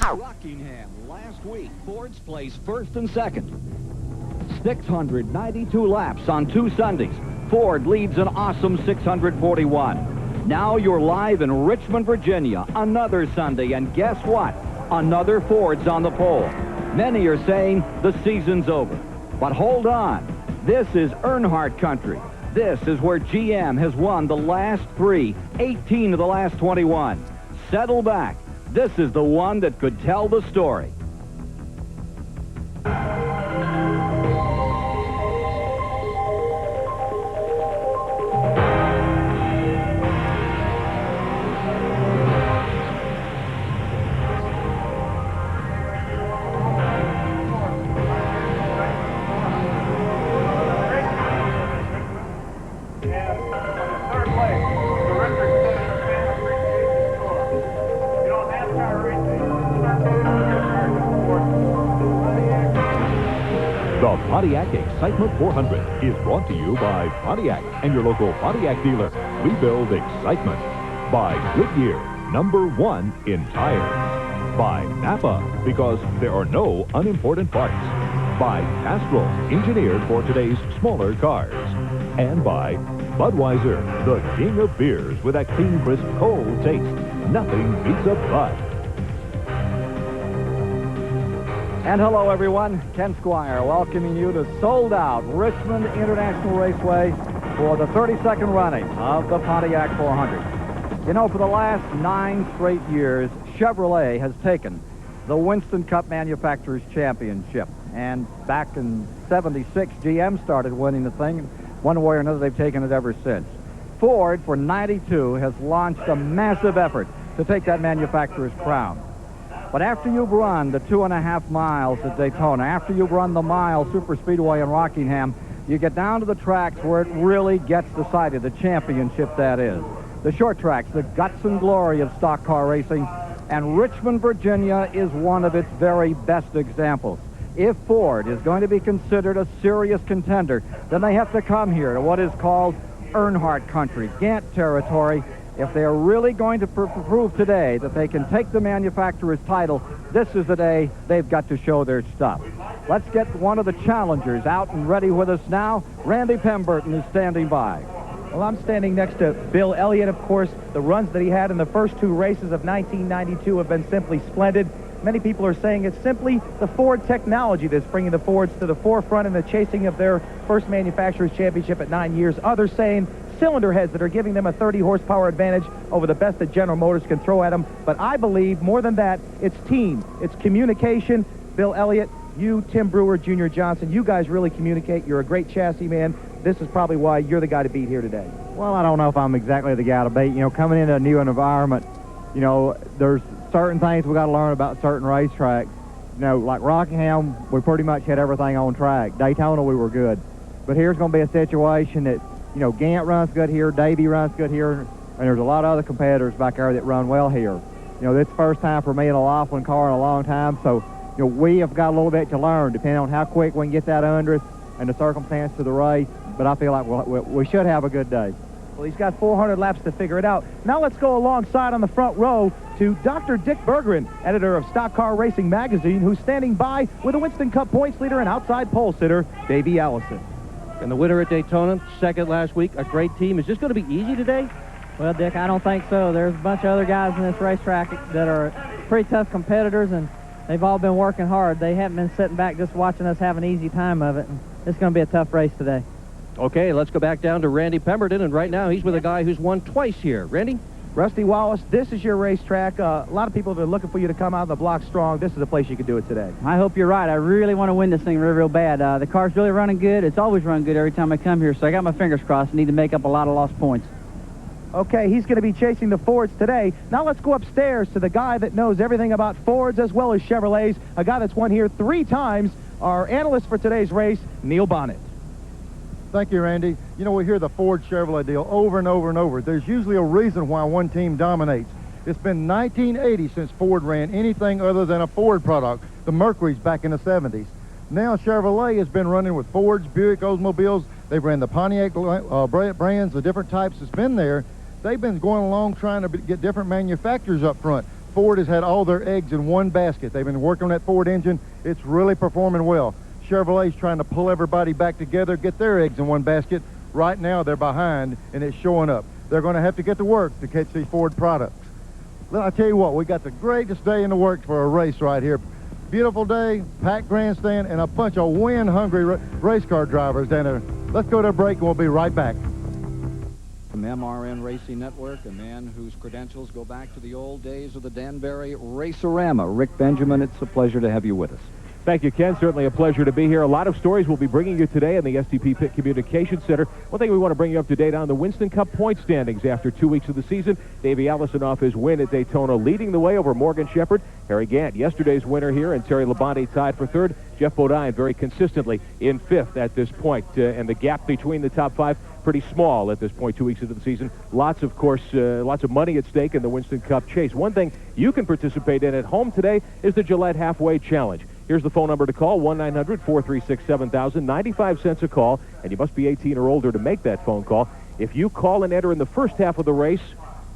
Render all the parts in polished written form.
Rockingham, last week, Ford's placed first and second. 692 laps on 2 Sundays. Ford leads an awesome 641. Now you're live in Richmond, Virginia, another Sunday, and guess what? Another Ford's on the pole. Many are saying the season's over. But hold on. This is Earnhardt country. This is where GM has won the last 3, 18 of the last 21. Settle back. This is the one that could tell the story. The Pontiac Excitement 400 is brought to you by Pontiac and your local Pontiac dealer. We build excitement. By Goodyear, #1 in tires. By Napa, because there are no unimportant parts. By Castrol, engineered for today's smaller cars. And by Budweiser, the king of beers with a clean, crisp, cold taste. Nothing beats a Bud. And hello, everyone. Ken Squire welcoming you to sold-out Richmond International Raceway for the 32nd running of the Pontiac 400. You know, for the last 9 straight years, Chevrolet has taken the Winston Cup Manufacturers Championship. And back in '76, GM started winning the thing. One way or another, they've taken it ever since. Ford, for '92, has launched a massive effort to take that manufacturer's crown. But after you've run the 2.5 miles at Daytona, after you've run the mile superspeedway in Rockingham, you get down to the tracks where it really gets decided, the championship that is. The short tracks, the guts and glory of stock car racing, and Richmond, Virginia is one of its very best examples. If Ford is going to be considered a serious contender, then they have to come here to what is called Earnhardt country, Gant territory. If they are really going to prove today that they can take the manufacturer's title, this is the day they've got to show their stuff. Let's get one of the challengers out and ready with us now. Randy Pemberton is standing by. Well, I'm standing next to Bill Elliott. Of course, the runs that he had in the first 2 races of 1992 have been simply splendid. Many people are saying it's simply the Ford technology that's bringing the Fords to the forefront in the chasing of their first manufacturer's championship at 9 years. Others saying cylinder heads that are giving them a 30 horsepower advantage over the best that General Motors can throw at them. But I believe more than that, it's team, it's communication. Bill Elliott, you, Tim Brewer, Junior Johnson, you guys really communicate. You're a great chassis man. This is probably why you're the guy to beat here today. Well, I don't know if I'm exactly the guy to beat. You know, coming into a new environment, you know, there's certain things we got to learn about certain racetracks. You know, like Rockingham, we pretty much had everything on track. Daytona, we were good. But here's going to be a situation that, you know, Gant runs good here, Davey runs good here, and there's a lot of other competitors back there that run well here. You know, this is the first time for me in a Laughlin car in a long time, so, you know, we have got a little bit to learn, depending on how quick we can get that under us and the circumstance of the race, but I feel like we should have a good day. Well, he's got 400 laps to figure it out. Now let's go alongside on the front row to Dr. Dick Bergeron, editor of Stock Car Racing Magazine, who's standing by with the Winston Cup points leader and outside pole sitter, Davey Allison. And the winner at Daytona, second last week, a great team. Is this going to be easy today? Well, Dick, I don't think so. There's a bunch of other guys in this racetrack that are pretty tough competitors, and they've all been working hard. They haven't been sitting back just watching us have an easy time of it. And it's going to be a tough race today. Okay, let's go back down to Randy Pemberton, and right now he's with a guy who's won twice here. Randy? Rusty Wallace, this is your racetrack. A lot of people have been looking for you to come out of the block strong. This is the place you can do it today. I hope you're right. I really want to win this thing real bad. The car's really running good. It's always run good every time I come here, so I got my fingers crossed. I need to make up a lot of lost points. Okay, he's going to be chasing the Fords today. Now let's go upstairs to the guy that knows everything about Fords as well as Chevrolets, a guy that's won here 3 times, our analyst for today's race, Neil Bonnet. Thank you, Randy. You know, we hear the Ford Chevrolet deal over and over and over. There's usually a reason why one team dominates. It's been 1980 since Ford ran anything other than a Ford product, the Mercury's back in the 70s. Now Chevrolet has been running with Fords, Buick, Oldsmobiles. They've ran the Pontiac brands, the different types that's been there. They've been going along trying to get different manufacturers up front. Ford has had all their eggs in one basket. They've been working on that Ford engine. It's really performing well. Chevrolet's trying to pull everybody back together, get their eggs in one basket. Right now, they're behind, and it's showing up. They're going to have to get to work to catch these Ford products. Well, I tell you what, we got the greatest day in the works for a race right here. Beautiful day, packed grandstand, and a bunch of win-hungry race car drivers down there. Let's go to a break, and we'll be right back. From MRN Racing Network, a man whose credentials go back to the old days of the Danbury Racerama. Rick Benjamin, it's a pleasure to have you with us. Thank you, Ken. Certainly a pleasure to be here. A lot of stories we'll be bringing you today in the STP Pit Communications Center. One thing we want to bring you up to date on the Winston Cup point standings after 2 weeks of the season. Davey Allison off his win at Daytona, leading the way over Morgan Shepherd. Harry Gant, yesterday's winner here, and Terry Labonte tied for third. Jeff Bodine very consistently in fifth at this point, and the gap between the top five pretty small at this point, 2 weeks into the season. Lots of money at stake in the Winston Cup chase. One thing you can participate in at home today is the Gillette Halfway Challenge. Here's the phone number to call, 1-900-436-7000, 95 cents a call, and you must be 18 or older to make that phone call. If you call and enter in the first half of the race,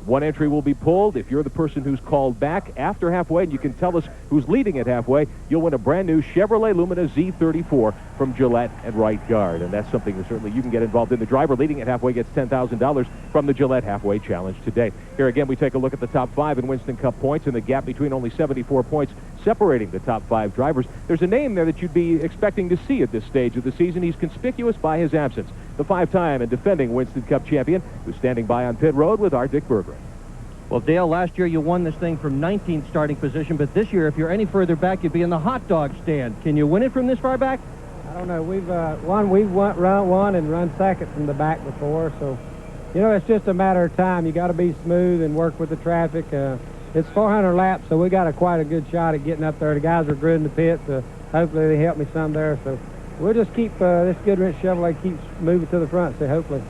one entry will be pulled. If you're the person who's called back after halfway and you can tell us who's leading at halfway, you'll win a brand new Chevrolet Lumina Z34 from Gillette and Right Guard. And that's something that certainly you can get involved in. The driver leading at halfway gets $10,000 from the Gillette Halfway Challenge today. Here again, we take a look at the top five in Winston Cup points and the gap between only 74 points separating the top five drivers. There's a name there that you'd be expecting to see at this stage of the season. He's conspicuous by his absence. The five-time and defending Winston Cup champion who's standing by on pit road with our Dick Berger. Well, Dale, last year you won this thing from 19th starting position, but this year, if you're any further back, you'd be in the hot dog stand. Can you win it from this far back? I don't know. We've run and run second from the back before, so you know it's just a matter of time. You got to be smooth and work with the traffic. It's 400 laps, so we got quite a good shot at getting up there. The guys are good in the pit, so hopefully they help me some there. So we'll just keep this Goodrich Chevrolet keeps moving to the front. So hopefully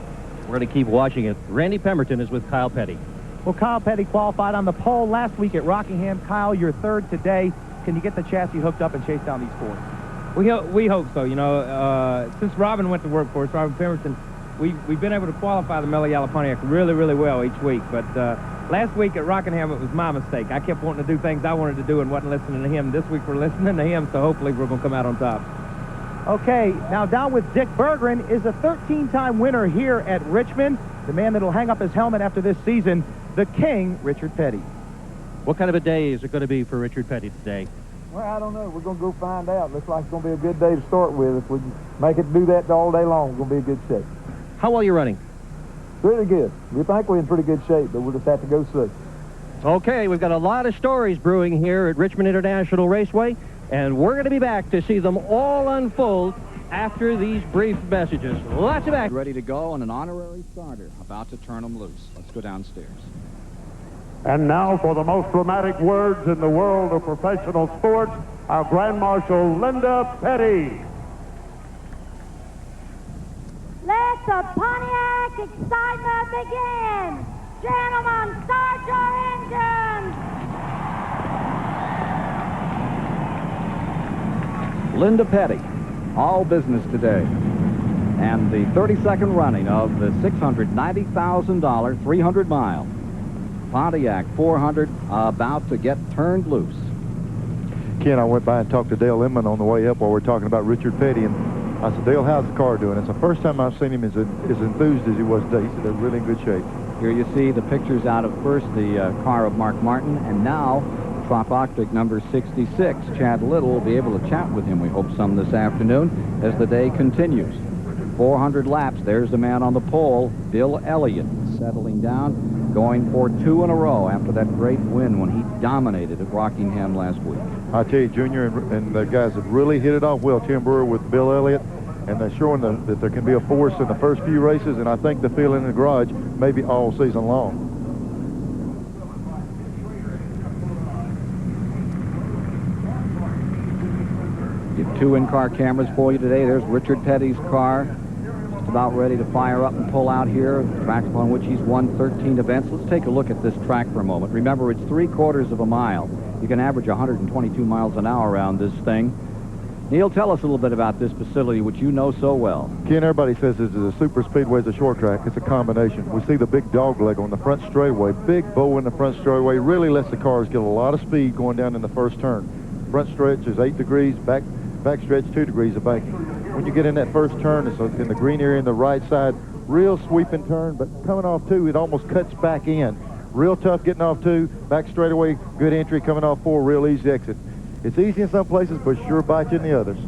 we're going to keep watching it. Randy Pemberton is with Kyle Petty. Well, Kyle Petty qualified on the pole last week at Rockingham. Kyle, you're third today. Can you get the chassis hooked up and chase down these Fords? We hope so. You know, since Robin went to work for us, Robin Pemberton, we've been able to qualify the Mello Yalla Pontiac really, really well each week. But last week at Rockingham, it was my mistake. I kept wanting to do things I wanted to do and wasn't listening to him. This week we're listening to him, so hopefully we're going to come out on top. Okay, now down with Dick Berggren is a 13-time winner here at Richmond. The man that'll hang up his helmet after this season, the King, Richard Petty. What kind of a day is it going to be for Richard Petty today? Well, I don't know. We're going to go find out. Looks like it's going to be a good day to start with. If we can make it do that all day long, it's going to be a good shape. How well are you running? Really good. We think we're in pretty good shape, but we'll just have to go see. Okay, we've got a lot of stories brewing here at Richmond International Raceway, and we're going to be back to see them all unfold after these brief messages. Lots of action. Ready to go, and an honorary starter about to turn them loose. Let's go downstairs. And now for the most dramatic words in the world of professional sports, our Grand Marshal, Linda Petty. Let the Pontiac excitement begin. Gentlemen, start your engines. Linda Petty, all business today. And the 32nd running of the $690,000 300-mile Pontiac 400 about to get turned loose. Ken, I went by and talked to Dale Inman on the way up while we were talking about Richard Petty, and I said, Dale, how's the car doing? It's the first time I've seen him as enthused as he was today. He said they're really in good shape. Here you see the pictures out of first the car of Mark Martin, and now Trop Optic number 66. Chad Little will be able to chat with him, we hope, some this afternoon as the day continues. 400 laps. There's the man on the pole, Bill Elliott, settling down, going for 2 in a row after that great win when he dominated at Rockingham last week. I tell you, Junior and the guys have really hit it off well. Tim Brewer with Bill Elliott, and they're showing that there can be a force in the first few races, and I think the feeling in the garage maybe all season long. Get 2 in-car cameras for you today. There's Richard Petty's car, just about ready to fire up and pull out here. The track upon which he's won 13 events. Let's take a look at this track for a moment. Remember, it's 3/4 of a mile. You can average 122 miles an hour around this thing. Neil, tell us a little bit about this facility, which you know so well. Ken, everybody says this is a super speedway, it's a short track. It's a combination. We see the big dog leg on the front straightaway, big bow in the front straightaway, really lets the cars get a lot of speed going down in the first turn. Front stretch is 8 degrees, back stretch 2 degrees of banking. When you get in that first turn, it's in the green area in the right side, real sweeping turn, but coming off 2, it almost cuts back in. Real tough getting off 2, back straightaway, good entry, coming off 4, real easy exit. It's easy in some places, but sure bite you in the others.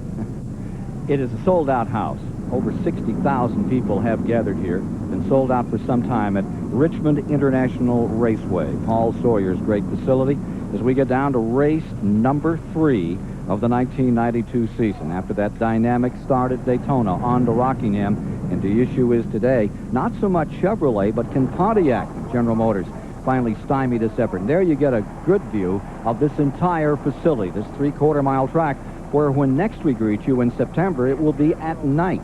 It is a sold-out house. Over 60,000 people have gathered here. Been sold out for some time at Richmond International Raceway, Paul Sawyer's great facility, as we get down to race number 3 of the 1992 season. After that dynamic start at Daytona, on to Rockingham, and the issue is today, not so much Chevrolet, but can Pontiac, General Motors, finally stymie this effort. And there you get a good view of this entire facility, this 3/4-mile track, where when next we greet you in September, it will be at night.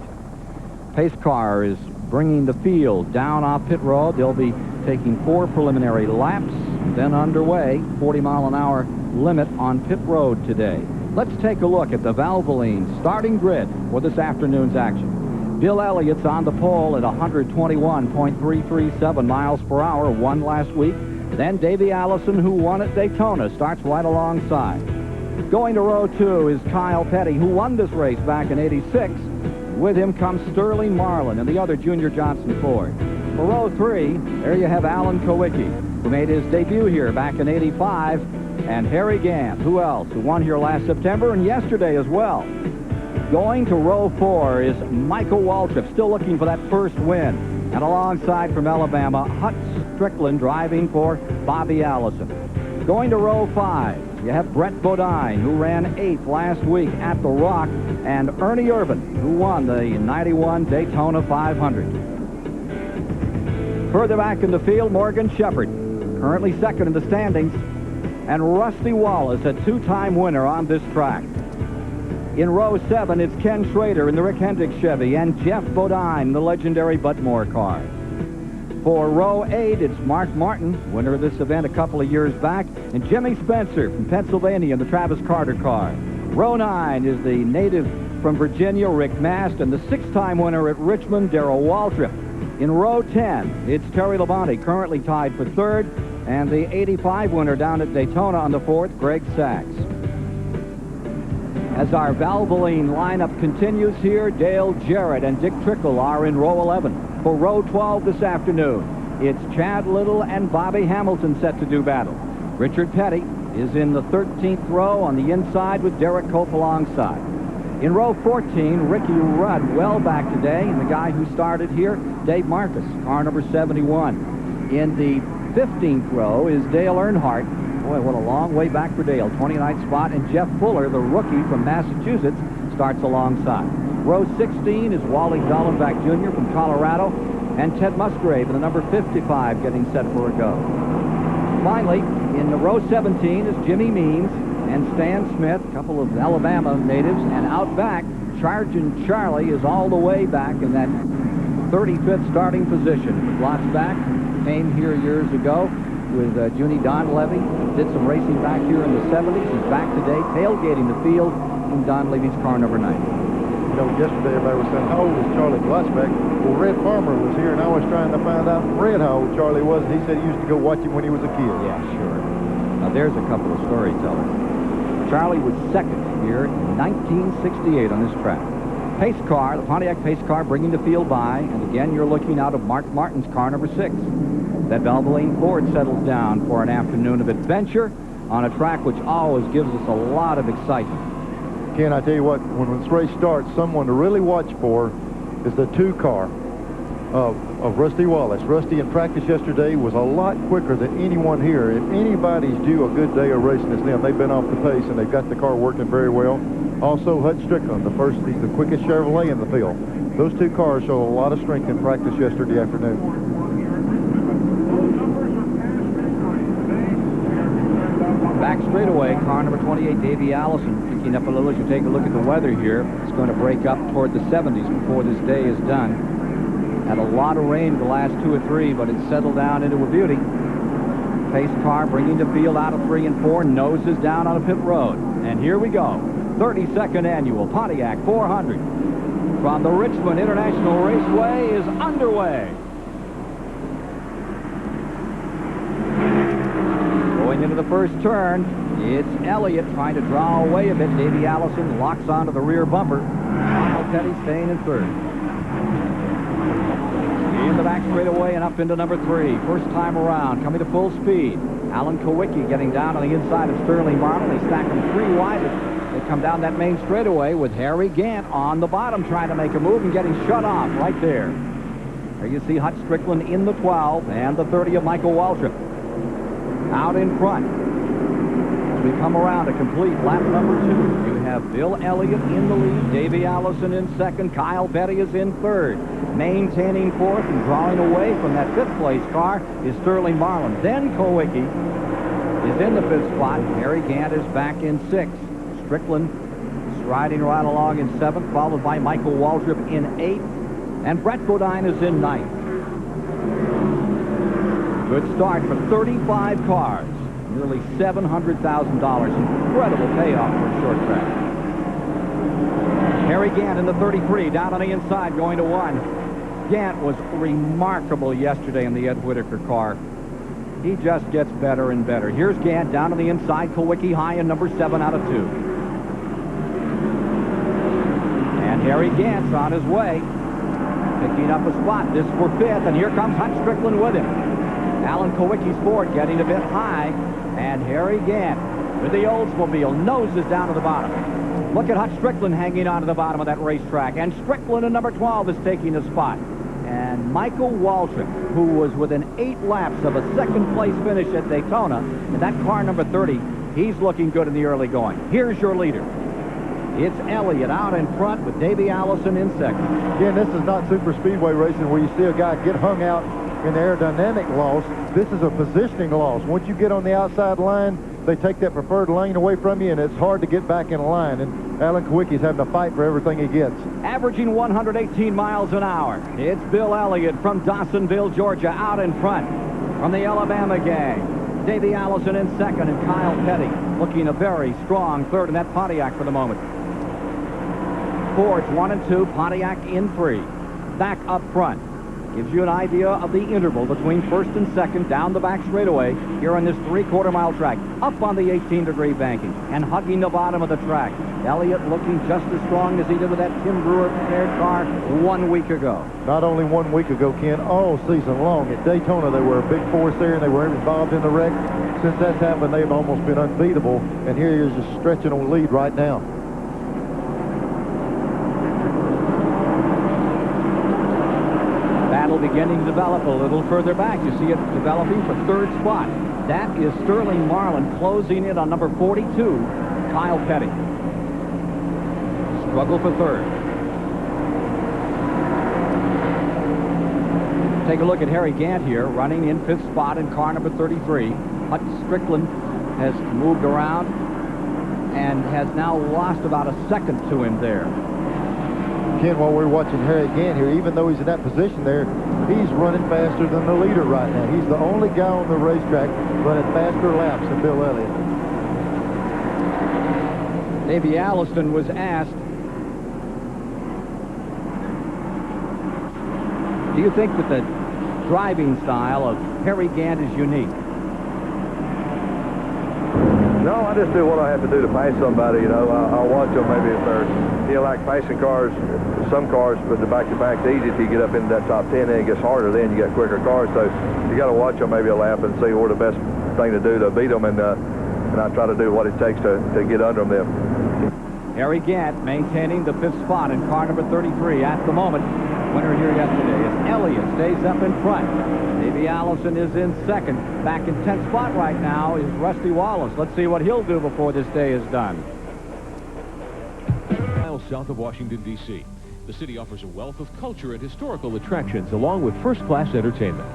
Pace car is bringing the field down off pit road. They'll be taking 4 preliminary laps, then underway. 40-mile-an-hour limit on pit road today. Let's take a look at the Valvoline starting grid for this afternoon's action. Bill Elliott's on the pole at 121.337 miles per hour, won last week. Then Davey Allison, who won at Daytona, starts right alongside. Going to row 2 is Kyle Petty, who won this race back in '86. With him comes Sterling Marlin and the other Junior Johnson Ford. For row 3, there you have Alan Kowicki, who made his debut here back in '85, and Harry Gant, who else, who won here last September and yesterday as well. Going to row 4 is Michael Waltrip, still looking for that first win. And alongside from Alabama, Hut Strickland driving for Bobby Allison. Going to row 5, you have Brett Bodine, who ran 8th last week at the Rock, and Ernie Irvin, who won the '91 Daytona 500. Further back in the field, Morgan Shepherd, currently second in the standings, and Rusty Wallace, a 2-time winner on this track. In row 7, it's Ken Schrader in the Rick Hendricks Chevy, and Jeff Bodine, the legendary Butmore car. For row 8, it's Mark Martin, winner of this event a couple of years back, and Jimmy Spencer from Pennsylvania in the Travis Carter car. Row 9 is the native from Virginia, Rick Mast, and the 6-time winner at Richmond, Darrell Waltrip. In row 10, it's Terry Labonte, currently tied for 3rd, and the '85 winner down at Daytona on the 4th, Greg Sachs. As our Valvoline lineup continues here, Dale Jarrett and Dick Trickle are in row 11. For row 12 this afternoon, it's Chad Little and Bobby Hamilton set to do battle. Richard Petty is in the 13th row on the inside with Derek Cope alongside. In row 14, Ricky Rudd, well back today, and the guy who started here, Dave Marcus, car number 71. In the 15th row is Dale Earnhardt. Boy, what a long way back for Dale. 29th spot, and Jeff Fuller, the rookie from Massachusetts, starts alongside. Row 16 is Wally Dallenbach Jr. from Colorado, and Ted Musgrave in the number 55 getting set for a go. Finally, in the row 17 is Jimmy Means and Stan Smith, a couple of Alabama natives, and out back, Sergeant Charlie is all the way back in that 35th starting position. Lots back, came here years ago with Junie Donlevy, did some racing back here in the 70s. He's back today, tailgating the field in Donlevy's car number 90. You know, yesterday everybody was saying, how old is Charlie Glossbeck? Well, Red Farmer was here, and I was trying to find out from Red how old Charlie was, and he said he used to go watch him when he was a kid. Yeah, sure. Now, there's a couple of storytellers. Charlie was second here in 1968 on this track. Pace car, the Pontiac pace car, bringing the field by, and again, you're looking out of Mark Martin's car number 6. That Valvoline Ford settles down for an afternoon of adventure on a track which always gives us a lot of excitement. Ken, I tell you what, when this race starts, someone to really watch for is the 2 car of Rusty Wallace. Rusty in practice yesterday was a lot quicker than anyone here. If anybody's due a good day of racing, it's them. They've been off the pace, and they've got the car working very well. Also, Hut Strickland, he's the quickest Chevrolet in the field. Those 2 cars showed a lot of strength in practice yesterday afternoon. Back straightaway, car number 28, Davey Allison, picking up a little as you take a look at the weather here. It's going to break up toward the 70s before this day is done. Had a lot of rain the last 2 or 3, but it's settled down into a beauty. Pace car bringing the field out of 3 and 4, noses down on a pit road. And here we go. 32nd Annual Pontiac 400 from the Richmond International Raceway is underway. Going into the first turn, it's Elliott trying to draw away a bit. Davey Allison locks onto the rear bumper. Kyle Petty staying in third. In the back straightaway and up into number 3. First time around, coming to full speed. Alan Kowicki getting down on the inside of Sterling Marlin. They stack them 3 wide. They come down that main straightaway with Harry Gant on the bottom trying to make a move and getting shut off right there. There you see Hutch Strickland in the 12 and the 30 of Michael Waltrip. Out in front. As we come around to complete lap number 2, you have Bill Elliott in the lead, Davey Allison in second, Kyle Petty is in third. Maintaining fourth and drawing away from that 5th place car is Sterling Marlin. Then Kowicki is in the 5th spot. Harry Gant is back in 6th. Strickland striding right along in 7th, followed by Michael Waltrip in 8th. And Brett Bodine is in 9th. Good start for 35 cars. Nearly $700,000. Incredible payoff for a short track. Harry Gant in the 33, down on the inside, going to 1. Gant was remarkable yesterday in the Ed Whitaker car. He just gets better and better. Here's Gant down on the inside. Kowicki high in number 7 out of 2. And Harry Gant's on his way. Picking up a spot. This for 5th. And here comes Hutch Strickland with him. Alan Kowicki's Ford getting a bit high. And Harry Gant with the Oldsmobile noses down to the bottom. Look at Hutch Strickland hanging on to the bottom of that racetrack. And Strickland in number 12 is taking the spot. And Michael Waltrip, who was within 8 laps of a 2nd place finish at Daytona, and that car number 30, he's looking good in the early going. Here's your leader. It's Elliott out in front with Davey Allison in 2nd. Again, this is not super speedway racing where you see a guy get hung out in the aerodynamic loss. This is a positioning loss. Once you get on the outside line, they take that preferred lane away from you, and it's hard to get back in line. And Alan Kowicki's having to fight for everything he gets. Averaging 118 miles an hour. It's Bill Elliott from Dawsonville, Georgia, out in front from the Alabama gang. Davey Allison in 2nd, and Kyle Petty looking a very strong 3rd in that Pontiac for the moment. Fords 1 and 2, Pontiac in 3. Back up front. Gives you an idea of the interval between 1st and 2nd down the back straightaway here on this 3/4-mile track. Up on the 18-degree banking and hugging the bottom of the track. Elliott looking just as strong as he did with that Tim Brewer prepared car 1 week ago. Not only 1 week ago, Ken, all season long. At Daytona, they were a big force there, and they were involved in the wreck. Since that's happened, they've almost been unbeatable, and here he is just stretching on lead right now. Battle beginning to develop a little further back. You see it developing for 3rd spot. That is Sterling Marlin closing in on number 42, Kyle Petty. Struggle for 3rd. Take a look at Harry Gant here, running in 5th spot in car number 33. Hutch Strickland has moved around and has now lost about a 2nd to him there. Ken, while we're watching Harry Gant here, even though he's in that position there, he's running faster than the leader right now. He's the only guy on the racetrack running faster laps than Bill Elliott. Davey Allison was asked, do you think that the driving style of Harry Gant is unique? No, I just do what I have to do to pace somebody, you know. I'll watch them maybe if they're, you know, like pacing cars. Some cars, but the back-to-back's easy. If you get up into that top 10, then it gets harder. Then you got quicker cars, so you got to watch them maybe a lap and see what the best thing to do to beat them, and I try to do what it takes to get under them. Harry Gant maintaining the 5th spot in car number 33 at the moment. Winner here yesterday is Elliott, stays up in front. Davey Allison is in 2nd. Back in 10th spot right now is Rusty Wallace. Let's see what he'll do before this day is done. Miles south of Washington, D.C. The city offers a wealth of culture and historical attractions along with first-class entertainment.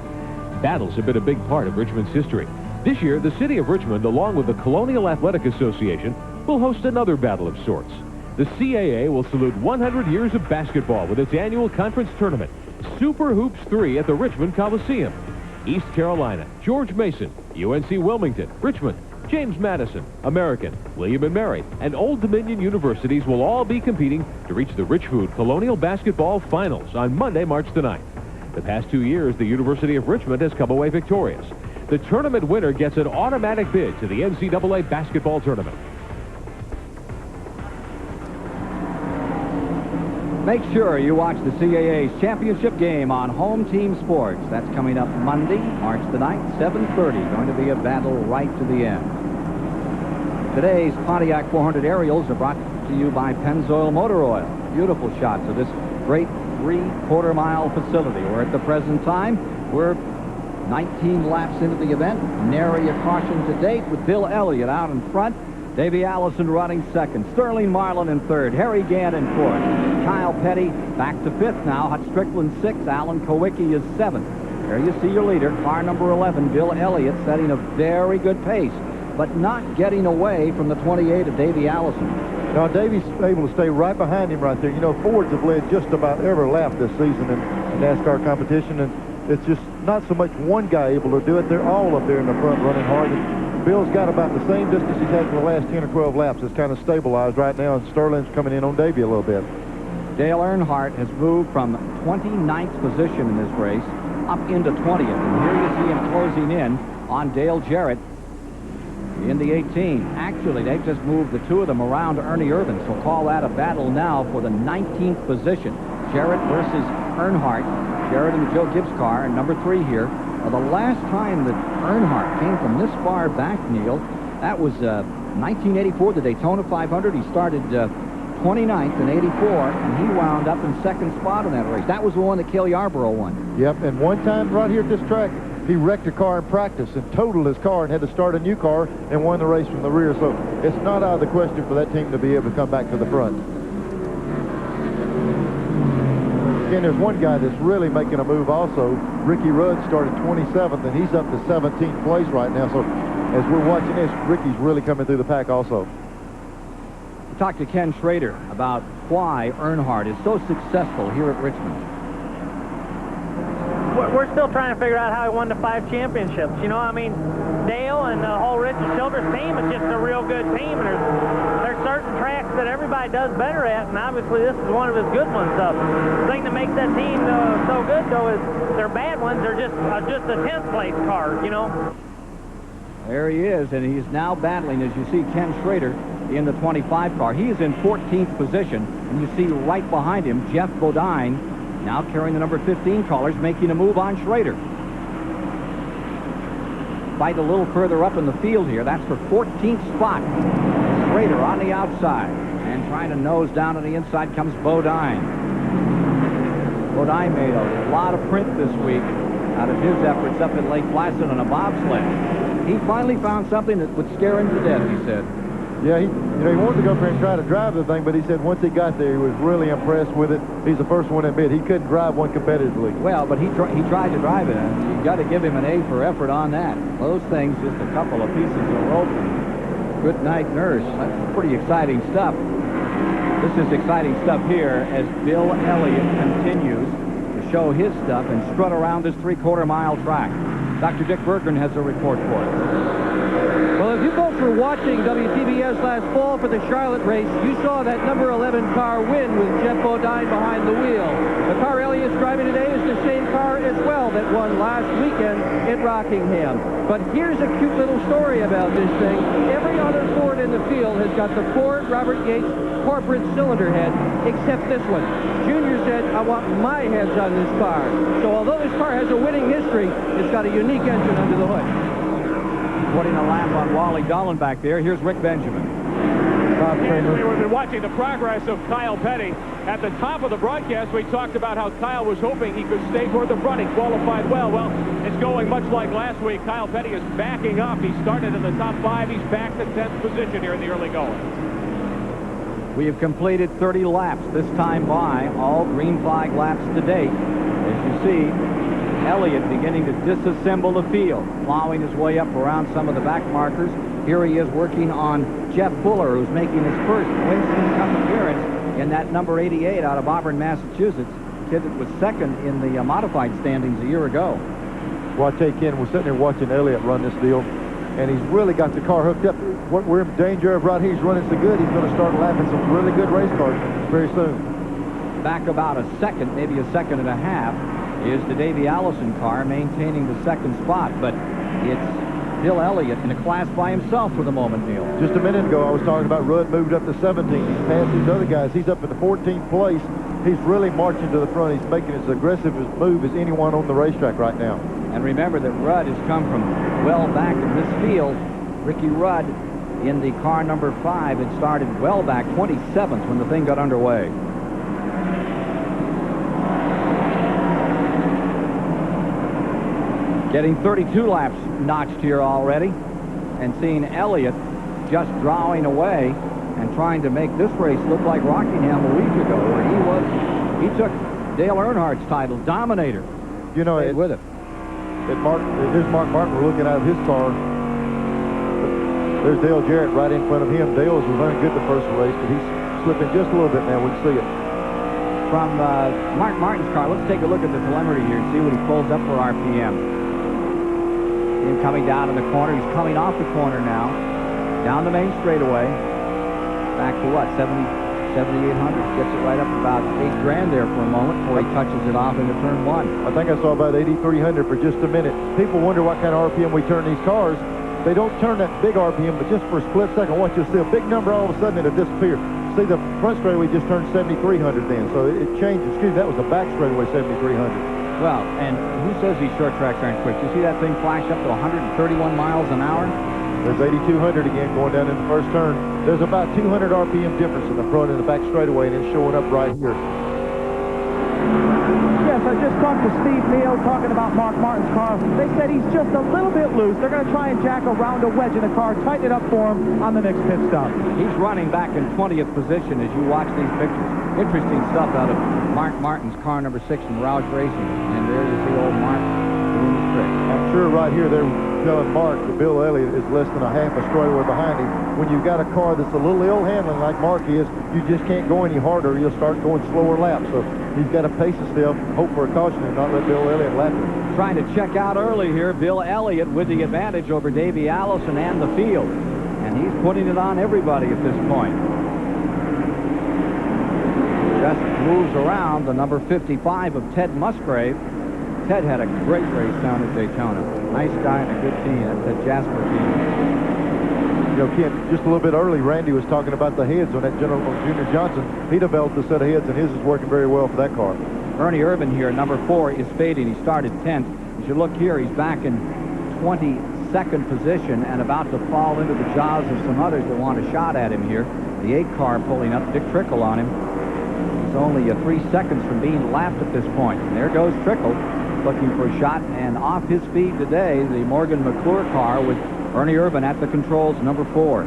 Battles have been a big part of Richmond's history. This year, the city of Richmond, along with the Colonial Athletic Association, will host another battle of sorts. The CAA will salute 100 years of basketball with its annual conference tournament, Super Hoops 3 at the Richmond Coliseum. East Carolina, George Mason, UNC Wilmington, Richmond, James Madison, American, William & Mary, and Old Dominion universities will all be competing to reach the Richmond Colonial Basketball Finals on Monday, March the 9th. The past 2 years, the University of Richmond has come away victorious. The tournament winner gets an automatic bid to the NCAA basketball tournament. Make sure you watch the CAA's championship game on Home Team Sports. That's coming up Monday, March the 9th, 7:30. Going to be a battle right to the end. Today's Pontiac 400 aerials are brought to you by Pennzoil Motor Oil. Beautiful shots of this great 3/4-mile facility. We're at the present time, we're 19 laps into the event. Nary a caution to date with Bill Elliott out in front. Davey Allison running second. Sterling Marlin in third. Harry Gann in fourth. Kyle Petty back to fifth now. Hut Strickland sixth. Alan Kowicki is seventh. There you see your leader, car number 11, Bill Elliott, setting a very good pace, but not getting away from the 28 of Davey Allison. Now, Davey's able to stay right behind him right there. You know, Fords have led just about every lap this season in NASCAR competition, and it's just not so much one guy able to do it. They're all up there in the front running hard. Bill's got about the same distance he's had for the last 10 or 12 laps. It's kind of stabilized right now, and Sterling's coming in on Davey a little bit. Dale Earnhardt has moved from 29th position in this race up into 20th, and here you see him closing in on Dale Jarrett in the 18. Actually, they've just moved the two of them around Ernie Irvin, so call that a battle now for the 19th position. Jarrett versus Earnhardt. Jarrett in the Joe Gibbs car, and number 3 here. The last time that Earnhardt came from this far back, Neil, that was 1984, the Daytona 500. He started 29th in 84, and he wound up in second spot in that race. That was the one that Cale Yarborough won. Yep, and one time right here at this track, he wrecked a car in practice and totaled his car and had to start a new car and won the race from the rear. So it's not out of the question for that team to be able to come back to the front. Again, there's one guy that's really making a move also. Ricky Rudd started 27th, and he's up to 17th place right now. So as we're watching this, Ricky's really coming through the pack also. We talked to Ken Schrader about why Earnhardt is so successful here at Richmond. We're still trying to figure out how he won the 5 championships. You know, I mean, Dale and the whole Richard Childress team is just a real good team, and there's certain tracks that everybody does better at, and obviously this is one of his good ones. The thing that makes that team so good, though, is their bad ones are just a 10th place car, you know. There he is, and he's now battling, as you see, Ken Schrader in the 25 car. He is in 14th position, and you see right behind him, Jeff Bodine, now carrying the number 15 colors, making a move on Schrader. Fight a little further up in the field here. That's for 14th spot. Schrader on the outside, and trying to nose down on the inside comes Bodine. Bodine made a lot of print this week out of his efforts up at Lake Placid on a bobsled. He finally found something that would scare him to death, he said. Yeah, he wanted to go up there and try to drive the thing, but he said once he got there, he was really impressed with it. He's the first one to admit he couldn't drive one competitively. Well, but he tried to drive it, and you got to give him an A for effort on that. Those things, just a couple of pieces of rope. Good night, nurse. That's pretty exciting stuff. This is exciting stuff here as Bill Elliott continues to show his stuff and strut around this 3/4-mile track. Dr. Dick Berggren has a report for us. Well, if you folks were watching WTBS last fall for the Charlotte race, you saw that number 11 car win with Jeff Bodine behind the wheel. The car Elliott's driving today is the same car as well that won last weekend at Rockingham. But here's a cute little story about this thing. Every other Ford in the field has got the Ford Robert Yates corporate cylinder head, except this one. Junior said, I want my heads on this car. So although this car has a winning history, it's got a unique engine under the hood. Putting a lap on Wally Dolan back there. Here's Rick Benjamin. We've been watching the progress of Kyle Petty. At the top of the broadcast, we talked about how Kyle was hoping he could stay toward the front. He qualified well. Well, it's going much like last week. Kyle Petty is backing up. He started in the top 5. He's back to 10th position here in the early going. We have completed 30 laps this time by, all green flag laps to date. As you see, Elliott beginning to disassemble the field, plowing his way up around some of the back markers. Here he is working on Jeff Fuller, who's making his first Winston Cup appearance in that number 88 out of Auburn, Massachusetts. Kid that was second in the modified standings a year ago. Well, I tell you, Ken, we're sitting there watching Elliott run this deal. and he's really got the car hooked up. What we're in danger of right here, he's running so good, he's going to start lapping some really good race cars very soon. Back about a second, maybe a second and a half, is the Davey Allison car maintaining the second spot, but it's Bill Elliott in a class by himself for the moment, Neil. Just a minute ago, I was talking about Rudd moved up to 17. He's passed these other guys. He's up in the 14th place. He's really marching to the front. He's making as aggressive a move as anyone on the racetrack right now. And remember that Rudd has come from well back in this field. Ricky Rudd in the car number 5 had started well back, 27th, when the thing got underway. Getting 32 laps notched here already, and seeing Elliott just drawing away and trying to make this race look like Rockingham a week ago, where he took Dale Earnhardt's title, Dominator. You know, Stayed with it. There's Mark Martin. We're looking out of his car. There's Dale Jarrett right in front of him. Dale was running good the first race, but he's slipping just a little bit now. We can see it. From Mark Martin's car, let's take a look at the telemetry here and see what he pulls up for RPM. Him coming down in the corner. He's coming off the corner now. Down the main straightaway. Back to what, 7,800? Gets it right up to about $8,000 there for a moment before he touches it off into turn 1. I think I saw about 8,300 for just a minute. People wonder what kind of RPM we turn these cars. They don't turn that big RPM, but just for a split second, watch, you'll see a big number all of a sudden, it'll disappear. See, the front straightaway just turned 7,300 then, so it changed. Excuse me, that was the back straightaway, 7,300. Well, and who says these short tracks aren't quick? You see that thing flash up to 131 miles an hour? There's 8,200 again going down in the first turn. There's about 200 RPM difference in the front and the back straightaway, and it's showing up right here. Yes, I just talked to Steve Neal talking about Mark Martin's car. They said he's just a little bit loose. They're going to try and jack around a wedge in the car, tighten it up for him on the next pit stop. He's running back in 20th position as you watch these pictures. Interesting stuff out of Mark Martin's car number 6 in Roush Racing. And there you see old Mark doing his trick. I'm sure right here they're telling Mark that Bill Elliott is less than a half a straightaway behind him. When you've got a car that's a little ill handling like Mark is, you just can't go any harder. You'll start going slower laps. So he's got to pace himself, hope for a caution, and not let Bill Elliott lap him. Trying to check out early here, Bill Elliott with the advantage over Davey Allison and the field. And he's putting it on everybody at this point. Just moves around the number 55 of Ted Musgrave. Ted had a great race down at Daytona. Nice guy and a good team. That's that Jasper team. You know, Ken, just a little bit early, Randy was talking about the heads on that General Junior Johnson. He developed a set of heads, and his is working very well for that car. Ernie Urban here, number 4, is fading. He started 10th. As you look here, he's back in 22nd position and about to fall into the jaws of some others that want a shot at him here. The 8 car pulling up, Dick Trickle on him. He's only 3 seconds from being lapped at this point. And there goes Trickle, looking for a shot, and off his feed today, the Morgan McClure car with Ernie Urban at the controls, number 4.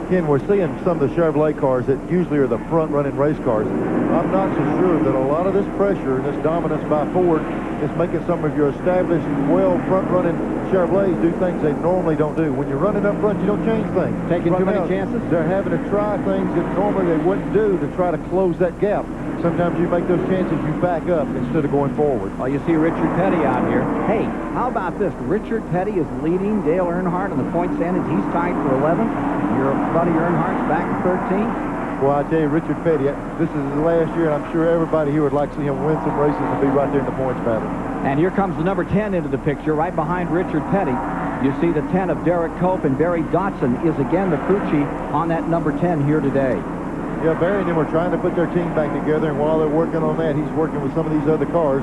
Ken, we're seeing some of the Chevrolet cars that usually are the front-running race cars. I'm not so sure that a lot of this pressure and this dominance by Ford is making some of your established, well, front-running Chevrolets do things they normally don't do. When you're running up front, you don't change things. Taking too many chances? They're having to try things that normally they wouldn't do to try to close that gap. Sometimes you make those chances, you back up instead of going forward. Well, you see Richard Petty out here. Hey, how about this? Richard Petty is leading Dale Earnhardt in the point standings. He's tied for 11th. Your buddy Earnhardt's back at 13th. Well, I tell you, Richard Petty, this is his last year, and I'm sure everybody here would like to see him win some races and be right there in the points battle. And here comes the number 10 into the picture, right behind Richard Petty. You see the 10 of Derek Cope, and Barry Dotson is again the crew chief on that number 10 here today. Yeah, Barry and them are trying to put their team back together, and while they're working on that, he's working with some of these other cars.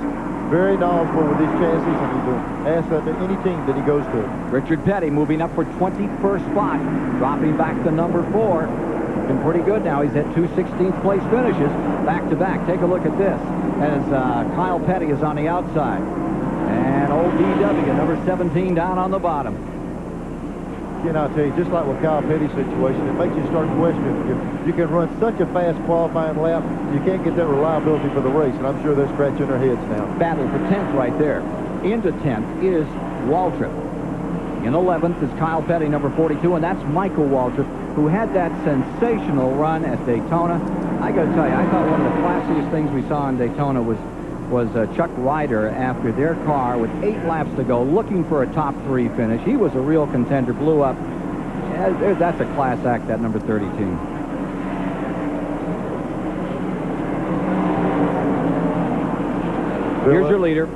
Very knowledgeable with these chassis, and he's an asset to any team that he goes to. Richard Petty moving up for 21st spot, dropping back to number 4. Looking pretty good now. He's had 2 16th place finishes back-to-back. Take a look at this as Kyle Petty is on the outside. And old DW, number 17, down on the bottom. Ken, I'll tell you, just like with Kyle Petty's situation, it makes you start questioning. You can run such a fast qualifying lap, you can't get that reliability for the race, and I'm sure they're scratching their heads now. Battle for 10th right there. Into 10th is Waltrip. In 11th is Kyle Petty, number 42, and that's Michael Waltrip, who had that sensational run at Daytona. I got to tell you, I thought one of the classiest things we saw in Daytona was was Chuck Ryder after their car with 8 laps to go, looking for a top 3 finish. He was a real contender, blew up. Yeah, that's a class act, that number 30 team. Here's your leader,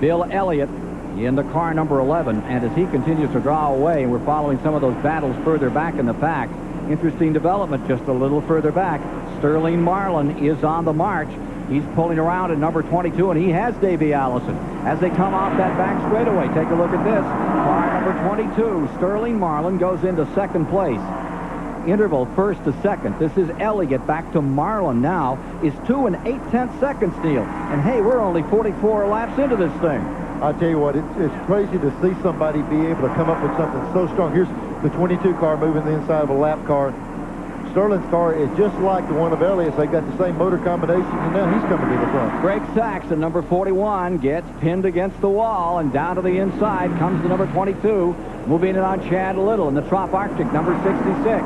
Bill Elliott, in the car number 11. And as he continues to draw away, and we're following some of those battles further back in the pack, interesting development just a little further back. Sterling Marlin is on the march. He's pulling around at number 22, and he has Davey Allison. As they come off that back straightaway, take a look at this. Car number 22, Sterling Marlin, goes into second place. Interval first to second. This is Elliott back to Marlin now. Is 2 8/10 seconds, Neil. And hey, we're only 44 laps into this thing. I'll tell you what, it's crazy to see somebody be able to come up with something so strong. Here's the 22 car moving the inside of a lap car. Sterling's car is just like the one of Elliott's. They've got the same motor combination, and now he's coming to the front. Greg Saxon, number 41, gets pinned against the wall, and down to the inside comes the number 22, moving it on Chad Little in the Trop Arctic, number 66.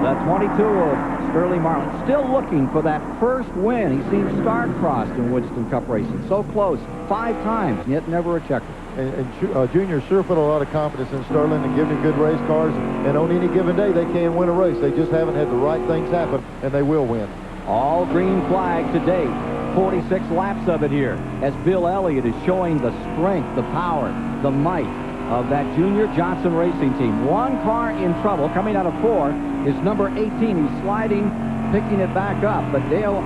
The 22 of Sterling Marlin, still looking for that first win. He seems star-crossed in Winston Cup racing. So close, 5 times, yet never a checker. And Junior sure put a lot of confidence in Sterling and giving him good race cars. And on any given day, they can win a race. They just haven't had the right things happen, and they will win. All green flag to date. 46 laps of it here, as Bill Elliott is showing the strength, the power, the might of that Junior Johnson Racing team. One car in trouble, coming out of 4, is number 18. He's sliding, picking it back up, but Dale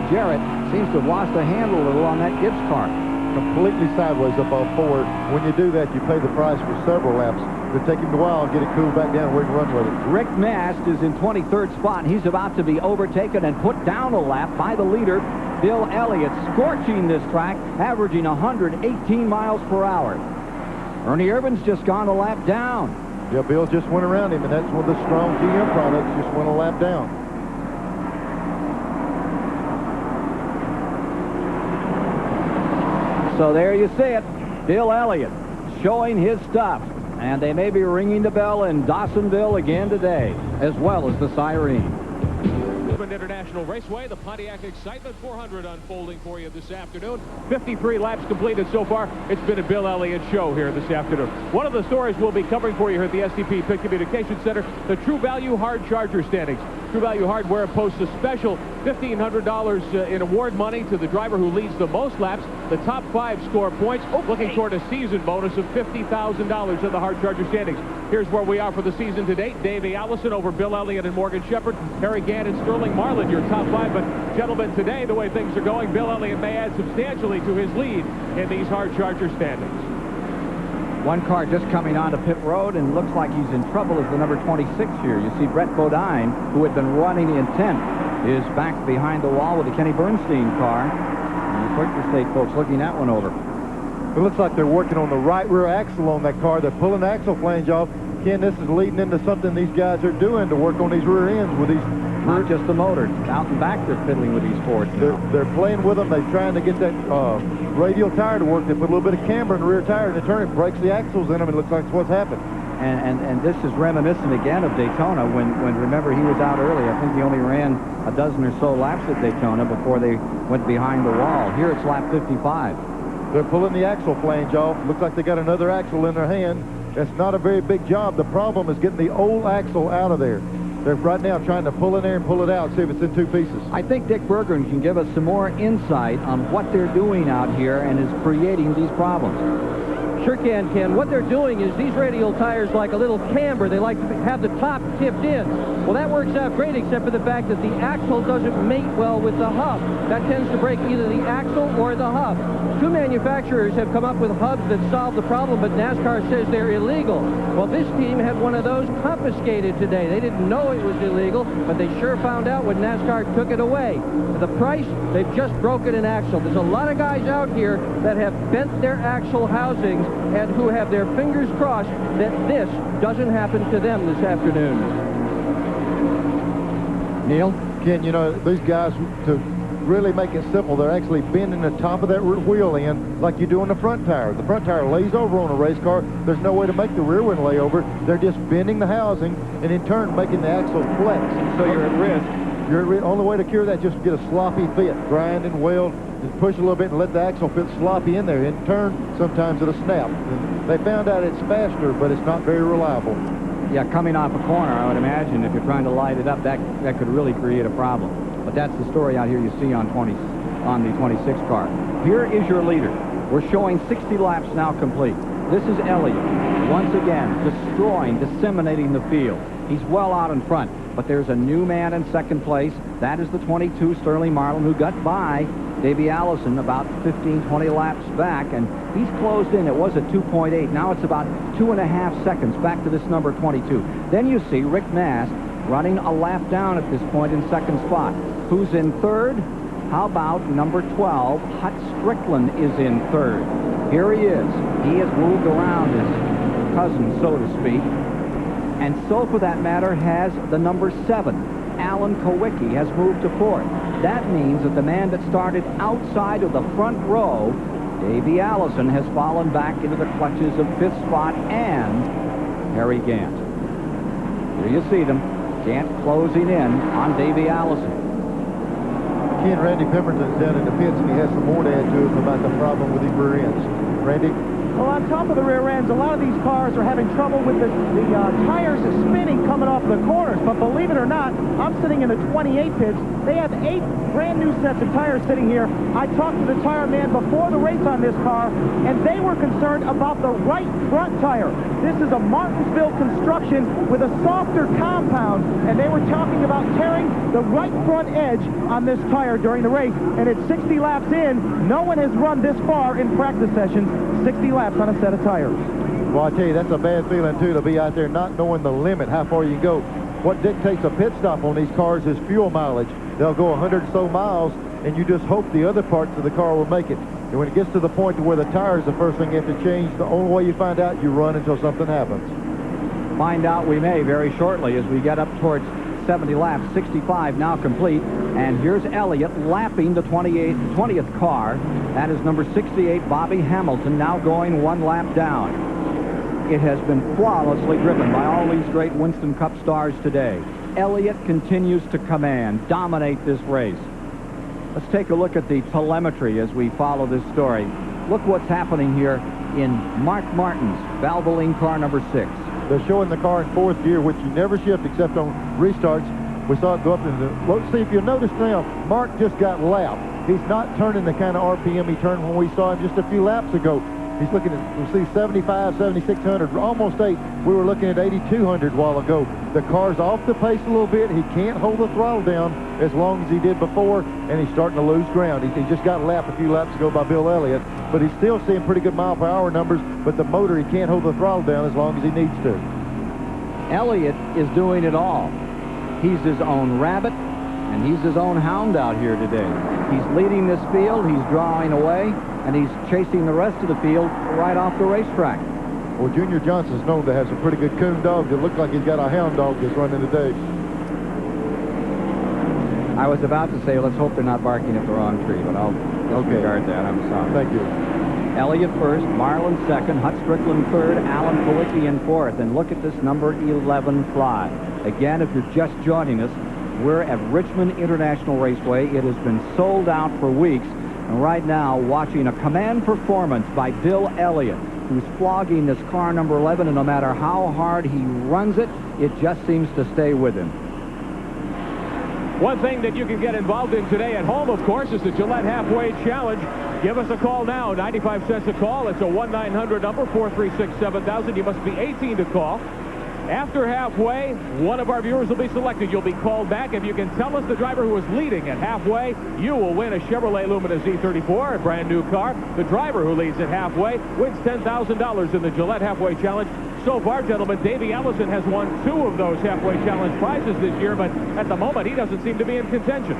Jarrett seems to have lost the handle a little on that Gibbs car. Completely sideways up off 4. When you do that, you pay the price for several laps. It'll take him a while and get it cooled back down where he can run with it. Rick Mast is in 23rd spot. He's about to be overtaken and put down a lap by the leader, Bill Elliott, scorching this track, averaging 118 miles per hour. Ernie Irvin's just gone a lap down. Yeah, Bill just went around him, and that's one of the strong GM products, just went a lap down. So there you see it. Bill Elliott showing his stuff. And they may be ringing the bell in Dawsonville again today, as well as the siren. Richmond International Raceway, the Pontiac Excitement 400 unfolding for you this afternoon. 53 laps completed so far. It's been a Bill Elliott show here this afternoon. One of the stories we'll be covering for you here at the STP Pit Communication Center, the True Value Hard Charger standings. True Value Hardware posts a special $1,500 in award money to the driver who leads the most laps. The top 5 score points, looking toward a season bonus of $50,000 in the Hard Charger standings. Here's where we are for the season to date. Davey Allison over Bill Elliott and Morgan Shepherd. Harry Gann and Sterling Marlin, your top 5. But, gentlemen, today, the way things are going, Bill Elliott may add substantially to his lead in these Hard Charger standings. One car just coming onto pit road and looks like he's in trouble is the number 26 here. You see Brett Bodine, who had been running in 10th, is back behind the wall with the Kenny Bernstein car. And the Quaker State folks looking that one over. It looks like they're working on the right rear axle on that car. They're pulling the axle flange off. Ken, this is leading into something these guys are doing to work on these rear ends with these. Not just the motor. Out and back they're fiddling with these Fords. They're playing with them. They're trying to get that radial tire to work. They put a little bit of camber in the rear tire and they turn it, breaks the axles in them. It looks like it's what's happened. And this is reminiscent again of Daytona when remember he was out early. I think he only ran a dozen or so laps at Daytona before they went behind the wall. Here it's lap 55. They're pulling the axle flange off. Looks like they got another axle in their hand. That's not a very big job. The problem is getting the old axle out of there. They're right now trying to pull in there and pull it out, see if it's in 2 pieces. I think Dick Berggren can give us some more insight on what they're doing out here and is creating these problems. Sure can, Ken. What they're doing is these radial tires like a little camber. They like to have the top tipped in. Well, that works out great except for the fact that the axle doesn't mate well with the hub. That tends to break either the axle or the hub. 2 manufacturers have come up with hubs that solve the problem, but NASCAR says they're illegal. Well, this team had one of those confiscated today. They didn't know it was illegal, but they sure found out when NASCAR took it away. The price, they've just broken an axle. There's a lot of guys out here that have bent their axle housings and who have their fingers crossed that this doesn't happen to them this afternoon. Neil? Ken, you know, these guys, to really make it simple, they're actually bending the top of that rear wheel in like you do on the front tire. The front tire lays over on a race car. There's no way to make the rear one lay over. They're just bending the housing and in turn making the axle flex. So you're at risk. You're at risk. Only way to cure that is just get a sloppy fit, grind and weld. just push a little bit and let the axle fit sloppy in there. In turn, sometimes it'll snap. And they found out it's faster, but it's not very reliable. Yeah, coming off a corner, I would imagine if you're trying to light it up, that could really create a problem. But that's the story out here you see on the 26 car. Here is your leader. We're showing 60 laps now complete. This is Elliott, once again, destroying, disseminating the field. He's well out in front, but there's a new man in second place. That is the 22, Sterling Marlin, who got by Davey Allison about 15, 20 laps back, and he's closed in. It was at 2.8. Now it's about 2.5 seconds back to this number 22. Then you see Rick Mast running a lap down at this point in second spot. Who's in third? How about number 12, Hut Strickland is in third. Here he is. He has moved around his cousin, so to speak. And so, for that matter, has the number 7, Alan Kowicki, has moved to fourth. That means that the man that started outside of the front row, Davey Allison, has fallen back into the clutches of fifth spot and Harry Gant. Here you see them. Gant closing in on Davey Allison. Ken, Randy Pemberton's down in the pits, and he has some more to add to it about the problem with the rear ends. Randy? Well, on top of the rear ends, a lot of these cars are having trouble with the tires spinning coming off the corners. But believe it or not, I'm sitting in the 28 pits. They have 8 brand new sets of tires sitting here. I talked to the tire man before the race on this car, and they were concerned about the right front tire. This is a Martinsville construction with a softer compound, and they were talking about tearing the right front edge on this tire during the race. And at 60 laps in, no one has run this far in practice sessions, 60 laps on a set of tires. Well, I tell you, that's a bad feeling, too, to be out there not knowing the limit, how far you can go. What dictates a pit stop on these cars is fuel mileage. They'll go 100 or so miles, and you just hope the other parts of the car will make it. And when it gets to the point to where the tire is the first thing you have to change, the only way you find out, you run until something happens. Find out we may very shortly as we get up towards 70 laps, 65 now complete. And here's Elliott lapping the 20th car. That is number 68, Bobby Hamilton, now going 1 lap down. It has been flawlessly driven by all these great Winston Cup stars today. Elliott continues to command, dominate this race. Let's take a look at the telemetry as we follow this story. Look what's happening here in Mark Martin's Valvoline car number 6. They're showing the car in 4th gear, which you never shift except on restarts. We saw it go up into the... Well, see, if you notice now, Mark just got lapped. He's not turning the kind of RPM he turned when we saw him just a few laps ago. He's looking at, we'll see 75, 7,600, almost 8. We were looking at 8,200 a while ago. The car's off the pace a little bit. He can't hold the throttle down as long as he did before, and he's starting to lose ground. He just got lapped a few laps ago by Bill Elliott, but he's still seeing pretty good mile per hour numbers, but the motor, he can't hold the throttle down as long as he needs to. Elliott is doing it all. He's his own rabbit, and he's his own hound out here today. He's leading this field, he's drawing away, and he's chasing the rest of the field right off the racetrack. Well, Junior Johnson's known to have some pretty good coon dogs. It looks like he's got a hound dog that's running today. I was about to say, let's hope they're not barking at the wrong tree, but I'll disregard that. I'm sorry. Thank you. Elliott first, Marlin second, Hut Strickland third, Alan Kowicki in fourth. And look at this number 11 fly. Again, if you're just joining us, we're at Richmond International Raceway. It has been sold out for weeks. And right now, watching a command performance by Bill Elliott, who's flogging this car number 11, and no matter how hard he runs it, it just seems to stay with him. One thing that you can get involved in today at home, of course, is the Gillette Halfway Challenge. Give us a call now, 95 cents a call. It's a 1-900 number, 436-7000. You must be 18 to call. After halfway, one of our viewers will be selected. You'll be called back. If you can tell us the driver who is leading at halfway, you will win a Chevrolet Lumina Z34, a brand new car. The driver who leads at halfway wins $10,000 in the Gillette Halfway Challenge. So far, gentlemen, Davey Allison has won 2 of those Halfway Challenge prizes this year, but at the moment, he doesn't seem to be in contention.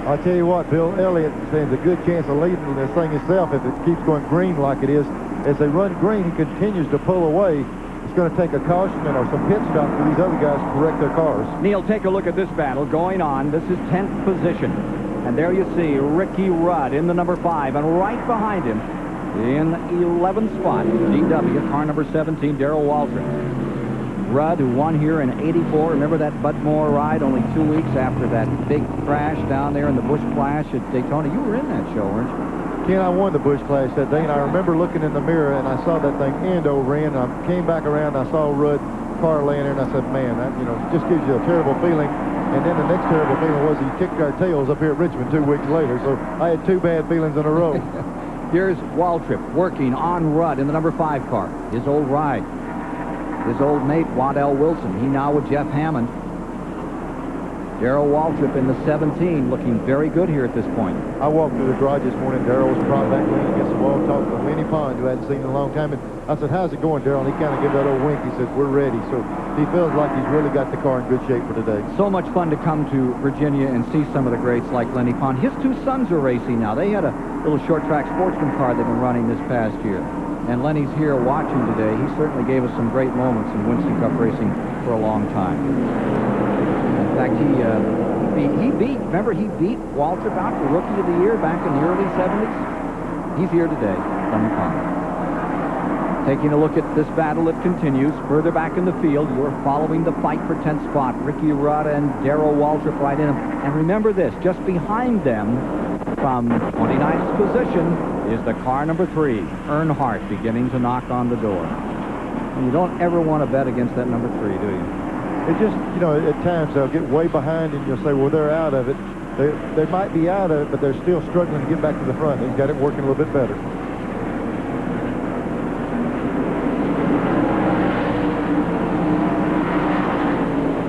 I'll tell you what, Bill Elliott stands a good chance of leading this thing himself if it keeps going green like it is. As they run green, he continues to pull away. It's going to take a caution or some pit stop for these other guys to correct their cars. Neil, take a look at this battle going on. This is 10th position. And there you see Ricky Rudd in the number 5, and right behind him in 11th spot, DW, car number 17, Darrell Waltrip. Rudd, who won here in '84. Remember that Bud Moore ride only 2 weeks after that big crash down there in the Busch Clash at Daytona? You were in that show, weren't you? Ken, I won the Busch Clash that day, and I remember looking in the mirror, and I saw that thing end over end. I came back around, and I saw Rudd's car laying there, and I said, man, that, just gives you a terrible feeling. And then the next terrible feeling was he kicked our tails up here at Richmond 2 weeks later, so I had 2 bad feelings in a row. Here's Waltrip working on Rudd in the number 5 car. His old ride. His old mate, Waddell Wilson. He now with Jeff Hammond. Darrell Waltrip in the 17, looking very good here at this point. I walked through the garage this morning. Darrell was propped back leaning against the wall, talking to Lenny Pond, who I hadn't seen in a long time. And I said, how's it going, Darrell? And he kind of gave that old wink. He said, we're ready. So he feels like he's really got the car in good shape for today. So much fun to come to Virginia and see some of the greats like Lenny Pond. His 2 sons are racing now. They had a little short track sportsman car they've been running this past year. And Lenny's here watching today. He certainly gave us some great moments in Winston Cup racing for a long time. In fact, he beat Waltrip out for Rookie of the Year back in the early 70s. He's here today, Lenny Pond. Taking a look at this battle, it continues. Further back in the field, you're following the fight for 10th spot. Ricky Rudd and Darrell Waltrip right in him. And remember this, just behind them, from 29th position, is the car number 3, Earnhardt, beginning to knock on the door. And you don't ever want to bet against that number 3, do you? It just, at times they'll get way behind and you'll say, well, they're out of it. They might be out of it, but they're still struggling to get back to the front. He's got it working a little bit better.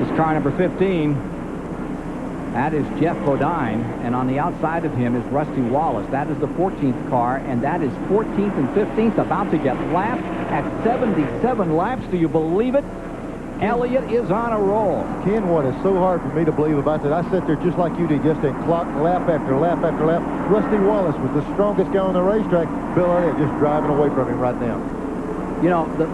This car number 15, that is Jeff Bodine, and on the outside of him is Rusty Wallace. That is the 14th car, and that is 14th and 15th, about to get lapped at 77 laps. Do you believe it? Elliott is on a roll. Ken, what is so hard for me to believe about that? I sat there just like you did, just and clocked lap after lap after lap. Rusty Wallace was the strongest guy on the racetrack. Bill Elliott just driving away from him right now.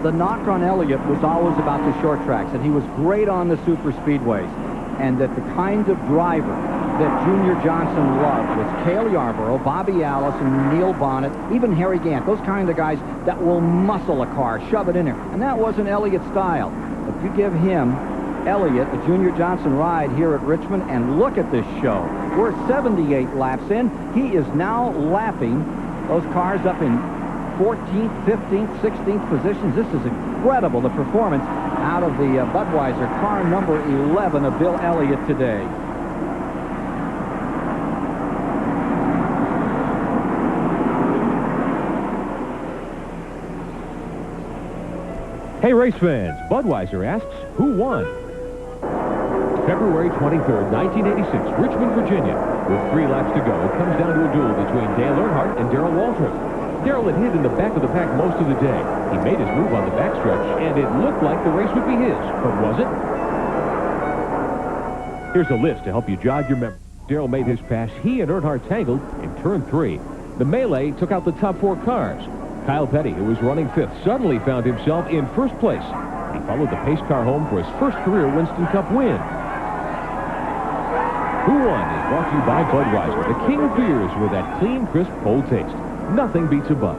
The knock on Elliott was always about the short tracks, and he was great on the super speedways. And that the kind of driver that Junior Johnson loved was Cale Yarborough, Bobby Allison, Neil Bonnet, even Harry Gant. Those kind of guys that will muscle a car, shove it in there. And that wasn't Elliott's style. If you give him, Elliott, a Junior Johnson ride here at Richmond, and look at this show. We're 78 laps in. He is now lapping those cars up in 14th, 15th, 16th positions. This is incredible, the performance out of the Budweiser car number 11 of Bill Elliott today. Hey, race fans, Budweiser asks, who won? February 23rd, 1986, Richmond, Virginia. With 3 laps to go, it comes down to a duel between Dale Earnhardt and Darrell Waltrip. Darrell had hid in the back of the pack most of the day. He made his move on the backstretch, and it looked like the race would be his, but was it? Here's a list to help you jog your memory. Darrell made his pass. He and Earnhardt tangled in turn 3. The melee took out the top 4 cars. Kyle Petty, who was running 5th, suddenly found himself in 1st place. He followed the pace car home for his first career Winston Cup win. Who Won is brought to you by Budweiser, the king of beers with that clean, crisp, cold taste. Nothing beats a Bud.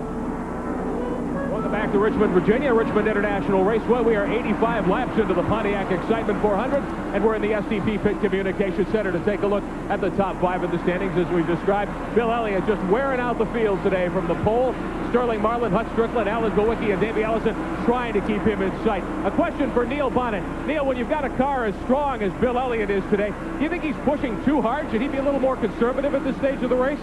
Welcome back to Richmond, Virginia, Richmond International Raceway. We are 85 laps into the Pontiac Excitement 400, and we're in the STP Pit Communication Center to take a look at the top 5 in the standings as we've described. Bill Elliott just wearing out the field today from the pole. Sterling Marlin, Hut Strickland, Alan Gowicki, and Davey Ellison trying to keep him in sight. A question for Neil Bonnet. Neil, when you've got a car as strong as Bill Elliott is today, do you think he's pushing too hard? Should he be a little more conservative at this stage of the race?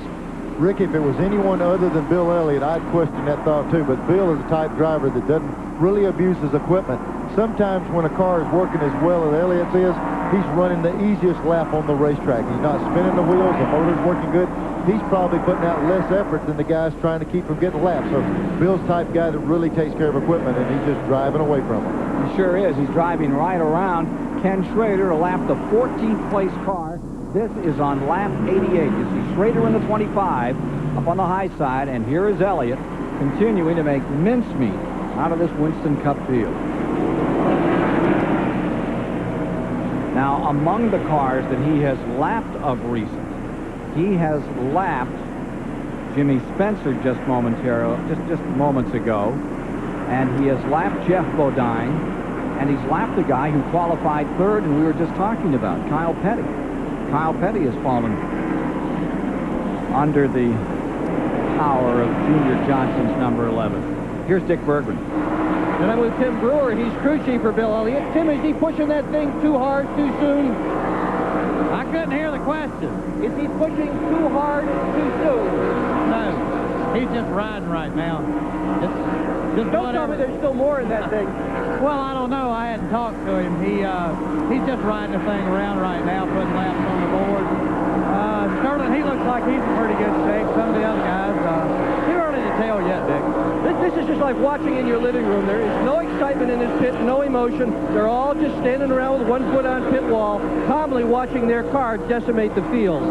Rick, if it was anyone other than Bill Elliott, I'd question that thought too. But Bill is the type driver that doesn't really abuse his equipment. Sometimes when a car is working as well as Elliott's is, he's running the easiest lap on the racetrack. He's not spinning the wheels, the motor's working good. He's probably putting out less effort than the guys trying to keep from getting lapped. So Bill's the type guy that really takes care of equipment, and he's just driving away from him. He sure is. He's driving right around Ken Schrader to lap the 14th place car. This is on lap 88. You see Schrader in the 25 up on the high side, and here is Elliott continuing to make mincemeat out of this Winston Cup field. Now, among the cars that he has lapped of recent, he has lapped Jimmy Spencer just moments ago, and he has lapped Jeff Bodine, and he's lapped the guy who qualified third and we were just talking about, Kyle Petty. Kyle Petty has fallen under the power of Junior Johnson's number 11. Here's Dick Bergman. And I'm with Tim Brewer. He's crew chief for Bill Elliott. Tim, is he pushing that thing too hard, too soon? I couldn't hear the question. Is he pushing too hard, too soon? No. He's just riding right now. Just Don't tell me there's still more in that thing. Well, I don't know. I hadn't talked to him. He's just riding the thing around right now, putting laps on the board. Sterling, he looks like he's in pretty good shape. Some of the other guys, too early to tell yet, Dick. This is just like watching in your living room. There is no excitement in this pit, no emotion. They're all just standing around with one foot on pit wall, calmly watching their car decimate the field.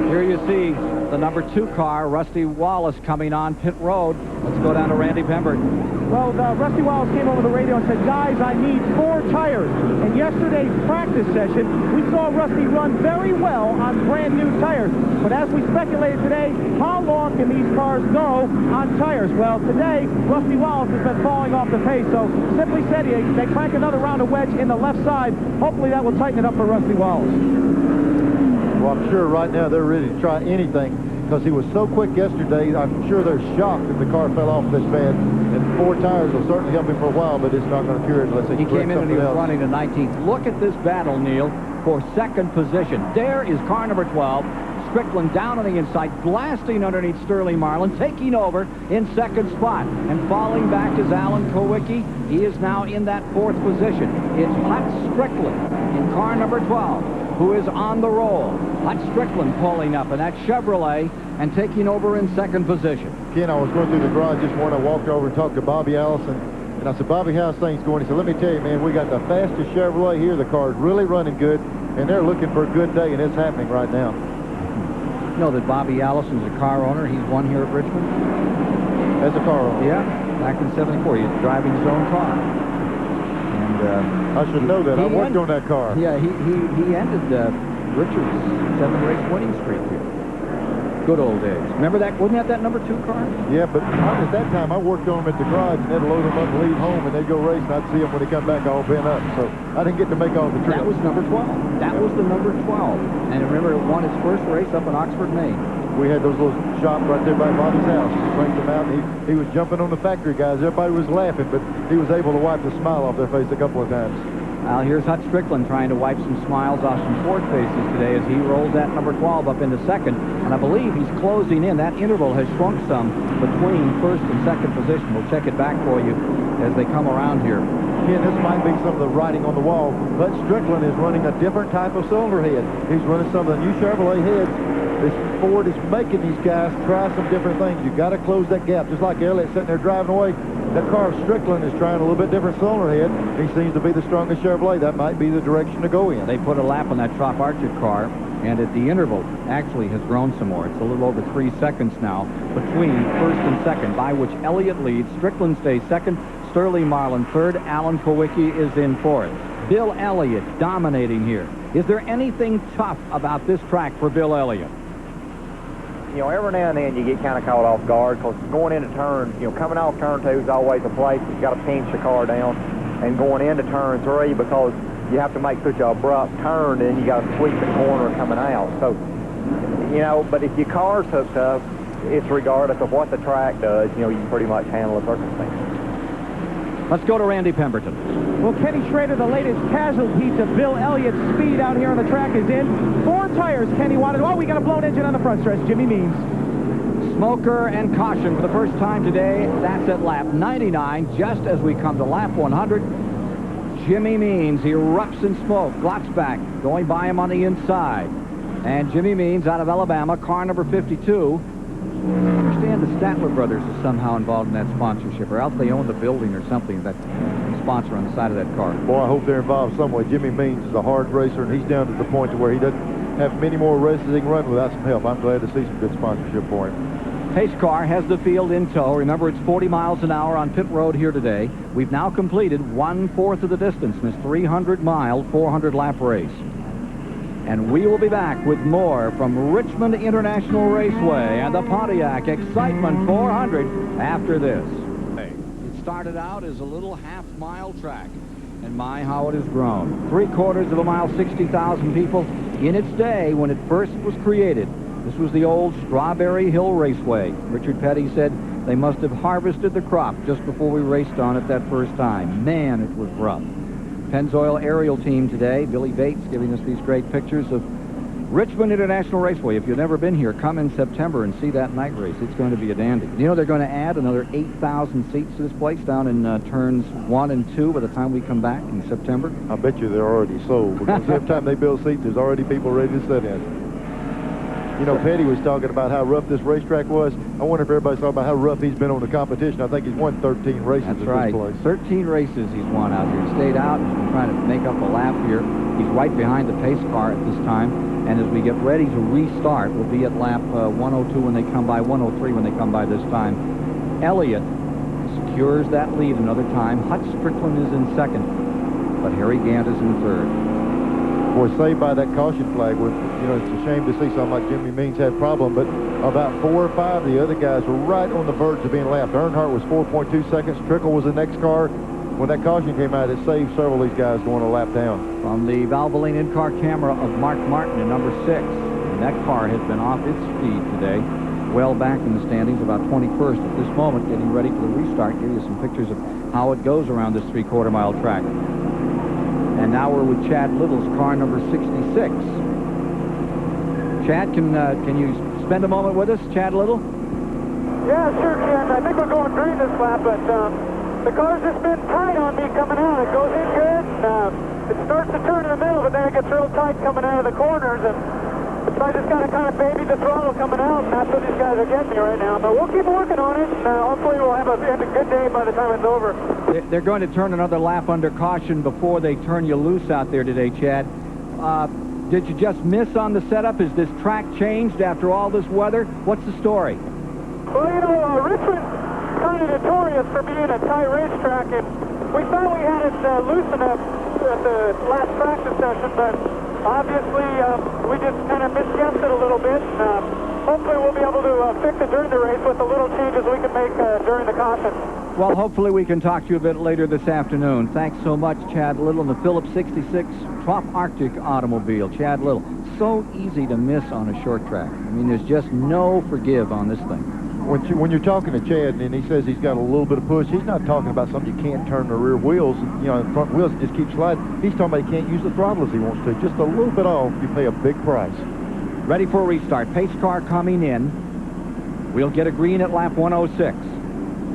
Here you see the number 2 car, Rusty Wallace, coming on pit road. Let's go down to Randy Pemberton. Well, Rusty Wallace came over the radio and said, guys, I need 4 tires. In yesterday's practice session, we saw Rusty run very well on brand new tires. But as we speculated today, how long can these cars go on tires? Well, today, Rusty Wallace has been falling off the pace. So simply said, they crank another round of wedge in the left side. Hopefully that will tighten it up for Rusty Wallace. Well, I'm sure right now they're ready to try anything because he was so quick yesterday. I'm sure they're shocked that the car fell off this bad. And 4 tires will certainly help him for a while, but it's not going to cure it unless he came in and he was else. running to 19th. Look at this battle, Neil, for second position. There is car number 12. Strickland down on the inside, blasting underneath Sterling Marlin, taking over in second spot. And falling back is Alan Kowicki. He is now in that 4th position. It's Hut Strickland in car number 12, who is on the roll. Hut Strickland pulling up in that Chevrolet and taking over in second position. Ken, I was going through the garage this morning. I walked over and talked to Bobby Allison. And I said, Bobby, how's things going? He said, let me tell you, man, we got the fastest Chevrolet here. The car's really running good, and they're looking for a good day, and it's happening right now. You know that Bobby Allison's a car owner. He's won here at Richmond. As a car owner? Yeah, back in '74. He was driving his own car. And I should know that. I worked on that car. Yeah, he ended Richard's 7-race winning streak here. Good old days. Remember that? Wasn't that number 2 car? Yeah, but at that time, I worked on them at the garage, and they'd load them up and leave home, and they'd go race, and I'd see them when they come back all bent up. So I didn't get to make all the trips. That was number 12. That was the number 12. And remember, it won its first race up in Oxford, Maine. We had those little shops right there by Bobby's house. He cranked them out, and he was jumping on the factory guys. Everybody was laughing, but he was able to wipe the smile off their face a couple of times. Well, here's Hut Strickland trying to wipe some smiles off some Ford faces today as he rolls that number 12 up into second. And I believe he's closing in. That interval has shrunk some between first and second position. We'll check it back for you as they come around here. Ken, this might be some of the writing on the wall, but Strickland is running a different type of cylinder head. He's running some of the new Chevrolet heads. This Ford is making these guys try some different things. You've got to close that gap. Just like Elliott sitting there driving away, that car of Strickland is trying a little bit different cylinder head. He seems to be the strongest Chevrolet. That might be the direction to go in. They put a lap on that Trop Archer car, and at the interval actually has grown some more. It's a little over 3 seconds now between first and second, by which Elliott leads. Strickland stays second, Sterling Marlin third, Alan Kowicki is in fourth. Bill Elliott dominating here. Is there anything tough about this track for Bill Elliott? You know, every now and then you get kind of caught off guard because going into turn, you know, coming off turn 2 is always a place you got to pinch the car down, and going into turn 3 because you have to make such an abrupt turn, and you got to sweep the corner coming out. So, you know, but if your car's hooked up, it's regardless of what the track does, you know, you can pretty much handle the circumstances. Let's go to Randy Pemberton. Well, Kenny Schrader, the latest casualty to Bill Elliott's speed out here on the track, is in. 4 tires Kenny wanted. Oh, we got a blown engine on the front stretch. Jimmy Means. Smoker and caution for the first time today. That's at lap 99. Just as we come to lap 100, Jimmy Means erupts in smoke. Glotzback going by him on the inside. And Jimmy Means out of Alabama, car number 52. I understand the Statler brothers are somehow involved in that sponsorship, or else they own the building or something, that sponsor on the side of that car. Boy, I hope they're involved some way. Jimmy Means is a hard racer, and he's down to the point to where he doesn't have many more races he can run without some help. I'm glad to see some good sponsorship for him. Pace car has the field in tow. Remember, it's 40 miles an hour on pit road here today. We've now completed 1/4 of the distance in this 300-mile, 400-lap race. And we will be back with more from Richmond International Raceway and the Pontiac Excitement 400 after this. It started out as a little half-mile track. And my, how it has grown. 3/4 of a mile, 60,000 people. In its day, when it first was created, this was the old Strawberry Hill Raceway. Richard Petty said they must have harvested the crop just before we raced on it that first time. Man, it was rough. Pennzoil aerial team today. Billy Bates giving us these great pictures of Richmond International Raceway. If you've never been here, come in September and see that night race. It's going to be a dandy. You know, they're going to add another 8,000 seats to this place down in turns 1 and 2 by the time we come back in September. I bet you they're already sold, because every time they build seats, there's already people ready to sit in. You know, Petty was talking about how rough this racetrack was. I wonder if everybody's talking about how rough he's been on the competition. I think he's won 13 races at this place. 13 races he's won out here. He stayed out. He's been trying to make up a lap here. He's right behind the pace car at this time. And as we get ready to restart, we'll be at lap 102 when they come by, 103 when they come by this time. Elliott secures that lead another time. Hutch Strickland is in second, but Harry Gant is in third. Boy, saved by that caution flag. With, you know, it's a shame to see something like Jimmy Means had a problem, but about 4 or 5 of the other guys were right on the verge of being lapped. Earnhardt was 4.2 seconds. Trickle was the next car. When that caution came out, it saved several of these guys going a lap down. From the Valvoline in-car camera of Mark Martin in number 6. And that car has been off its speed today. Well back in the standings, about 21st at this moment, getting ready for the restart. Give you some pictures of how it goes around this 3/4 mile track. And now we're with Chad Little's car, number 66. Chad, can you spend a moment with us, Chad Little? Yeah, sure, Ken. I think we're going green this lap, but the car's just been tight on me coming out. It goes in good. It starts to turn in the middle, but then it gets real tight coming out of the corners. And so I just got to kind of baby the throttle coming out, and that's what these guys are getting me right now. But we'll keep working on it. Hopefully we'll have a good day by the time it's over. They're going to turn another lap under caution before they turn you loose out there today, Chad. Did you just miss on the setup? Is this track changed after all this weather? What's the story? Well, you know, Richmond's kind of notorious for being a tight racetrack, and we thought we had it loosened up at the last practice session, but obviously we just kind of misguessed it a little bit. Hopefully we'll be able to fix it during the race with the little changes we can make during the caution. Well, hopefully we can talk to you a bit later this afternoon. Thanks so much, Chad Little, and the Phillips 66 Trop Arctic automobile. Chad Little, so easy to miss on a short track. I mean, there's just no forgive on this thing. When you're talking to Chad and he says he's got a little bit of push, he's not talking about something you can't turn the rear wheels, you know, the front wheels just keep sliding. He's talking about he can't use the throttle as he wants to. Just a little bit off, you pay a big price. Ready for a restart. Pace car coming in. We'll get a green at lap 106.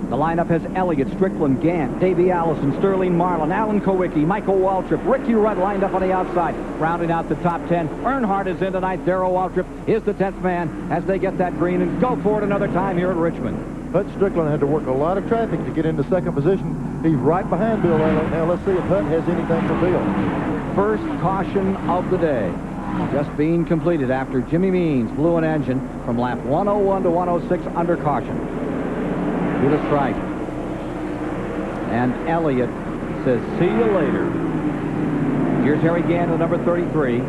The lineup has Elliott, Strickland, Gant, Davey Allison, Sterling Marlin, Alan Kowicki, Michael Waltrip, Ricky Rudd lined up on the outside. Rounding out the top 10. Earnhardt is in tonight. Darrell Waltrip is the 10th man as they get that green and go for it another time here at Richmond. Hut Strickland had to work a lot of traffic to get into second position. He's right behind Bill Elliott. Now let's see if Hut has anything for Bill. First caution of the day. Just being completed after Jimmy Means blew an engine from lap 101 to 106 under caution. To the stripe. And Elliott says, see you later. Here's Harry Gant at number 33.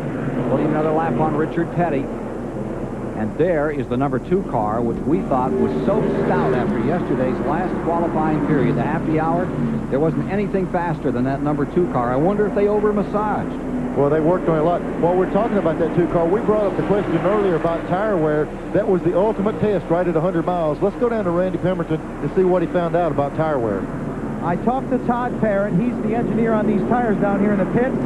Putting another lap on Richard Petty. And there is the number 2 car, which we thought was so stout after yesterday's last qualifying period. The happy hour, there wasn't anything faster than that number 2 car. I wonder if they over-massaged. Well, they worked on it a lot. While we're talking about that 2 car, we brought up the question earlier about tire wear. That was the ultimate test right at 100 miles. Let's go down to Randy Pemberton to see what he found out about tire wear. I talked to Todd Parrott. He's the engineer on these tires down here in the pits.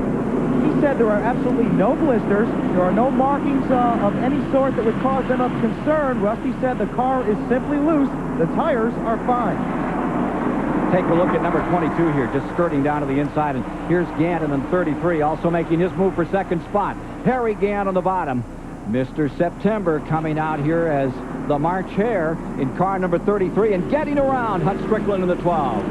He said there are absolutely no blisters. There are no markings of any sort that would cause them of concern. Rusty said the car is simply loose. The tires are fine. Take a look at number 22 here, just skirting down to the inside. And here's Gant and then 33, also making his move for second spot. Harry Gant on the bottom. Mr. September coming out here as the March Hare in car number 33 and getting around Hut Strickland in the 12.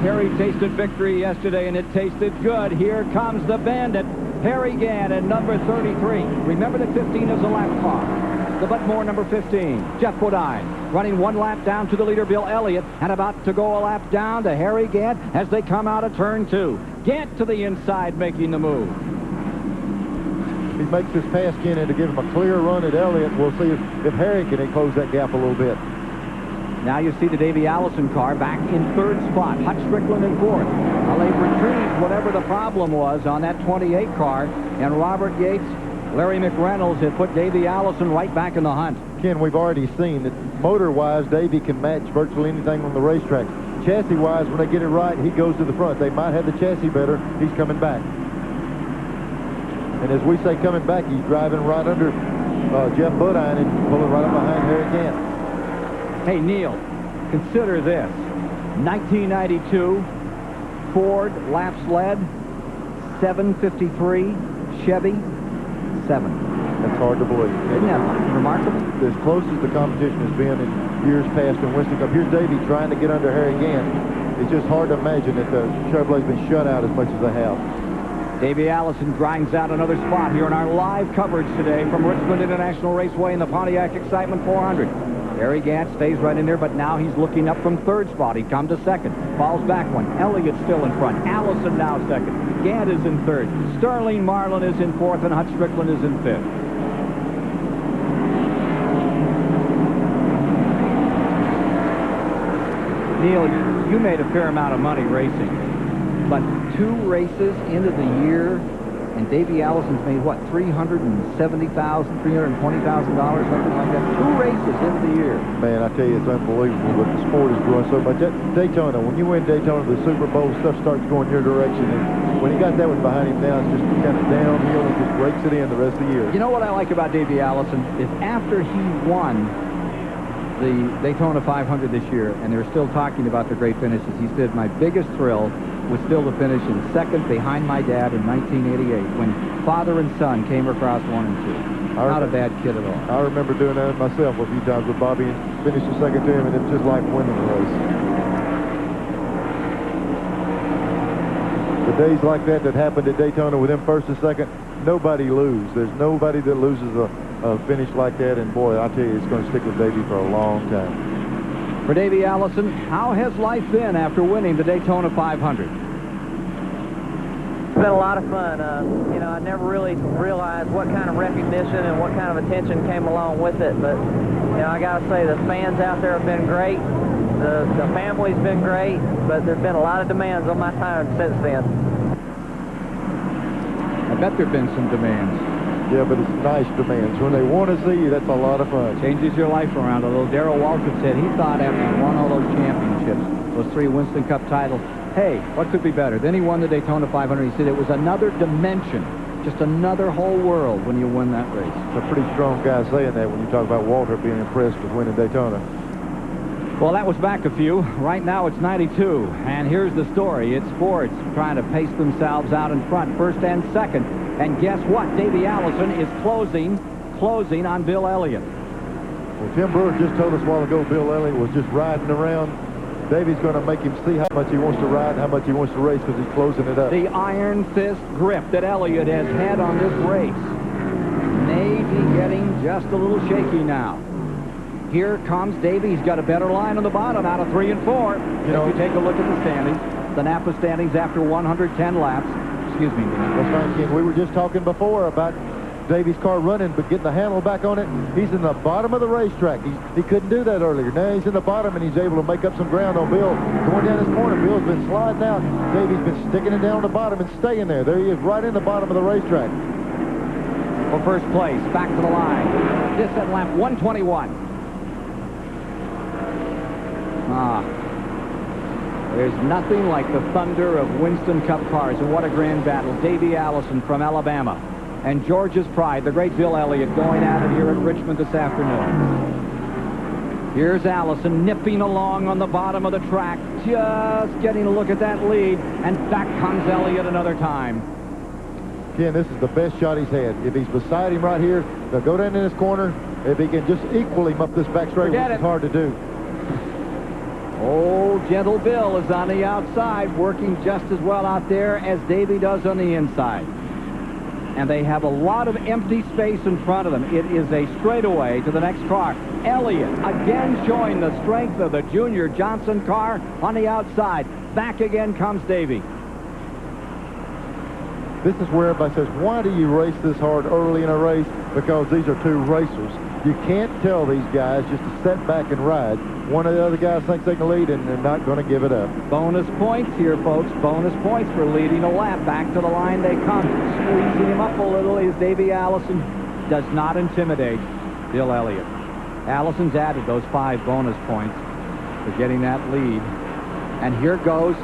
Harry tasted victory yesterday, and it tasted good. Here comes the bandit, Harry Gant at number 33. Remember that 15 is a lap car. The Butmore number 15, Jeff Bodine, running one lap down to the leader, Bill Elliott, and about to go a lap down to Harry Gant as they come out of turn 2. Gant to the inside making the move. He makes this pass, Kenny, to give him a clear run at Elliott. We'll see if Harry can close that gap a little bit. Now you see the Davey Allison car back in 3rd spot. Hut Strickland in 4th. They've retrieved whatever the problem was on that 28 car, and Robert Yates, Larry McReynolds had put Davey Allison right back in the hunt. Ken, we've already seen that motor-wise, Davey can match virtually anything on the racetrack. Chassis-wise, when they get it right, he goes to the front. They might have the chassis better. He's coming back. And as we say coming back, he's driving right under Jeff Bodine and pulling right up behind Harry Gant. Hey, Neil, consider this. 1992, Ford lap sled, 753, Chevy, 7. That's hard to believe. Isn't that remarkable? As close as the competition has been in years past in Winston Cup. Here's Davey trying to get under Harry Gant. It's just hard to imagine that the Chevrolet's been shut out as much as they have. Davey Allison grinds out another spot here in our live coverage today from Richmond International Raceway in the Pontiac Excitement 400. Harry Gant stays right in there, but now he's looking up from third spot. He'd come to second. Falls back one. Elliott's still in front. Allison now second. Gant is in third. Sterling Marlin is in fourth, and Hutch Strickland is in fifth. Neil, you made a fair amount of money racing, but 2 races into the year, and Davey Allison's made, what, $370,000, $320,000, something like that? 2 races into the year. Man, I tell you, it's unbelievable, but the sport is growing so much. That Daytona, when you win Daytona, the Super Bowl, stuff starts going your direction, and when he got that one behind him now, it's just kind of downhill and just breaks it in the rest of the year. You know what I like about Davey Allison is after he won the Daytona 500 this year, and they're still talking about the great finishes, he said, my biggest thrill was still to finish in second behind my dad in 1988 when father and son came across 1 and 2. Not a bad kid at all. I remember doing that myself a few times with Bobby and finishing second to him, and it was just like winning the race. The days like that happened at Daytona with him first and second, nobody loses. There's nobody that loses a finish like that, and boy, I tell you, it's going to stick with Davey for a long time. For Davey Allison, how has life been after winning the Daytona 500? It's been a lot of fun. You know, I never really realized what kind of recognition and what kind of attention came along with it, but, you know, I got to say the fans out there have been great. The family's been great, but there's been a lot of demands on my time since then. I bet there have been some demands. Yeah, but it's nice demands. When they want to see you, that's a lot of fun. Changes your life around a little. Darrell Waltrip said he thought after he won all those championships, those 3 Winston Cup titles, hey, what could be better? Then he won the Daytona 500. He said it was another dimension, just another whole world when you win that race. It's a pretty strong guy saying that when you talk about Waltrip being impressed with winning Daytona. Well, that was back a few. Right now it's 92, and here's the story. It's Fords trying to pace themselves out in front, first and second. And guess what? Davey Allison is closing on Bill Elliott. Well, Tim Brewer just told us a while ago Bill Elliott was just riding around. Davey's going to make him see how much he wants to ride and how much he wants to race because he's closing it up. The iron fist grip that Elliott has had on this race may be getting just a little shaky now. Here comes Davey. He's got a better line on the bottom out of 3 and 4. If you take a look at the standings, the Napa standings after 110 laps. Excuse me, Dean. That's fine, Ken. We were just talking before about Davey's car running, but getting the handle back on it. He's in the bottom of the racetrack. He couldn't do that earlier. Now he's in the bottom, and he's able to make up some ground on Bill. Going down this corner, Bill's been sliding out. Davey's been sticking it down on the bottom and staying there. There he is, right in the bottom of the racetrack. For first place, back to the line. This at lap 121. There's nothing like the thunder of Winston Cup cars, and what a grand battle. Davey Allison from Alabama and Georgia's pride, the great Bill Elliott, going at it here at Richmond this afternoon. Here's Allison nipping along on the bottom of the track, just getting a look at that lead, and back comes Elliott another time. Ken, this is the best shot he's had. If he's beside him right here, they'll go down in this corner. If he can just equal him up this back straight, which is hard to do. Old Gentle Bill is on the outside, working just as well out there as Davey does on the inside. And they have a lot of empty space in front of them. It is a straightaway to the next car. Elliott again showing the strength of the Junior Johnson car on the outside. Back again comes Davey. This is where everybody says, why do you race this hard early in a race? Because these are two racers. You can't tell these guys just to sit back and ride. One of the other guys thinks they can lead, and they're not going to give it up. Bonus points here, folks. Bonus points for leading a lap. Back to the line they come. Squeezing him up a little is Davey Allison. Does not intimidate Bill Elliott. Allison's added those 5 bonus points for getting that lead. And here goes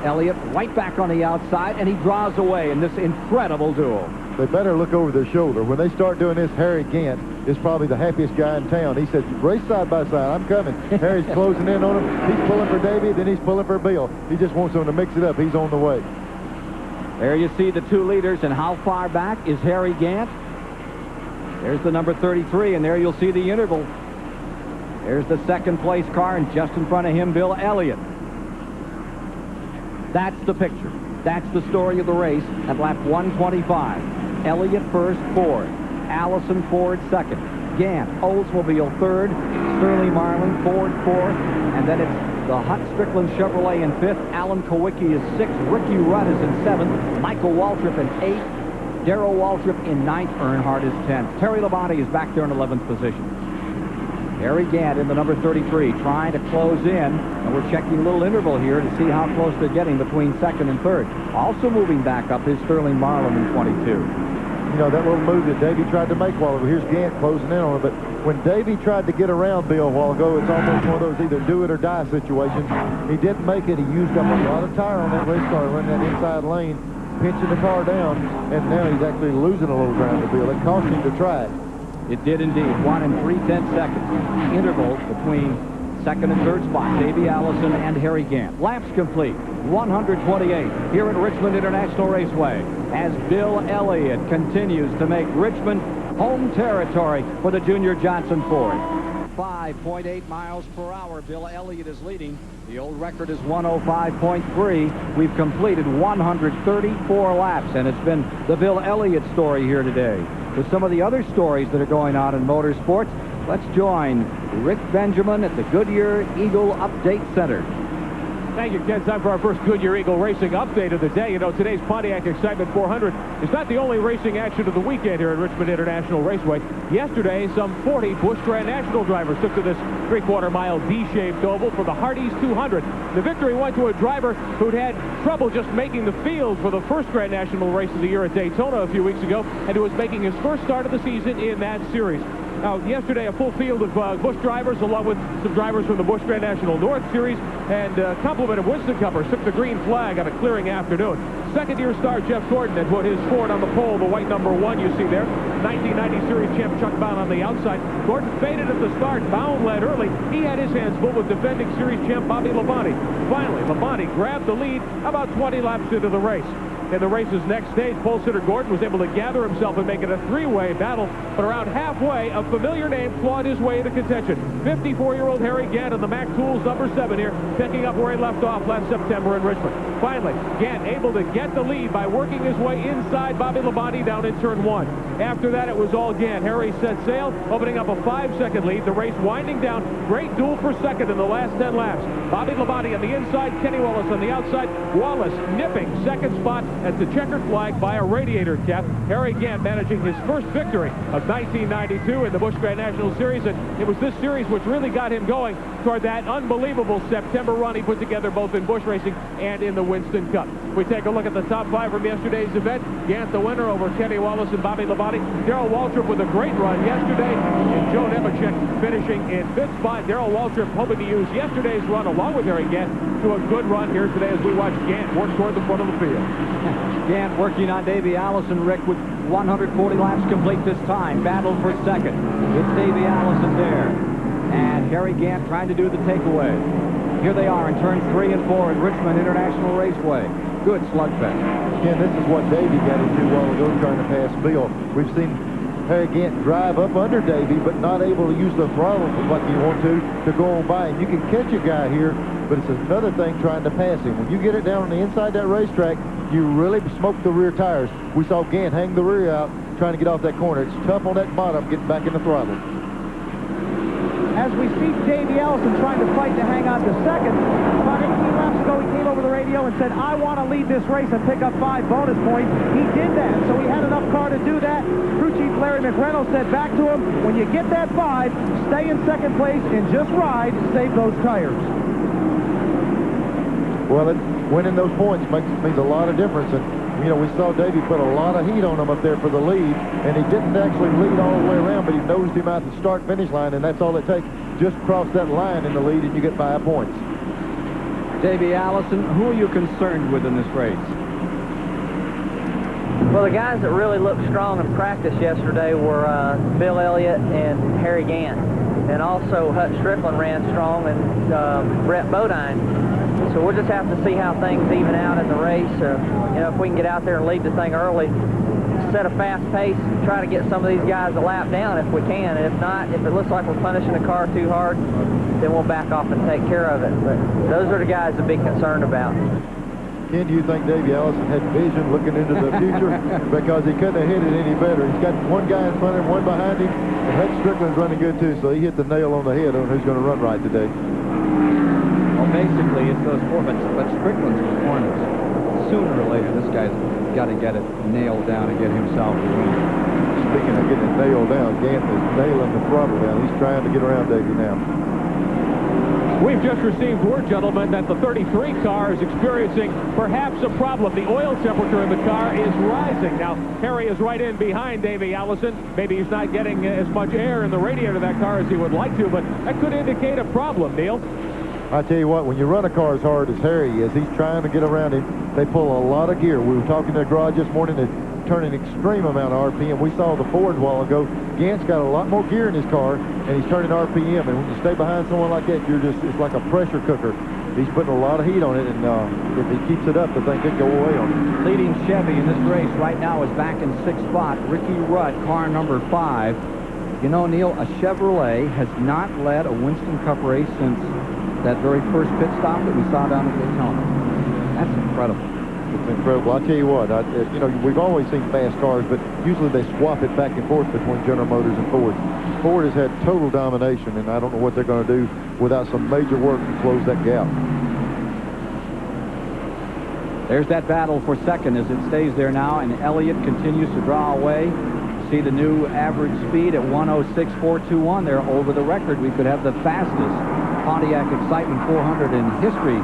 Elliott right back on the outside, and he draws away in this incredible duel. They better look over their shoulder. When they start doing this, Harry Gant is probably the happiest guy in town. He says, race side by side. I'm coming. Harry's closing in on him. He's pulling for Davey, then he's pulling for Bill. He just wants them to mix it up. He's on the way. There you see the 2 leaders, and how far back is Harry Gant? There's the number 33, and there you'll see the interval. There's the second place car, and just in front of him, Bill Elliott. That's the picture. That's the story of the race at lap 125. Elliott first, Ford. Allison, Ford second. Gant, Oldsmobile third. Sterling Marlin, Ford fourth. And then it's the Hutt Strickland Chevrolet in fifth. Alan Kowicki is sixth. Ricky Rudd is in seventh. Michael Waltrip in eighth. Darrell Waltrip in ninth. Earnhardt is 10th. Terry Labonte is back there in 11th position. Harry Gant in the number 33 trying to close in, and we're checking a little interval here to see how close they're getting between second and third. Also moving back up is Sterling Marlin in 22. You know, that little move that Davey tried to make a while ago. Here's Gant closing in on it, but when Davey tried to get around Bill a while ago, it's almost one of those either do it or die situations. He didn't make it. He used up a lot of tire on that race car, running that inside lane, pinching the car down, and now he's actually losing a little ground to Bill. It cost him to try it. It did indeed. 1 3/10 seconds. Interval between second and third spot. Davey Allison and Harry Gant. Laps complete. 128 here at Richmond International Raceway as Bill Elliott continues to make Richmond home territory for the Junior Johnson Ford. 5.8 miles per hour. Bill Elliott is leading. The old record is 105.3. We've completed 134 laps, and it's been the Bill Elliott story here today. With some of the other stories that are going on in motorsports, let's join Rick Benjamin at the Goodyear Eagle Update Center. Thank you, Ken. Time for our first Goodyear Eagle Racing update of the day. You know, today's Pontiac Excitement 400 is not the only racing action of the weekend here at Richmond International Raceway. Yesterday, some 40 Busch Grand National drivers took to this 3/4-mile D-shaped oval for the Hardee's 200. The victory went to a driver who'd had trouble just making the field for the first Grand National race of the year at Daytona a few weeks ago, and who was making his first start of the season in that series. Now, yesterday, a full field of Busch drivers, along with some drivers from the Busch Grand National North Series, and a complement of Winston Cuppers took the green flag on a clearing afternoon. Second-year star Jeff Gordon had put his Ford on the pole, the white number 1 you see there. 1990 Series champ Chuck Bound on the outside. Gordon faded at the start. Bound led early. He had his hands full with defending Series champ Bobby Labonte. Finally, Labonte grabbed the lead about 20 laps into the race. In the race's next stage, pole sitter Gordon was able to gather himself and make it a 3-way battle, but around halfway, a familiar name clawed his way into contention. 54-year-old Harry Gant in the Mac Tools number 7 here, picking up where he left off last September in Richmond. Finally, Gant able to get the lead by working his way inside Bobby Labonte down in turn 1. After that, it was all Gant. Harry set sail, opening up a 5-second lead. The race winding down. Great duel for second in the last 10 laps. Bobby Labonte on the inside, Kenny Wallace on the outside. Wallace nipping second spot at the checkered flag by a radiator cap. Harry Gant managing his first victory of 1992 in the Busch Grand National Series, and it was this series which really got him going toward that unbelievable September run he put together both in Busch Racing and in the Winston Cup. We take a look at the top 5 from yesterday's event. Gant the winner over Kenny Wallace and Bobby Labonte. Darrell Waltrip with a great run yesterday, and Joe Nemechek finishing in 5th spot. Darrell Waltrip hoping to use yesterday's run along with Harry Gant to a good run here today as we watch Gant work toward the front of the field. Gant working on Davey Allison, Rick, with 140 laps complete this time. Battle for second. It's Davey Allison there. And Harry Gant trying to do the takeaway. Here they are in turns 3 and 4 at Richmond International Raceway. Good slugfest. Again, this is what Davey got to do while ago trying to pass Bill. We've seen Harry Gant drive up under Davey, but not able to use the throttle like you want to go on by. And you can catch a guy here, but it's another thing trying to pass him. When you get it down on the inside that racetrack, you really smoke the rear tires. We saw Gant hang the rear out trying to get off that corner. It's tough on that bottom getting back in the throttle. as we see Davey Allison trying to fight to hang on to second. About 18 laps ago, he came over the radio and said, I want to lead this race and pick up 5 bonus points. He did that, so he had enough car to do that. Crew Chief Larry McReynolds said back to him, when you get that 5, stay in second place and just ride, save those tires. Well, winning those points means a lot of difference. And, you know, we saw Davey put a lot of heat on him up there for the lead, and he didn't actually lead all the way around, but he nosed him out the start-finish line, and that's all it takes. Just cross that line in the lead, and you get 5 points. Davey Allison, who are you concerned with in this race? Well, the guys that really looked strong in practice yesterday were Bill Elliott and Harry Gant. And also Hut Strickland ran strong, and Brett Bodine. So we'll just have to see how things even out in the race. You know, if we can get out there and lead the thing early, set a fast pace, try to get some of these guys a lap down if we can. And if not, if it looks like we're punishing the car too hard, then we'll back off and take care of it. But those are the guys to be concerned about. Ken, do you think Davey Allison had vision looking into the future? Because he couldn't have hit it any better. He's got one guy in front of him, one behind him, and Hut Strickland's running good too, so he hit the nail on the head on who's going to run right today. Well, basically, it's those 4, but Strickland's performance, sooner or later, this guy's got to get it nailed down and get himself the win. Speaking of getting it nailed down, Gant is nailing the throttle down. He's trying to get around Davey now. We've just received word, gentlemen, that the 33 car is experiencing perhaps a problem. The oil temperature in the car is rising. Now, Harry is right in behind Davey Allison. Maybe he's not getting as much air in the radiator of that car as he would like to, but that could indicate a problem, Neil. I tell you what, when you run a car as hard as Harry is, he's trying to get around him. They pull a lot of gear. We were talking to the garage this morning. They turn an extreme amount of RPM. We saw the Ford a while ago. Gant's got a lot more gear in his car, and he's turning RPM. And when you stay behind someone like that, it's like a pressure cooker. He's putting a lot of heat on it, and if he keeps it up, the thing could go away on him. Leading Chevy in this race right now is back in 6th spot. Ricky Rudd, car number 5. You know, Neil, a Chevrolet has not led a Winston Cup race since that very first pit stop that we saw down at Daytona. That's incredible. It's incredible. I'll tell you what, you know, we've always seen fast cars, but usually they swap it back and forth between General Motors and Ford. Ford has had total domination, and I don't know what they're going to do without some major work to close that gap. There's that battle for second as it stays there now, and Elliott continues to draw away. See the new average speed at 106.421 there over the record. We could have the fastest Pontiac Excitement 400 in history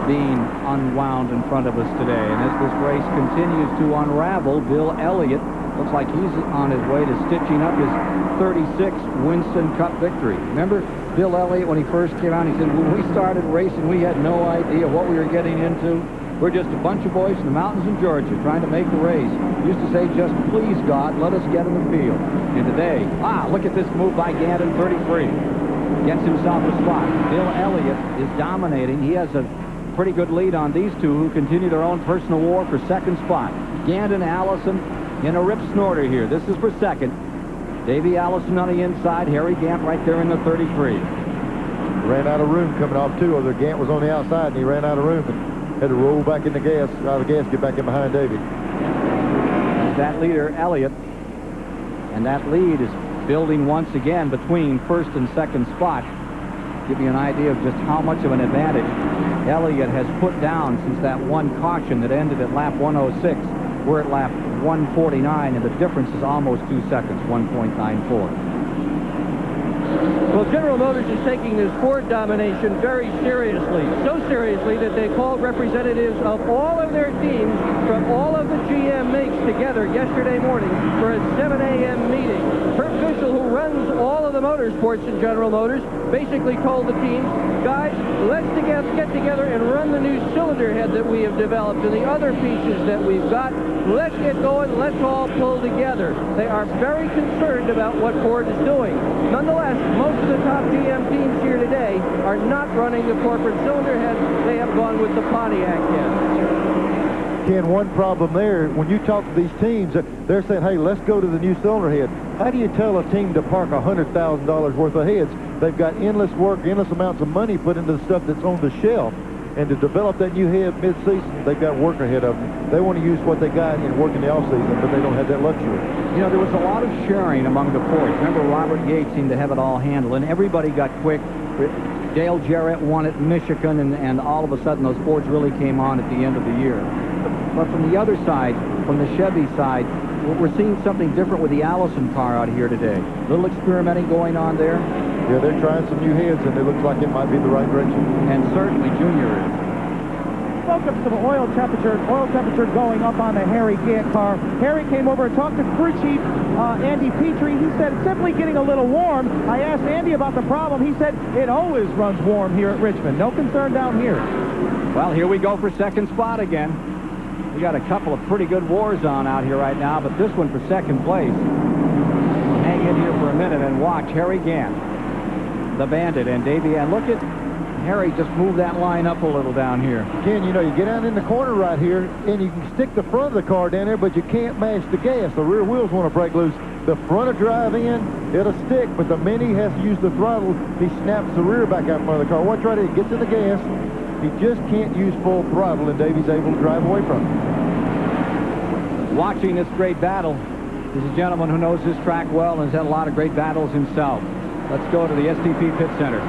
being unwound in front of us today. And as this race continues to unravel, Bill Elliott looks like he's on his way to stitching up his 36th Winston Cup victory. Remember Bill Elliott when he first came out, he said, when we started racing, we had no idea what we were getting into. We're just a bunch of boys from the mountains of Georgia trying to make the race. Used to say, just please, God, let us get in the field. And today, look at this move by Gant in 33. Gets himself a spot. Bill Elliott is dominating. He has a pretty good lead on these two who continue their own personal war for second spot. Gant and Allison in a rip snorter here. This is for second. Davey Allison on the inside. Harry Gant right there in the 33. Ran out of room coming off 2. Other Gant was on the outside, and he ran out of room and had to roll back in the gas, out of the gas, get back in behind Davey. That leader, Elliott, and that lead is building once again between first and second spot. Give you an idea of just how much of an advantage Elliott has put down since that one caution that ended at lap 106. We're at lap 149, and the difference is almost 2 seconds, 1.94. Well, General Motors is taking this Ford domination very seriously. So seriously that they called representatives of all of their teams from all of the GM makes together yesterday morning for a 7 a.m. meeting. Herb Kushel, who runs all of the motorsports in General Motors, basically told the teams, guys, let's get together and run the new cylinder head that we have developed and the other pieces that we've got. Let's get going. Let's all pull together. They are very concerned about what Ford is doing. Nonetheless, most of the top GM teams here today are not running the corporate cylinder head. They have gone with the Pontiac head. Ken, one problem there, when you talk to these teams, they're saying, hey, let's go to the new cylinder head. How do you tell a team to park $100,000 worth of heads? They've got endless work, endless amounts of money put into the stuff that's on the shelf. And to develop that new head mid-season, they've got work ahead of them. They want to use what they got in work in the off-season, but they don't have that luxury. You know, there was a lot of sharing among the Fords. Remember, Robert Yates seemed to have it all handled, and everybody got quick. Dale Jarrett won at Michigan, and all of a sudden those Fords really came on at the end of the year. But from the other side, from the Chevy side, we're seeing something different with the Allison car out here today. A little experimenting going on there. Yeah, they're trying some new heads, and it looks like it might be the right direction. And certainly Junior is. Spoke of some oil temperature going up on the Harry Gant car. Harry came over and talked to crew chief Andy Petrie. He said it's simply getting a little warm. I asked Andy about the problem. He said it always runs warm here at Richmond. No concern down here. Well, here we go for second spot again. We got a couple of pretty good wars on out here right now, but this one for second place. Hang in here for a minute and watch Harry Gant, the Bandit, and Davey. And look at Harry just move that line up a little down here. Ken, you know, you get out in the corner right here, and you can stick the front of the car down there, but you can't mash the gas. The rear wheels want to break loose. The front of drive in, it'll stick, but the minute he has to use the throttle, he snaps the rear back out in front of the car. Watch right here. He gets in the gas. He just can't use full throttle, and Davey's able to drive away from it. Watching this great battle is a gentleman who knows this track well and has had a lot of great battles himself. Let's go to the STP Pit Center.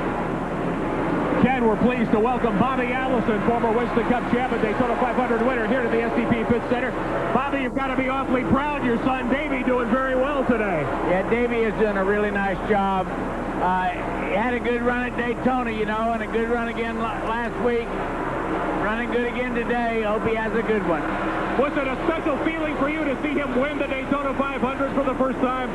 Ken, we're pleased to welcome Bobby Allison, former Winston Cup champion, Daytona 500 winner, here to the STP Pit Center. Bobby, you've got to be awfully proud. Your son, Davey, doing very well today. Yeah, Davey has done a really nice job. He had a good run at Daytona, you know, and a good run again last week. Running good again today. Hope he has a good one. Was it a special feeling for you to see him win the Daytona 500 for the first time?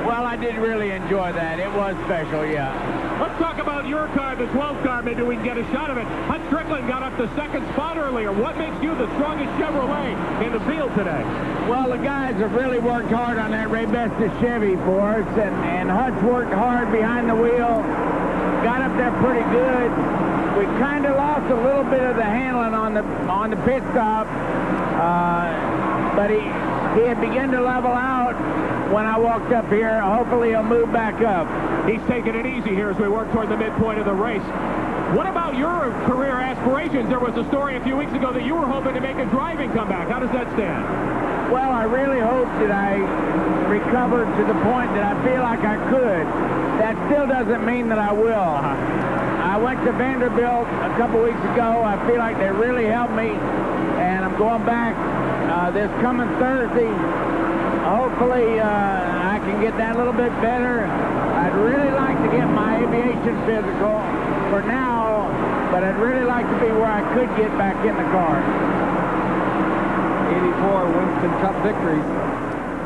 Well, I did really enjoy that. It was special, yeah. Let's talk about your car, the 12 car. Maybe we can get a shot of it. Hunt Strickland got up to second spot earlier. What makes you the strongest Chevrolet in the field today? Well, the guys have really worked hard on that Ray Besta Chevy for us, and Hunt's worked hard behind the wheel. Got up there pretty good. We kind of lost a little bit of the handling on the pit stop, but he had begun to level out when I walked up here. Hopefully he'll move back up. He's taking it easy here as we work toward the midpoint of the race. What about your career aspirations? There was a story a few weeks ago that you were hoping to make a driving comeback. How does that stand? Well, I really hope that I recover to the point that I feel like I could. That still doesn't mean that I will. I went to Vanderbilt a couple weeks ago. I feel like they really helped me, and I'm going back this coming Thursday. Hopefully, I can get that a little bit better. I'd really like to get my aviation physical for now, but I'd really like to be where I could get back in the car. 84 Winston Cup victories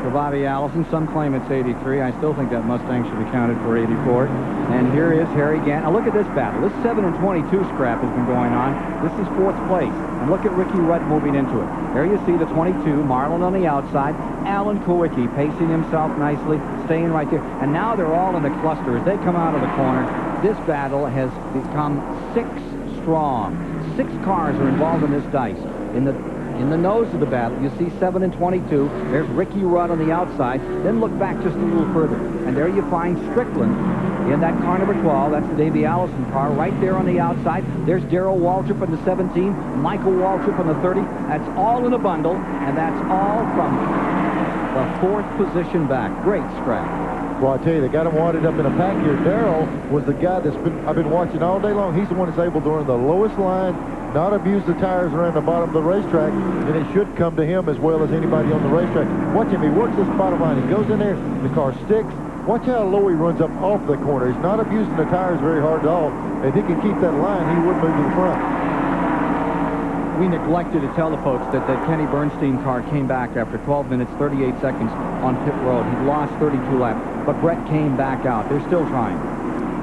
for Bobby Allison. Some claim it's 83. I still think that Mustang should be counted for 84. And here is Harry Gant. Now look at this battle. This 7 and 22 scrap has been going on. This is fourth place. And look at Ricky Rudd moving into it. There you see the 22, Marlin on the outside, Alan Kowicki pacing himself nicely, staying right there. And now they're all in the cluster as they come out of the corner. This battle has become 6 strong. 6 cars are involved in this dice. In the nose of the battle, you see 7 and 22. There's Ricky Rudd on the outside. Then look back just a little further. And there you find Strickland in that car number 12. That's the Davey Allison car right there on the outside. There's Darrell Waltrip in the 17. Michael Waltrip in the 30. That's all in a bundle. And that's all from the 4th position back. Great scrap. Well, I tell you, they got him wadded up in a pack here. Darrell was the guy I've been watching all day long. He's the one that's able to run the lowest line, not abuse the tires around the bottom of the racetrack, and it should come to him as well as anybody on the racetrack. Watch him. He works this bottom line. He goes in there. The car sticks. Watch how low he runs up off the corner. He's not abusing the tires very hard at all. If he could keep that line, he would move to the front. We neglected to tell the folks that the Kenny Bernstein car came back after 12 minutes, 38 seconds on pit road. He lost 32 laps, but Brett came back out. They're still trying.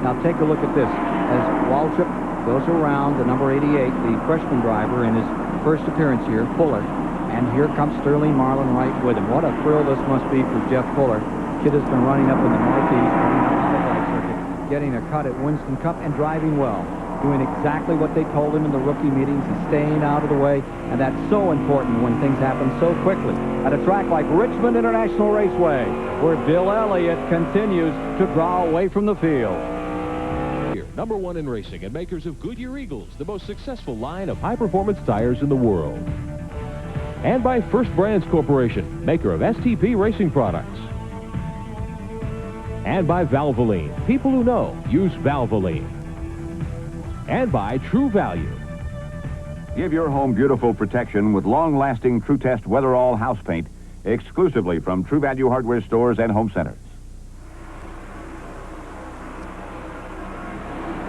Now take a look at this. As Waltrip goes around the number 88, the freshman driver in his first appearance here, Fuller. And here comes Sterling Marlin right with him. What a thrill this must be for Jeff Fuller. Kid has been running up in the Northeast, running the Autobike circuit, getting a cut at Winston Cup and driving well. Doing exactly what they told him in the rookie meetings. He's staying out of the way, and that's so important when things happen so quickly. At a track like Richmond International Raceway, where Bill Elliott continues to draw away from the field. #1 in racing and makers of Goodyear Eagles, the most successful line of high-performance tires in the world. And by First Brands Corporation, maker of STP racing products. And by Valvoline. People who know use Valvoline. And by True Value. Give your home beautiful protection with long-lasting True Test Weatherall house paint exclusively from True Value hardware stores and home centers.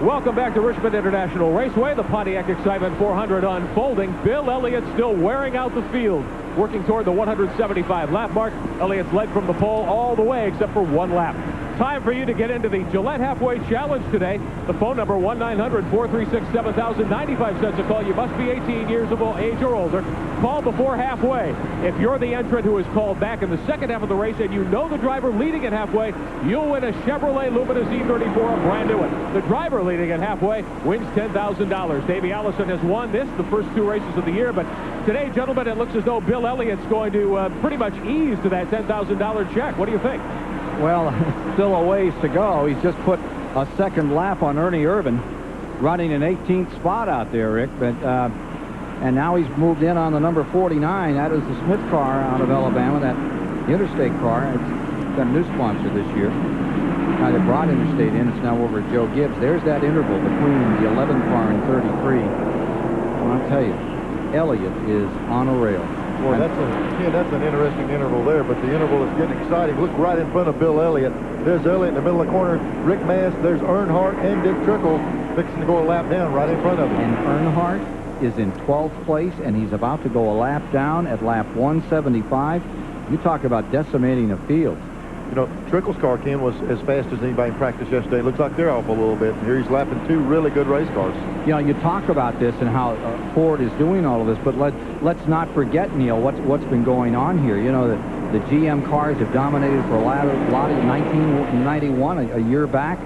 Welcome back to Richmond International Raceway. The Pontiac Excitement 400 unfolding. Bill Elliott still wearing out the field, working toward the 175 lap mark. Elliott's led from the pole all the way except for one lap. Time for you to get into the Gillette Halfway Challenge today. The phone number 1-900-436-7000. 95 cents a call. You must be 18 years of age or older. Call before halfway. If you're the entrant who is called back in the second half of the race and you know the driver leading at halfway, you'll win a Chevrolet Lumina Z34, a brand new one. The driver leading at halfway wins $10,000. Davey Allison has won the first 2 races of the year, but today, gentlemen, it looks as though Bill Elliott's going to pretty much ease to that $10,000 check. What do you think? Well, still a ways to go. He's just put a second lap on Ernie Irvin, running an 18th spot out there, Rick. But and now he's moved in on the number 49. That is the Smith car out of Alabama, that Interstate car. It's got a new sponsor this year. Now they brought Interstate in. It's now over at Joe Gibbs. There's that interval between the 11 car and 33. And I'll tell you, Elliott is on a rail. Boy, that's an interesting interval there, but the interval is getting exciting. Look right in front of Bill Elliott. There's Elliott in the middle of the corner. Rick Mast, there's Earnhardt and Dick Trickle fixing to go a lap down right in front of him. And Earnhardt is in 12th place, and he's about to go a lap down at lap 175. You talk about decimating a field. You know, Trickle's car, Ken, was as fast as anybody in practice yesterday. It looks like they're off a little bit. Here he's lapping 2 really good race cars. You know, you talk about this and how Ford is doing all of this, but let's not forget, Neil, what's been going on here. You know, the GM cars have dominated for a lot of 1991, a year back.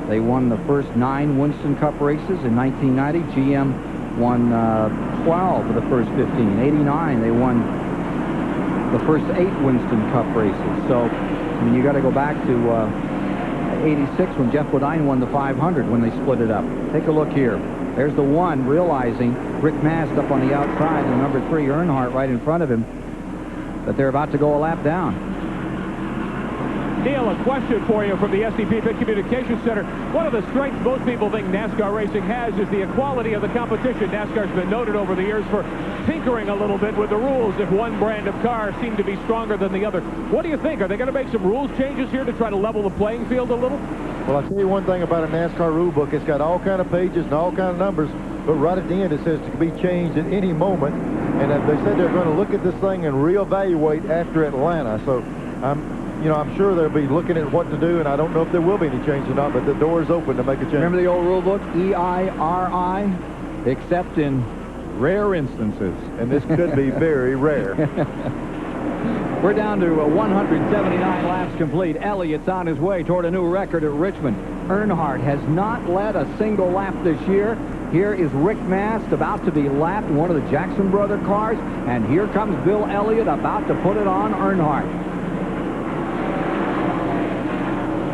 They won the first 9 Winston Cup races in 1990. GM won 12 of the first 15. 89, they won the first 8 Winston Cup races. So, I mean, you got to go back to 86 when Jeff Bodine won the 500 when they split it up. Take a look here. There's the one, realizing Rick Mast up on the outside and number 3 Earnhardt right in front of him, that they're about to go a lap down. Neil, a question for you from the STP Pit Communications Center. One of the strengths most people think NASCAR racing has is the equality of the competition. NASCAR's been noted over the years for tinkering a little bit with the rules if one brand of car seemed to be stronger than the other. What do you think? Are they going to make some rules changes here to try to level the playing field a little? Well, I'll tell you one thing about a NASCAR rule book. It's got all kind of pages and all kind of numbers, but right at the end it says to be changed at any moment. And they said they're going to look at this thing and reevaluate after Atlanta. So I'm sure they'll be looking at what to do, and I don't know if there will be any change or not, but the door is open to make a change. Remember the old rule book, EIRI, except in rare instances. And this could be very rare. We're down to 179 laps complete. Elliott's on his way toward a new record at Richmond. Earnhardt has not led a single lap this year. Here is Rick Mast about to be lapped in one of the Jackson Brother cars, and here comes Bill Elliott about to put it on Earnhardt.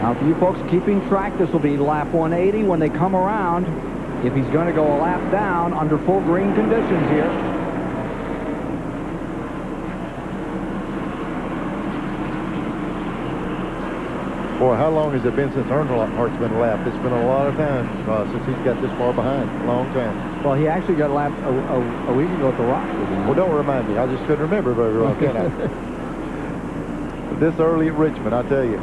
Now, for you folks keeping track, this will be lap 180 when they come around, if he's going to go a lap down under full green conditions here. Boy, how long has it been since Earnhardt's been lapped? It's been a lot of time since he's got this far behind. A long time. Well, he actually got lapped a week ago at the Rock. Well, don't remind me. I just couldn't remember very well, can I? But this early at Richmond, I tell you.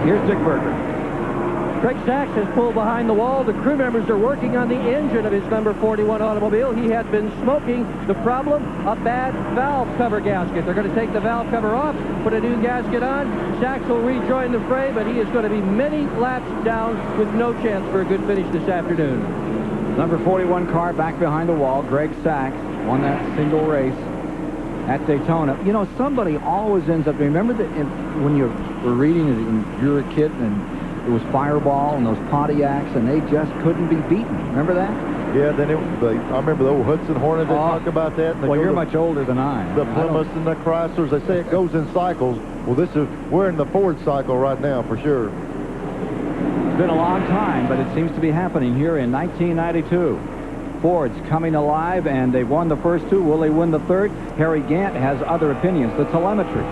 Here's Dick Berger. Craig Sachs has pulled behind the wall. The crew members are working on the engine of his number 41 automobile. He had been smoking. The problem, a bad valve cover gasket. They're going to take the valve cover off, put a new gasket on. Sachs will rejoin the fray, but he is going to be many laps down with no chance for a good finish this afternoon. Number 41 car back behind the wall. Greg Sachs won that single race at Daytona. You know, somebody always ends up, remember that when you were reading it when you were a kid and it was Fireball and those Pontiacs and they just couldn't be beaten. Remember that? Yeah, then I remember the old Hudson Hornet. They talked about that. Well, you're much older than I. The Plymouths and the Chryslers, they say it goes in cycles. Well, we're in the Ford cycle right now for sure. been a long time, but it seems to be happening here in 1992. Ford's coming alive, and they've won the first two. Will they win the third? Harry Gant has other opinions. The telemetry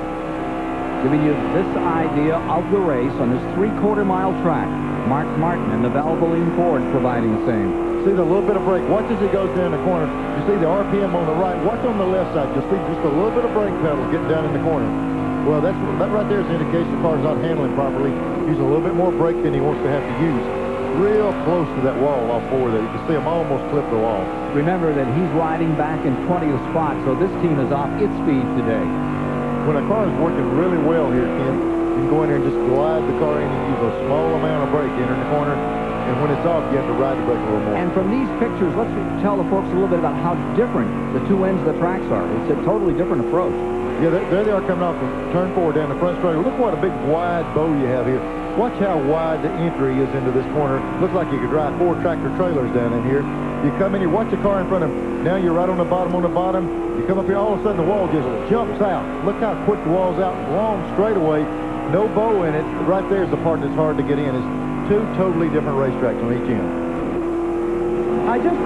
giving you this idea of the race on this 3/4-mile track. Mark Martin and the Valvoline Ford providing the same. See the little bit of brake. Watch as he goes down the corner. You see the RPM on the right. Watch on the left side. You'll see just a little bit of brake pedal getting down in the corner. Well, that right there is an indication the car's not handling properly. Using a little bit more brake than he wants to have to use. Real close to that wall off forward there. You can see him almost clip the wall. Remember that he's riding back in 20th spot, so this team is off its speed today. When a car is working really well here, Ken, you can go in there and just glide the car in and use a small amount of brake entering the corner. And when it's off, you have to ride the brake a little more. And from these pictures, let's tell the folks a little bit about how different the two ends of the tracks are. It's a totally different approach. Yeah, there they are coming off from turn 4 down the front straight. Look what a big wide bow you have here. Watch how wide the entry is into this corner. Looks like you could drive 4 tractor trailers down in here. You come in, you watch the car in front of him. Now you're right on the bottom. You come up here, all of a sudden the wall just jumps out. Look how quick the wall's out. Long straightaway, no bow in it. Right there is the part that's hard to get in. It's two totally different racetracks on each end. I just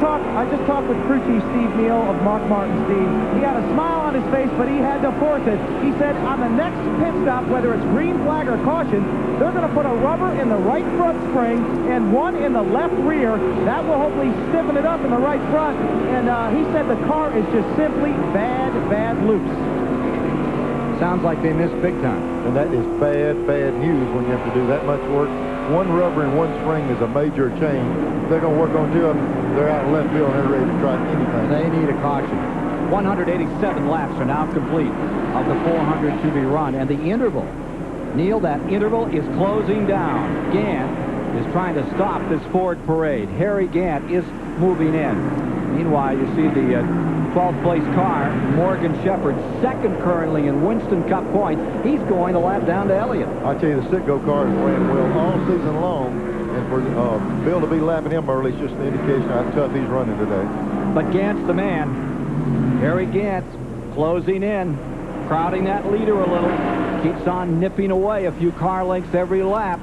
talked with crew chief Steve Neal of Mark Martin's team. He had a smile on his face, but he had to force it. He said on the next pit stop, whether it's green flag or caution, they're going to put a rubber in the right front spring and one in the left rear. That will hopefully stiffen it up in the right front. And he said the car is just simply bad loops. Sounds like they missed big time. And that is bad news when you have to do that much work. One rubber and one spring is a major change. If they're going to work on 2 of them, they're out in left field and they're ready to try anything. They need a caution. 187 laps are now complete of the 400 to be run. And the interval, Neil, that interval is closing down. Gant is trying to stop this Ford parade. Harry Gant is moving in. Meanwhile, you see the 12th place car, Morgan Shepherd, second currently in Winston Cup points. He's going a lap down to Elliott. I tell you, the Citgo cars ran well all season long, and for Bill to be lapping him early is just an indication how tough he's running today. But Gant's the man. Harry Gant closing in, crowding that leader a little, keeps on nipping away a few car lengths every lap.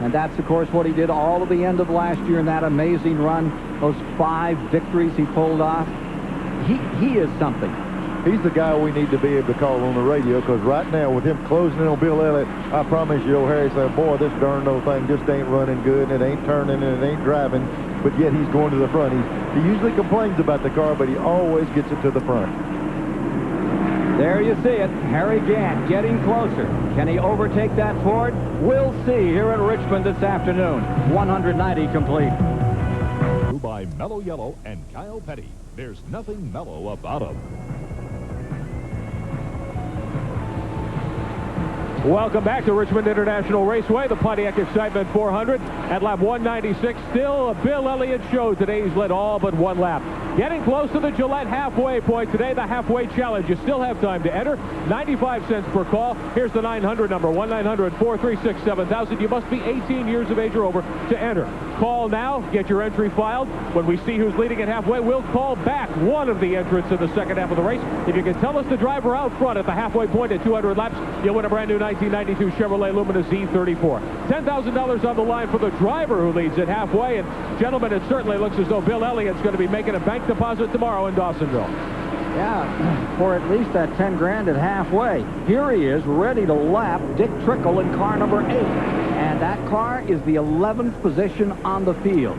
And that's, of course, what he did all of the end of last year in that amazing run, those 5 victories he pulled off. He is something. He's the guy we need to be able to call on the radio, because right now, with him closing in on Bill Elliott, I promise you, old Harry said, boy, this darn old thing just ain't running good, and it ain't turning, and it ain't driving, but yet he's going to the front. He usually complains about the car, but he always gets it to the front. There you see it. Harry Gant getting closer. Can he overtake that Ford? We'll see here at Richmond this afternoon. 190 complete. By Mellow Yellow and Kyle Petty. There's nothing mellow about them. Welcome back to Richmond International Raceway, the Pontiac Excitement 400 at lap 196. Still a Bill Elliott show today. He's led all but 1 lap. Getting close to the Gillette halfway point today, the halfway challenge. You still have time to enter. 95 cents per call. Here's the 900 number, 1-900-436-7000. You must be 18 years of age or over to enter. Call now, get your entry filed. When we see who's leading at halfway, we'll call back one of the entrants in the second half of the race. If you can tell us the driver out front at the halfway point at 200 laps, you'll win a brand new 1992 Chevrolet Lumina Z34. $10,000 on the line for the driver who leads at halfway. And gentlemen, it certainly looks as though Bill Elliott's going to be making a bank deposit tomorrow in Dawsonville. Yeah, for at least that 10 grand at halfway. Here he is, ready to lap Dick Trickle in car number 8. And that car is the 11th position on the field.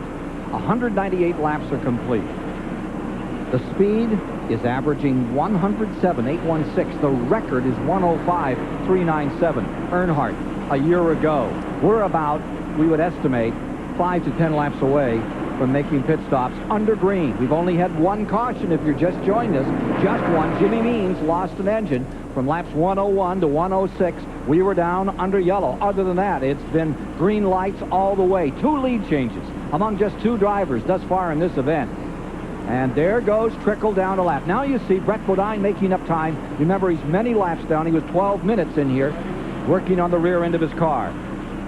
198 laps are complete. The speed is averaging 107.816. The record is 105.397. Earnhardt a year ago. We're about, we would estimate, 5 to 10 laps away from making pit stops under green. We've only had 1 caution if you're just joining us. Just 1. Jimmy Means lost an engine from laps 101 to 106. We were down under yellow. Other than that, it's been green lights all the way. 2 lead changes among just 2 drivers thus far in this event. And there goes Trickle down a lap. Now you see Brett Bodine making up time. Remember, he's many laps down. He was 12 minutes in here working on the rear end of his car.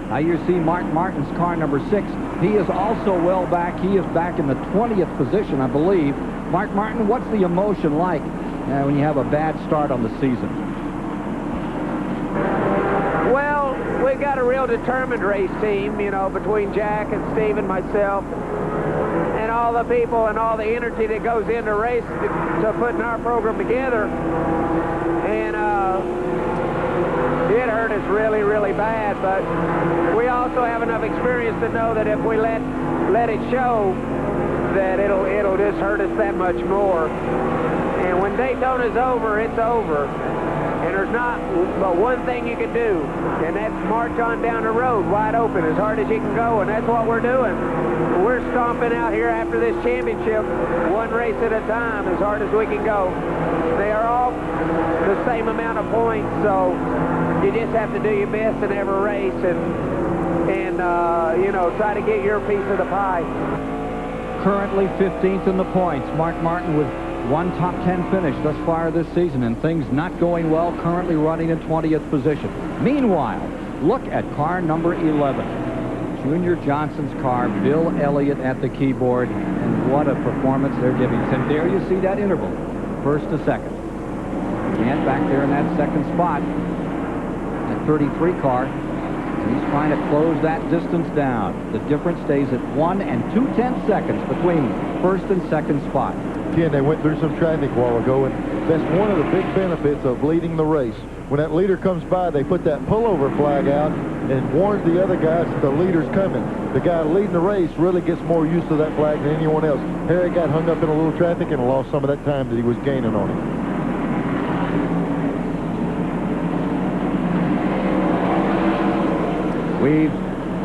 Now you see Mark Martin's car number 6. He is also well back. He is back in the 20th position, I believe. Mark Martin, what's the emotion like when you have a bad start on the season? Well, we've got a real determined race team, you know, between Jack and Steve and myself, and all the people and all the energy that goes into race to putting our program together. And it hurt us really, really bad, but we also have enough experience to know that if we let it show, that it'll just hurt us that much more. And when Daytona's over, it's over. And there's not but one thing you can do, and that's march on down the road wide open as hard as you can go, and that's what we're doing. We're stomping out here after this championship, one race at a time, as hard as we can go. They are all the same amount of points, so you just have to do your best in every race and you know, try to get your piece of the pie. Currently 15th in the points. Mark Martin with one top 10 finish thus far this season, and things not going well, currently running in 20th position. Meanwhile, look at car number 11. Junior Johnson's car, Bill Elliott at the keyboard, and what a performance they're giving us. And there you see that interval, first to second. And back there in that second spot, that 33 car, and he's trying to close that distance down. The difference stays at 1 2/10 seconds between first and second spot. Ken, they went through some traffic a while ago, and that's one of the big benefits of leading the race. When that leader comes by, they put that pullover flag out and warns the other guys that the leader's coming. The guy leading the race really gets more used to that flag than anyone else. Harry got hung up in a little traffic and lost some of that time that he was gaining on him. We've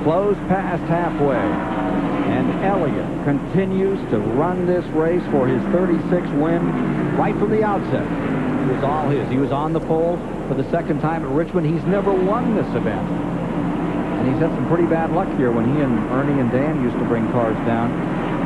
closed past halfway, and Elliott continues to run this race for his 36th win right from the outset. It was all his. He was on the pole for the second time at Richmond. He's never won this event, and he's had some pretty bad luck here when he and Ernie and Dan used to bring cars down.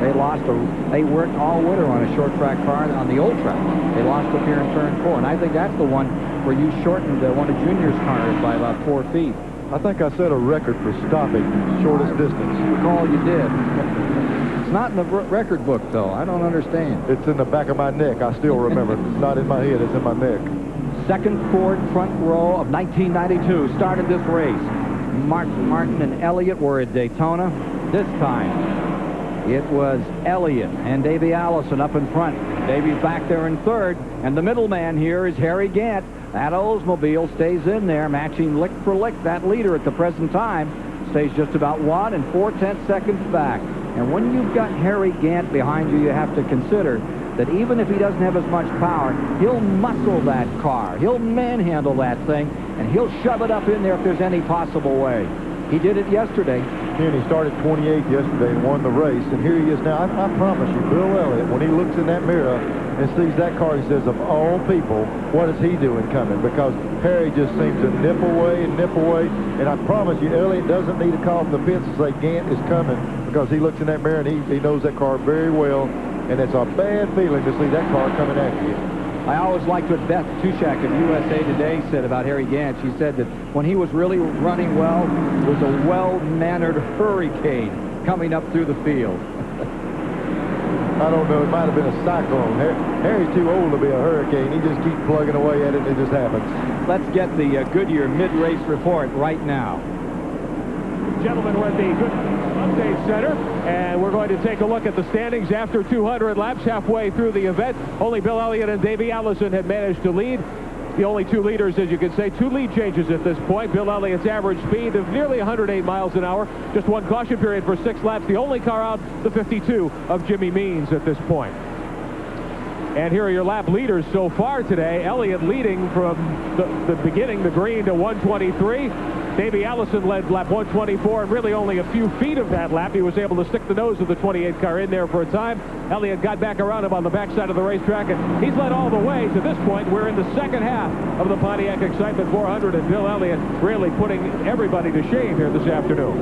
They worked all winter on a short track car on the old track. They lost up here in turn 4, and I think that's the one where you shortened one of Junior's cars by about 4 feet. I think I set a record for stopping shortest distance. I recall you did. It's not in the record book, though. I don't understand. It's in the back of my neck. I still remember. It's not in my head. It's in my neck. Second Ford front row of 1992 started this race. Martin and Elliott were at Daytona. This time, it was Elliott and Davey Allison up in front. Davey's back there in third, and the middleman here is Harry Gant. That Oldsmobile stays in there, matching lick for lick. That leader at the present time stays just about 1 4/10 seconds back. And when you've got Harry Gant behind you, you have to consider that even if he doesn't have as much power, he'll muscle that car. He'll manhandle that thing, and he'll shove it up in there if there's any possible way. He did it yesterday. And he started 28th yesterday and won the race, and here he is now. I promise you, Bill Elliott, when he looks in that mirror and sees that car, he says, of all people, what is he doing coming? Because Harry just seems to nip away, and I promise you, Elliott doesn't need to call from the pits and say Gant is coming, because he looks in that mirror and he knows that car very well, and it's a bad feeling to see that car coming after you. I always liked what Beth Tushak of USA Today said about Harry Gant. She said that when he was really running well, it was a well-mannered hurricane coming up through the field. I don't know. It might have been a cyclone. Harry's too old to be a hurricane. He just keeps plugging away at it, and it just happens. Let's get the Goodyear mid-race report right now. Gentlemen, we're at the Good Update Center, and we're going to take a look at the standings after 200 laps halfway through the event. Only Bill Elliott and Davey Allison had managed to lead. The only two leaders, as you can say, 2 lead changes at this point. Bill Elliott's average speed of nearly 108 miles an hour. Just 1 caution period for 6 laps. The only car out, the 52 of Jimmy Means at this point. And here are your lap leaders so far today. Elliott leading from the beginning, the green, to 123. Davey Allison led lap 124, and really only a few feet of that lap. He was able to stick the nose of the 28 car in there for a time. Elliott got back around him on the backside of the racetrack, and he's led all the way to this point. We're in the second half of the Pontiac Excitement 400, and Bill Elliott really putting everybody to shame here this afternoon.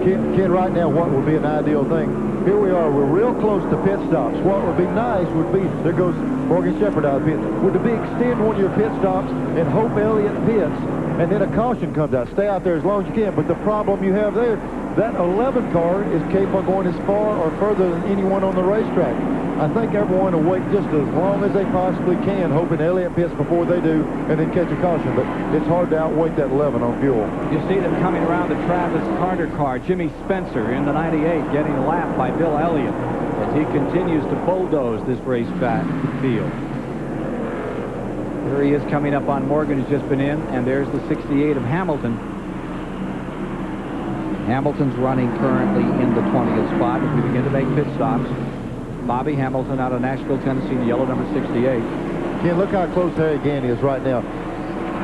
Ken, right now, what would be an ideal thing? Here we are. We're real close to pit stops. What would be nice would be, there goes Morgan Shepherd out of pit, would to be extend one of your pit stops and hope Elliott pits, and then a caution comes out. Stay out there as long as you can. But the problem you have there, that 11 car is capable of going as far or further than anyone on the racetrack. I think everyone will wait just as long as they possibly can, hoping Elliott pits before they do, and then catch a caution. But it's hard to outweight that 11 on fuel. You see them coming around the Travis Carter car. Jimmy Spencer in the 98 getting lapped by Bill Elliott as he continues to bulldoze this race field. Here he is coming up on Morgan, who's just been in, and there's the 68 of Hamilton. Hamilton's running currently in the 20th spot as we begin to make pit stops. Bobby Hamilton out of Nashville, Tennessee, the yellow number 68. Ken, look how close Harry Gant is right now.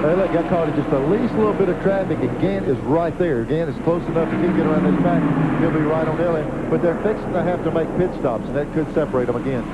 Elliott got caught in just the least little bit of traffic, and Gant is right there. Gant is close enough to get around this track. He'll be right on Elliott, but they're fixing to have to make pit stops, and that could separate them again.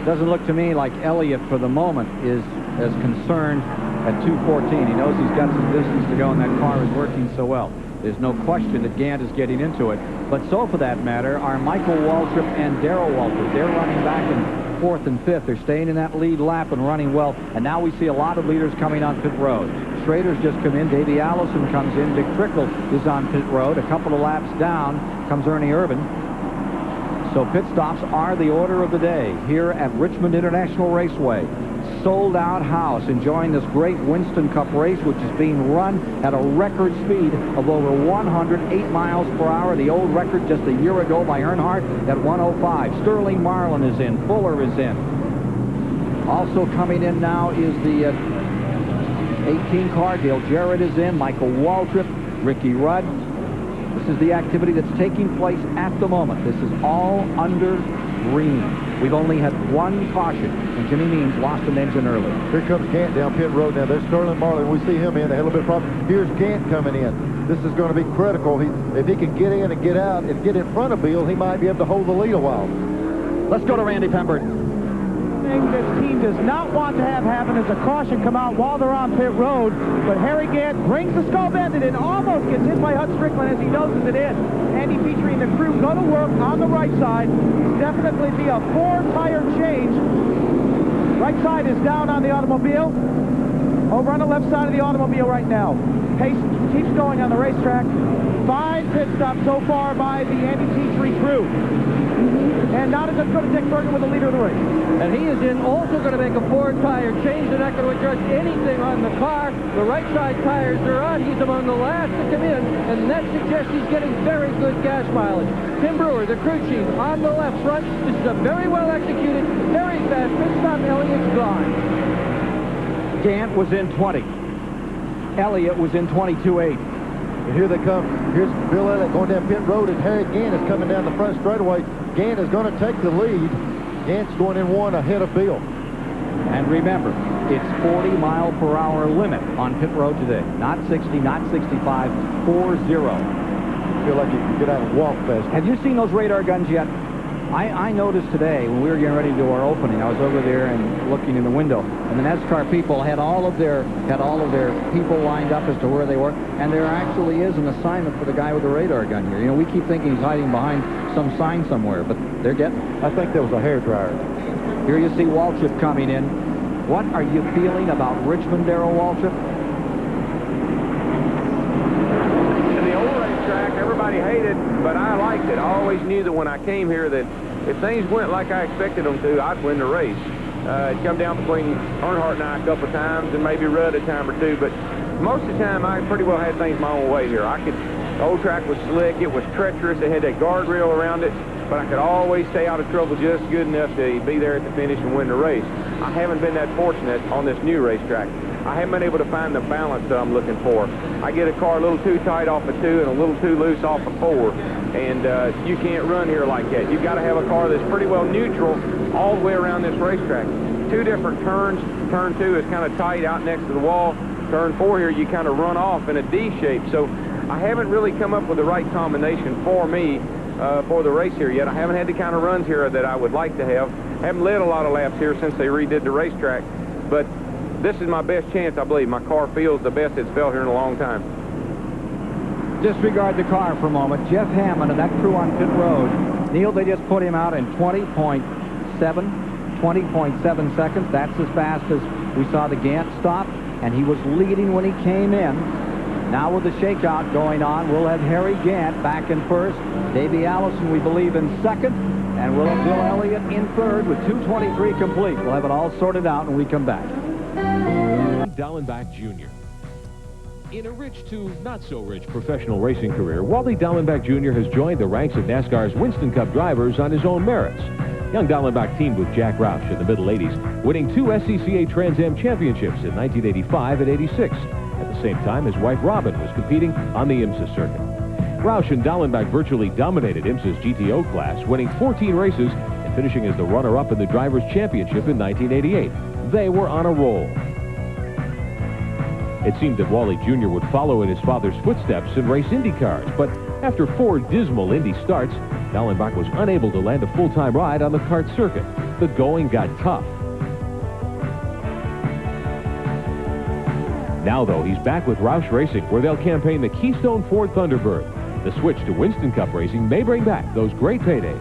Doesn't look to me like Elliott, for the moment, is as concerned at 2:14. He knows he's got some distance to go, and that car is working so well. There's no question that Gant is getting into it. But so, for that matter, are Michael Waltrip and Darrell Waltrip. They're running back in 4th and 5th. They're staying in that lead lap and running well. And now we see a lot of leaders coming on pit road. Schrader's just come in. Davey Allison comes in. Dick Trickle is on pit road. A couple of laps down comes Ernie Irvin. So pit stops are the order of the day here at Richmond International Raceway. Sold-out house enjoying this great Winston Cup race, which is being run at a record speed of over 108 miles per hour. The old record just a year ago by Earnhardt at 105. Sterling Marlin is in. Fuller is in. Also coming in now is the 18 car. Dale Jarrett is in. Michael Waltrip, Ricky Rudd. This is the activity that's taking place at the moment. This is all under green. We've only had one caution, and Jimmy Means lost an engine early. Here comes Gant down pit road now. There's Sterling Marlin. We see him in. They had a little bit of problem. Here's Gant coming in. This is going to be critical. If he can get in and get out and get in front of Bill, he might be able to hold the lead a while. Let's go to Randy Pembert. Thing this team does not want to have happen is a caution come out while they're on pit road, but Harry Gant brings the skull bended and almost gets hit by Hut Strickland as he noses it in. Andy Petrie and the crew go to work on the right side. Definitely be a 4-tire change. Right side is down on the automobile. Over on the left side of the automobile right now. Pace keeps going on the racetrack. 5 pit stops so far by the Andy Petrie crew. And now let's go to Dick Bergen with the leader of the race. And he is in also going to make a 4-tire change. They're not going to adjust anything on the car. The right side tires are on. He's among the last to come in, and that suggests he's getting very good gas mileage. Tim Brewer, the crew chief, on the left front. This is a very well executed, very fast pit stop. Elliott's gone. Gant was in 20. Elliott was in 22.8. And here they come. Here's Bill Elliott going down pit road, and Harry Gant is coming down the front straightaway. Gant is going to take the lead. Gant's going in 1 ahead of Bill. And remember, it's 40-mile-per-hour limit on pit road today. Not 60, not 65, 40. I feel like you can get out and walk fast. Have you seen those radar guns yet? I noticed today when we were getting ready to do our opening, I was over there and looking in the window, and the NASCAR people had all of their people lined up as to where they were, and there actually is an assignment for the guy with the radar gun here. You know, we keep thinking he's hiding behind some sign somewhere, but they're getting. I think that was a hairdryer. Here you see Waltrip coming in. What are you feeling about Richmond, Darrell Waltrip? Everybody hated, but I liked it. I always knew that when I came here that if things went like I expected them to, I'd win the race. It come down between Earnhardt and I a couple of times, and maybe Rudd a time or two, but most of the time I pretty well had things my own way here. The old track was slick, it was treacherous, it had that guardrail around it, but I could always stay out of trouble just good enough to be there at the finish and win the race. I haven't been that fortunate on this new racetrack. I haven't been able to find the balance that I'm looking for. I get a car a little too tight off of 2 and a little too loose off of 4, and you can't run here like that. You've got to have a car that's pretty well neutral all the way around this racetrack. 2 different turns. Turn 2 is kind of tight out next to the wall. Turn 4 here, you kind of run off in a D shape. So I haven't really come up with the right combination for me for the race here yet. I haven't had the kind of runs here that I would like to have. Haven't led a lot of laps here since they redid the racetrack, but this is my best chance, I believe. My car feels the best it's felt here in a long time. Disregard the car for a moment. Jeff Hammond and that crew on pit road. Neil, they just put him out in 20.7 seconds. That's as fast as we saw the Gant stop, and he was leading when he came in. Now with the shakeout going on, we'll have Harry Gant back in first. Davey Allison, we believe, in second. And we'll have Bill Elliott in third with 2:23 complete. We'll have it all sorted out when we come back. Dallenbach Jr. In a rich to not-so-rich professional racing career, Wally Dallenbach Jr. has joined the ranks of NASCAR's Winston Cup drivers on his own merits. Young Dallenbach teamed with Jack Roush in the middle 80s, winning 2 SCCA Trans Am championships in 1985 and 86. At the same time, his wife Robin was competing on the IMSA circuit. Roush and Dallenbach virtually dominated IMSA's GTO class, winning 14 races and finishing as the runner-up in the Drivers' Championship in 1988. They were on a roll. It seemed that Wally Jr. would follow in his father's footsteps and race Indy cars, but after 4 dismal Indy starts, Dallenbach was unable to land a full-time ride on the kart circuit. The going got tough. Now, though, he's back with Roush Racing, where they'll campaign the Keystone Ford Thunderbird. The switch to Winston Cup racing may bring back those great paydays.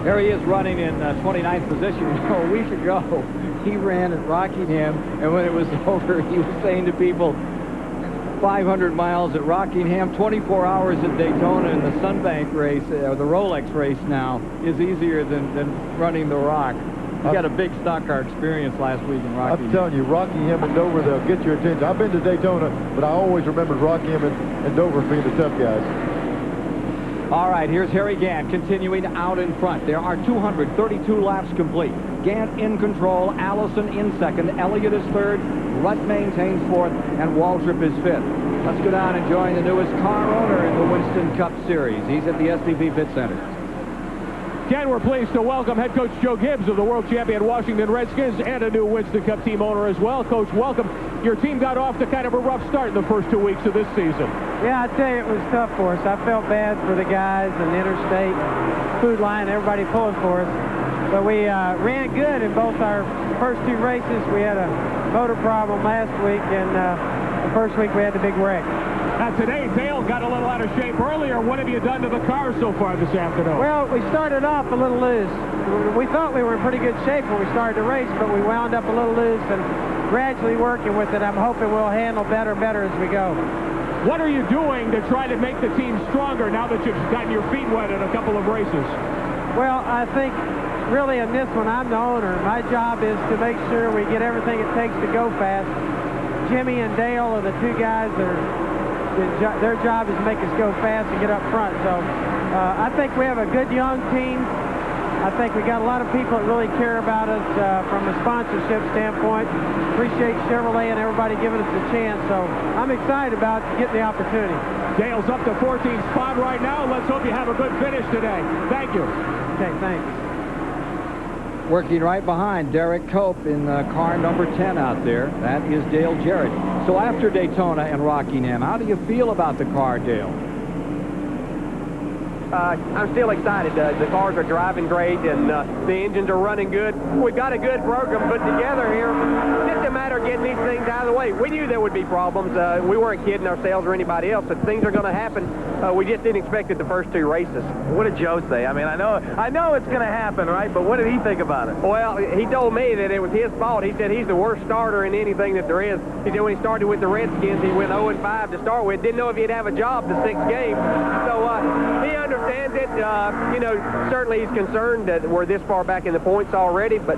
There he is running in 29th position. A week ago, he ran at Rockingham, and when it was over, he was saying to people, 500 miles at Rockingham, 24 hours at Daytona, and the Sunbank race, or the Rolex race now, is easier than running the Rock. He got a big stock car experience last week in Rockingham. I'm telling you, Rockingham and Dover, they'll get your attention. I've been to Daytona, but I always remembered Rockingham and Dover being the tough guys. All right, here's Harry Gant continuing out in front. There are 232 laps complete. Gant in control, Allison in second, Elliott is third, Rutt maintains fourth, and Waltrip is fifth. Let's go down and join the newest car owner in the Winston Cup Series. He's at the STP Pit Center. Ken, we're pleased to welcome head coach Joe Gibbs of the world champion Washington Redskins and a new Winston Cup team owner as well. Coach, welcome. Your team got off to kind of a rough start in the first 2 weeks of this season. Yeah, I tell you, it was tough for us. I felt bad for the guys and the interstate food line, everybody pulling for us. But we ran good in both our first 2 races. We had a motor problem last week, and the first week we had the big wreck. Now today, Dale got a little out of shape earlier. What have you done to the car so far this afternoon? Well, we started off a little loose. We thought we were in pretty good shape when we started the race, but we wound up a little loose, and gradually working with it, I'm hoping we'll handle better and better as we go. What are you doing to try to make the team stronger now that you've gotten your feet wet in a couple of races? Well, I think really in this one, I'm the owner. My job is to make sure we get everything it takes to go fast. Jimmy and Dale are the 2 guys that are, their job is to make us go fast and get up front. So I think we have a good young team. I think we got a lot of people that really care about us from a sponsorship standpoint. Appreciate Chevrolet and everybody giving us a chance. So I'm excited about getting the opportunity. Dale's up to 14th spot right now. Let's hope you have a good finish today. Thank you. Okay, thanks. Working right behind Derek Cope in car number 10 out there. That is Dale Jarrett. So after Daytona and Rockingham, how do you feel about the car, Dale? I'm still excited. The cars are driving great, and the engines are running good. We've got a good program put together here. It's just a matter of getting these things out of the way. We knew there would be problems. We weren't kidding ourselves or anybody else, but things are going to happen. We just didn't expect it the first 2 races. What did Joe say? I mean, I know it's going to happen, right? But what did he think about it? Well, he told me that it was his fault. He said he's the worst starter in anything that there is. He said when he started with the Redskins, he went 0-5 to start with. Didn't know if he'd have a job the 6th game. So he understands it. You know, certainly he's concerned that we're this far back in the points already, but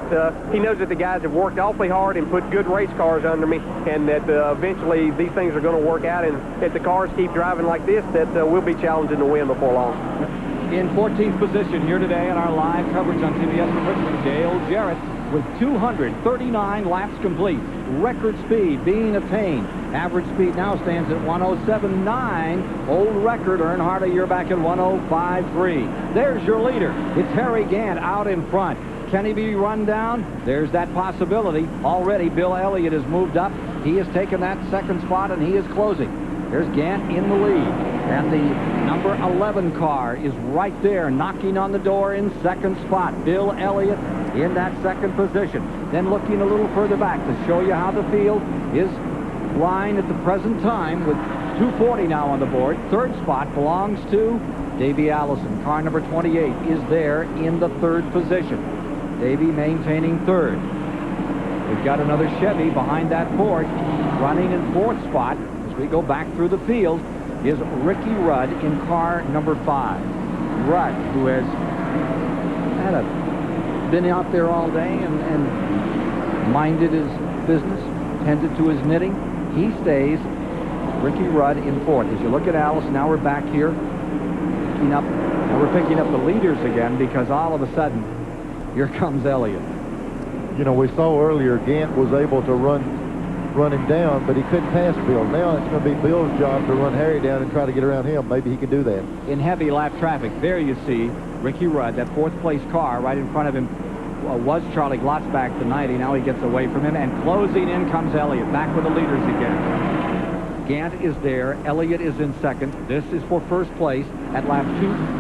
he knows that the guys have worked awfully hard and put good race cars under me, and that eventually these things are going to work out, and if the cars keep driving like this, that we'll be challenging to win before long. In 14th position here today in our live coverage on CBS in Richmond, Dale Jarrett with 239 laps complete. Record speed being attained. Average speed now stands at 107.9. Old record, Earnhardt a year back at 105.3. There's your leader. It's Harry Gant out in front. Can he be run down? There's that possibility. Already Bill Elliott has moved up. He has taken that 2nd spot, and he is closing. There's Gant in the lead. And the number 11 car is right there, knocking on the door in 2nd spot. Bill Elliott in that 2nd position. Then looking a little further back to show you how the field is lying at the present time with 240 now on the board. 3rd spot belongs to Davey Allison. Car number 28 is there in the 3rd position. Davey maintaining 3rd. We've got another Chevy behind that 4th. Running in 4th spot as we go back through the field is Ricky Rudd in car number 5. Rudd, who has been out there all day and minded his business, tended to his knitting. He stays. Ricky Rudd in fourth. As you look at Alice, now we're back here. Now we're picking up the leaders again because all of a sudden, here comes Elliott. You know, we saw earlier Gant was able to run him down, but he couldn't pass Bill. Now it's going to be Bill's job to run Harry down and try to get around him. Maybe he can do that. In heavy lap traffic, there you see Ricky Rudd, that fourth place car right in front of him was Charlie Glotzback, the 90. Now he gets away from him, and closing in comes Elliott, back with the leaders again. Gant is there. Elliott is in second. This is for first place at lap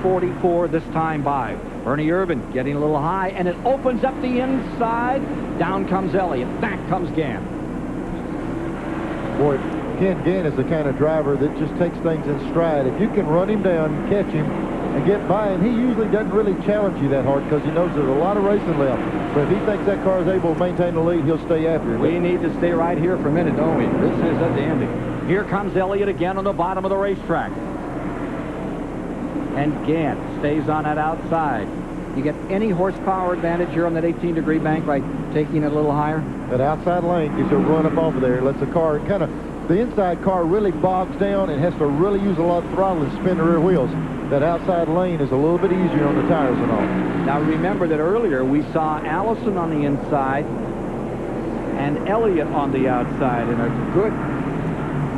2:44 this time by. Bernie Irvin getting a little high, and it opens up the inside. Down comes Elliott. Back comes Gant. Boy, Ken Gant is the kind of driver that just takes things in stride. If you can run him down, catch him, and get by him, he usually doesn't really challenge you that hard because he knows there's a lot of racing left. But if he thinks that car is able to maintain the lead, he'll stay after him. We need to stay right here for a minute, don't we? This is a dandy. Here comes Elliott again on the bottom of the racetrack. And Gant stays on that outside. You get any horsepower advantage here on that 18-degree bank by taking it a little higher? That outside lane gives you a run up over there. Lets the car kind of, the inside car really bogs down and has to really use a lot of throttle and spin the rear wheels. That outside lane is a little bit easier on the tires and all. Now remember that earlier we saw Allison on the inside and Elliott on the outside in a good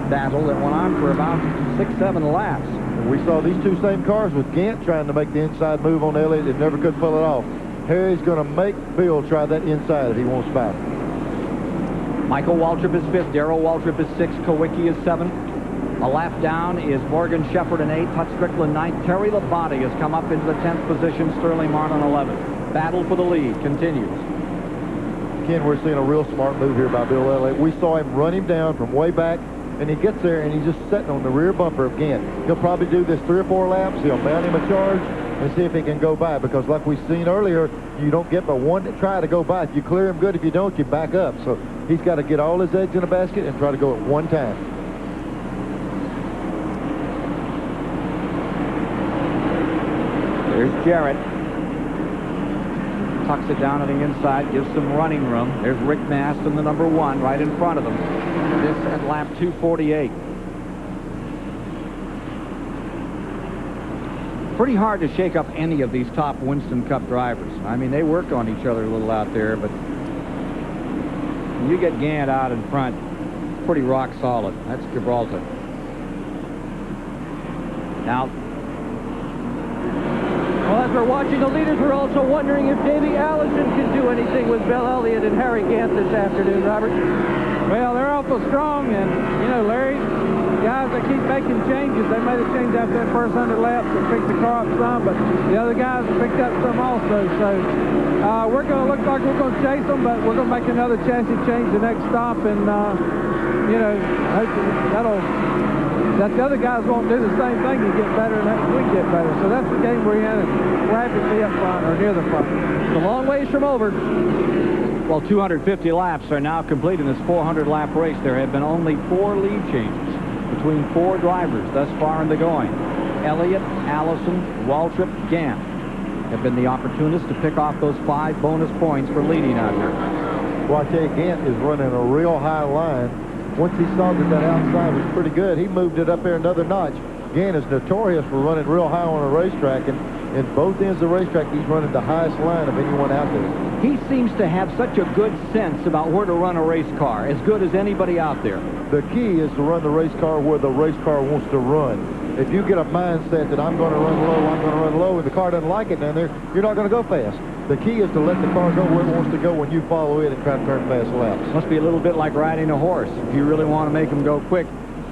battle that went on for about 6-7 laps. We saw these two same cars with Gant trying to make the inside move on Elliott and never could pull it off. Harry's going to make Bill try that inside if he wants by. Michael Waltrip is fifth. Darrell Waltrip is sixth. Kowicki is seventh. A lap down is Morgan Shepherd in eighth. Tut Strickland ninth. Terry Labonte has come up into the 10th position. Sterling Marlin 11th. Battle for the lead continues. Ken, we're seeing a real smart move here by Bill Elliott. We saw him run him down from way back, and he gets there, and he's just sitting on the rear bumper of Gant. He'll probably do this 3 or 4 laps. He'll mount him a charge and see if he can go by, because like we've seen earlier, you don't get but one try to go by. If you clear him good, if you don't, you back up. So he's got to get all his eggs in a basket and try to go at one time. There's Jarrett. Tucks it down on the inside, gives some running room. There's Rick Mast in the number 1 right in front of them. This at lap 248. Pretty hard to shake up any of these top Winston Cup drivers. I mean, they work on each other a little out there, but when you get Gant out in front, pretty rock solid. That's Gibraltar. Now, well, as we're watching the leaders, we're also wondering if Davey Allison can do anything with Bill Elliott and Harry Gant this afternoon, Robert. Well, they're awful strong, and, you know, Larry, guys that keep making changes, they made a change after that first 100 laps and picked the car up some, but the other guys have picked up some also. So we're going to look like we're going to chase them, but we're going to make another chassis change the next stop, and, you know, hopefully that the other guys won't do the same thing to get better, and we get better. So that's the game we're in, and rapidly up front, or near the front. It's a long ways from over. Well, 250 laps are now complete in this 400-lap race. There have been only 4 lead changes between 4 drivers thus far in the going. Elliott, Allison, Waltrip, Gant have been the opportunists to pick off those 5 bonus points for leading out here. Well, I tell you, Gant is running a real high line. Once he saw that outside was pretty good, he moved it up there another notch. Gant is notorious for running real high on a racetrack, and in both ends of the racetrack, he's running the highest line of anyone out there. He seems to have such a good sense about where to run a race car, as good as anybody out there. The key is to run the race car where the race car wants to run. If you get a mindset that I'm going to run low, and the car doesn't like it down there, you're not going to go fast. The key is to let the car go where it wants to go when you follow it and try to turn fast laps. Must be a little bit like riding a horse. If you really want to make him go quick,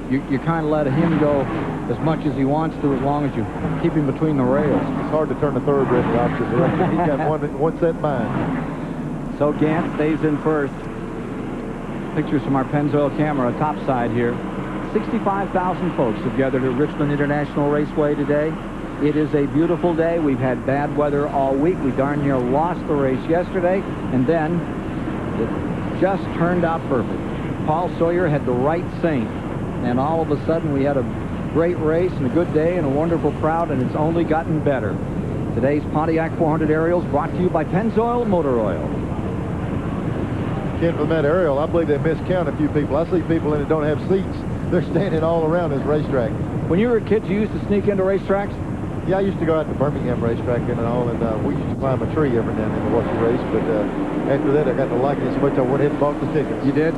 you kind of let him go as much as he wants to, as long as you keep him between the rails. It's hard to turn the thoroughbred the opposite direction. He's got one set mind. So Gant stays in first. Pictures from our Pennzoil camera top side here. 65,000 folks have gathered at Richmond International Raceway today. It is a beautiful day. We've had bad weather all week. We darn near lost the race yesterday, and then it just turned out perfect. Paul Sawyer had the right saint, and all of a sudden we had a great race and a good day and a wonderful crowd, and it's only gotten better. Today's Pontiac 400 Aerials brought to you by Pennzoil Motor Oil. Ken, from that aerial, I believe they miscount a few people. I see people in it don't have seats. They're standing all around this racetrack. When you were a kid, you used to sneak into racetracks? Yeah, I used to go out to Birmingham racetrack and all, and we used to climb a tree every now and then to watch the race. But after that, I got to like it so much I went ahead and bought the tickets. You did?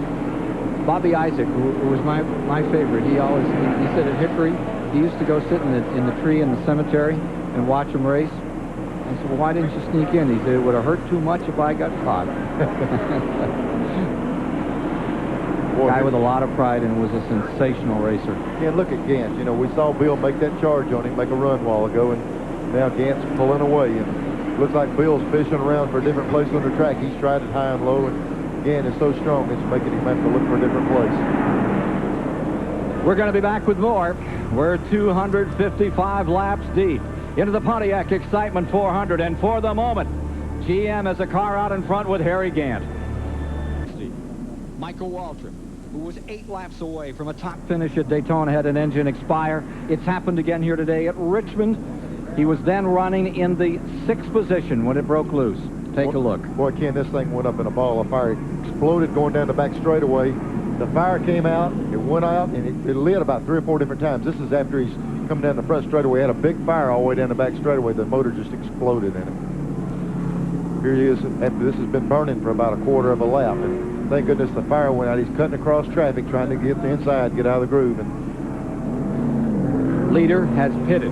Bobby Isaac, who was my favorite, he said at Hickory, he used to go sit in the tree in the cemetery and watch them race. I said, well, why didn't you sneak in? He said, it would have hurt too much if I got caught. Guy with a lot of pride and was a sensational racer. Yeah, look at Gant. You know, we saw Bill make that charge on him, make a run a while ago, and now Gant's pulling away. And looks like Bill's fishing around for a different place on the track. He's tried it high and low, and Gant is so strong it's making him have to look for a different place. We're going to be back with more. We're 255 laps deep into the Pontiac Excitement 400, and for the moment, GM has a car out in front with Harry Gant. Michael Waltrip, who was 8 laps away from a top finish at Daytona, had an engine expire. It's happened again here today at Richmond. He was then running in the 6th position when it broke loose. Take a look. Boy, Ken, this thing went up in a ball of fire. It exploded going down the back straightaway. The fire came out, it went out, and it lit about 3 or 4 different times. This is after he's come down the front straightaway. Had a big fire all the way down the back straightaway. The motor just exploded in him. Here he is after this has been burning for about a quarter of a lap. And thank goodness the fire went out. He's cutting across traffic, trying to get the inside, get out of the groove. And leader has pitted.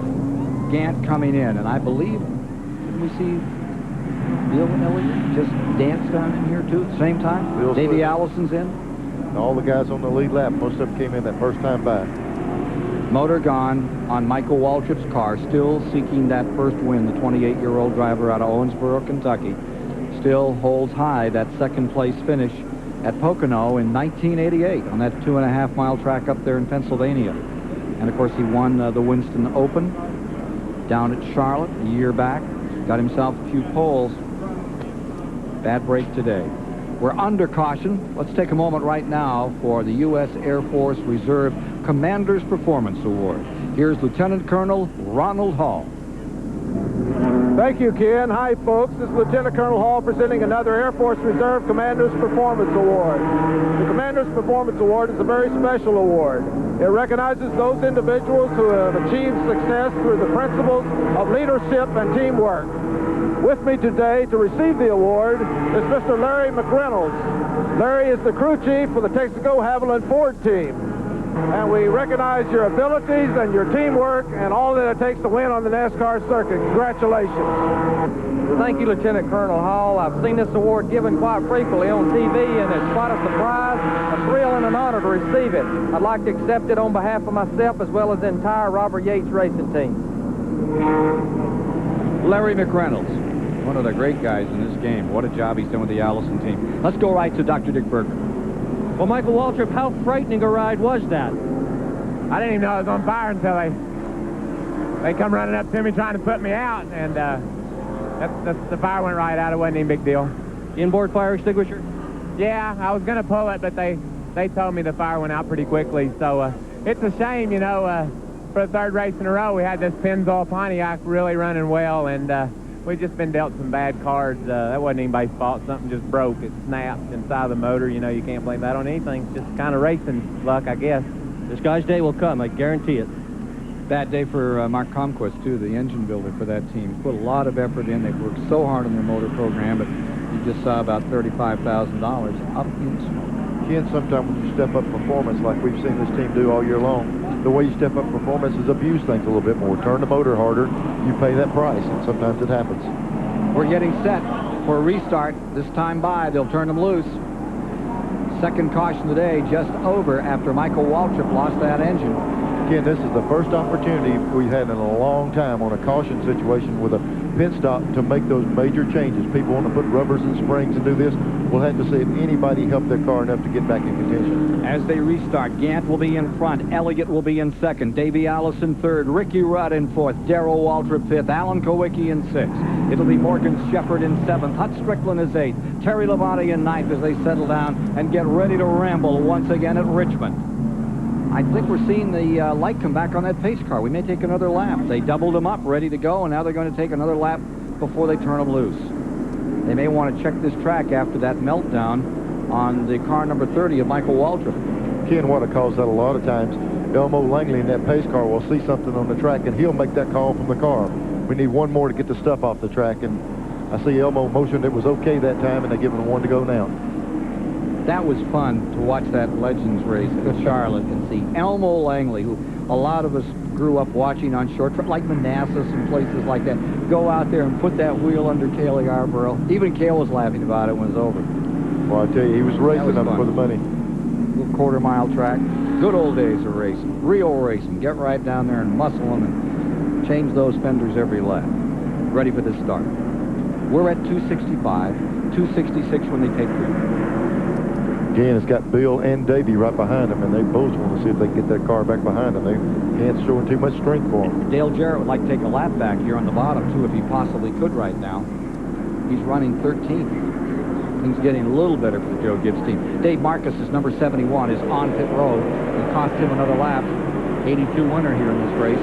Gant coming in, and I believe, didn't we see Bill and Elliott just dance down in here too at the same time? Davey Allison's in. And all the guys on the lead lap, most of them came in that first time by. Motor gone on Michael Waltrip's car, still seeking that first win. The 28-year-old driver out of Owensboro, Kentucky, still holds high that second-place finish at Pocono in 1988 on that 2.5-mile track up there in Pennsylvania. And, of course, he won the Winston Open down at Charlotte a year back. Got himself a few poles. Bad break today. We're under caution. Let's take a moment right now for the U.S. Air Force Reserve Commander's Performance Award. Here's Lieutenant Colonel Ronald Hall. Thank you, Ken. Hi, folks. This is Lieutenant Colonel Hall presenting another Air Force Reserve Commander's Performance Award. The Commander's Performance Award is a very special award. It recognizes those individuals who have achieved success through the principles of leadership and teamwork. With me today to receive the award is Mr. Larry McReynolds. Larry is the crew chief for the Texaco Haviland Ford team. And we recognize your abilities and your teamwork and all that it takes to win on the NASCAR circuit. Congratulations. Well, thank you, Lieutenant Colonel Hall. I've seen this award given quite frequently on TV, and it's quite a surprise, a thrill, and an honor to receive it. I'd like to accept it on behalf of myself as well as the entire Robert Yates racing team. Larry McReynolds, one of the great guys in this game. What a job he's done with the Allison team. Let's go right to Dr. Dick Berger. Well, Michael Waltrip, how frightening a ride was that? I didn't even know I was on fire until they come running up to me trying to put me out, and the fire went right out. It wasn't any big deal. Inboard fire extinguisher? Yeah, I was going to pull it, but they told me the fire went out pretty quickly. So it's a shame, you know, for the third race in a row, we had this Pennzoil Pontiac really running well, and we've just been dealt some bad cards. That wasn't anybody's fault. Something just broke. It snapped inside the motor. You know, you can't blame that on anything. It's just kind of racing luck, I guess. This guy's day will come, I guarantee it. Bad day for Mark Comquist, too, the engine builder for that team. Put a lot of effort in. They've worked so hard on their motor program, but you just saw about $35,000 up in smoke. Ken, sometimes when you step up performance like we've seen this team do all year long, the way you step up performance is abuse things a little bit more. Turn the motor harder, you pay that price, and sometimes it happens. We're getting set for a restart. This time by, they'll turn them loose. Second caution today, just over after Michael Waltrip lost that engine. Ken, this is the first opportunity we've had in a long time on a caution situation with a pit stop to make those major changes. People want to put rubbers and springs and do this. We'll have to see if anybody helped their car enough to get back in contention. As they restart, Gant will be in front. Elliott will be in second. Davey Allison third. Ricky Rudd in fourth. Darrell Waltrip fifth. Alan Kowicki in sixth. It'll be Morgan Shepherd in seventh. Hut Strickland is eighth. Terry Labonte in ninth as they settle down and get ready to ramble once again at Richmond. I think we're seeing the light come back on that pace car. We may take another lap. They doubled them up, ready to go, and now they're going to take another lap before they turn them loose. They may want to check this track after that meltdown on the car number 30 of Michael Waltrip. Ken, what caused that a lot of times, Elmo Langley in that pace car will see something on the track, and he'll make that call from the car. We need one more to get the stuff off the track, and I see Elmo motioned it was okay that time, and they give him one to go now. That was fun to watch that Legends race at Charlotte and see Elmo Langley, who a lot of us grew up watching on short track, like Manassas and places like that, go out there and put that wheel under Cale Yarborough. Even Cale was laughing about it when it was over. Well, I tell you, he was racing them for the money. Little quarter-mile track. Good old days of racing. Real racing. Get right down there and muscle them and change those fenders every lap. Ready for this start. We're at 265, 266 when they take three. Again, it's got Bill and Davey right behind them, and they both want to see if they can get that car back behind them. They can't show too much strength for them. Dale Jarrett would like to take a lap back here on the bottom, too, if he possibly could right now. He's running 13th. Things getting a little better for the Joe Gibbs team. Dave Marcus is number 71, is on pit road. It cost him another lap. 82 winner here in this race.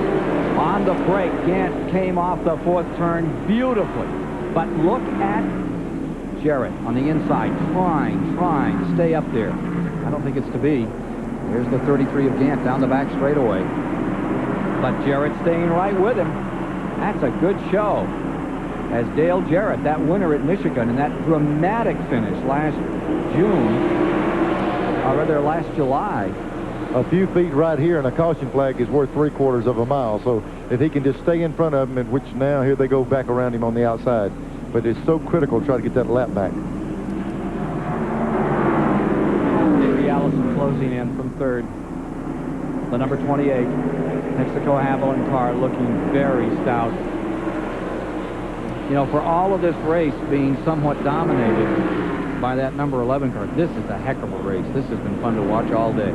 On the brake, Gant came off the fourth turn beautifully. But look at Jarrett on the inside, trying to stay up there. I don't think it's to be. There's the 33 of Gant down the back straightaway. But Jarrett staying right with him. That's a good show. As Dale Jarrett, that winner at Michigan, in that dramatic finish last June, or rather last July. A few feet right here, and a caution flag is worth 3/4 of a mile. So if he can just stay in front of him, in which now here they go back around him on the outside. But it's so critical to try to get that lap back. Davey Allison closing in from third. The number 28, Mexico Haviland car, looking very stout. You know, for all of this race being somewhat dominated by that number 11 car, this is a heck of a race. This has been fun to watch all day.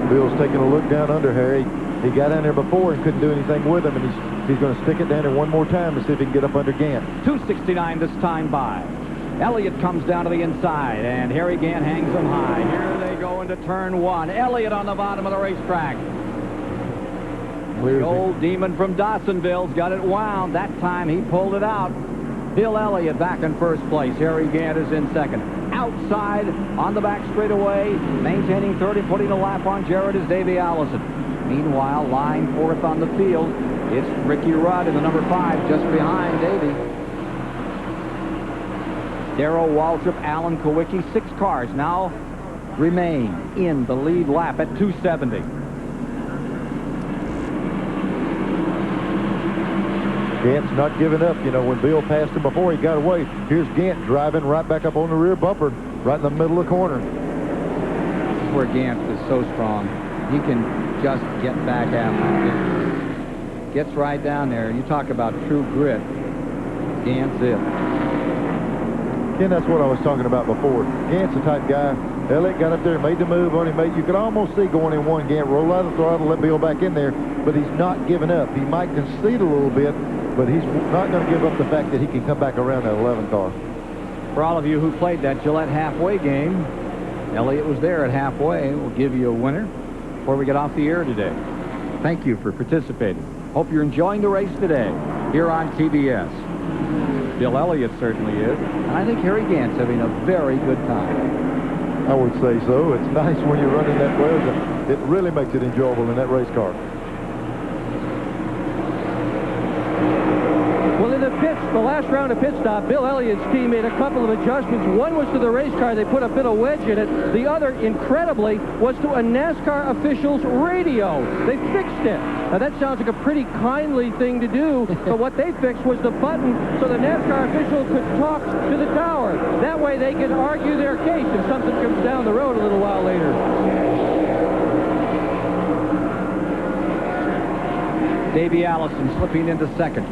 Bill's taking a look down under Harry. He got down there before and couldn't do anything with him, and he's going to stick it down there one more time to see if he can get up under Gant. 269 this time by. Elliott comes down to the inside, and Harry Gant hangs him high. Here they go into turn one. Elliott on the bottom of the racetrack. The old demon from Dawsonville's got it wound. That time he pulled it out. Bill Elliott back in first place. Harry Gant is in second. Outside on the back straightaway, maintaining third and putting a lap on Jarrett is Davey Allison. Meanwhile, lying fourth on the field, it's Ricky Rudd in the number 5, just behind Davey. Darrell Waltrip, Alan Kowicki, 6 cars now remain in the lead lap at 270. Gant's not giving up. You know, when Bill passed him before, he got away. Here's Gant driving right back up on the rear bumper, right in the middle of the corner. This is where Gant is so strong. He can just get back after it. Gets right down there. You talk about true grit. Gant's it. Ken, that's what I was talking about before. Gant's the type guy. Elliott got up there, made the move on him. You could almost see going in one, Gant roll out of the throttle, let Bill back in there, but he's not giving up. He might concede a little bit, but he's not going to give up the fact that he can come back around that 11 car. For all of you who played that Gillette halfway game, Elliott was there at halfway. We'll give you a winner before we get off the air today. Thank you for participating. Hope you're enjoying the race today here on TBS. Bill Elliott certainly is, and I think Harry Gant's having a very good time. I would say so. It's nice when you're running that well. It really makes it enjoyable in that race car. Well, in the pits, the last round of pit stop, Bill Elliott's team made a couple of adjustments. One was to the race car. They put a bit of wedge in it. The other, incredibly, was to a NASCAR official's radio. They fixed it. Now, that sounds like a pretty kindly thing to do, but what they fixed was the button so the NASCAR official could talk to the tower. That way they could argue their case if something comes down the road a little while later. Davey Allison slipping into second.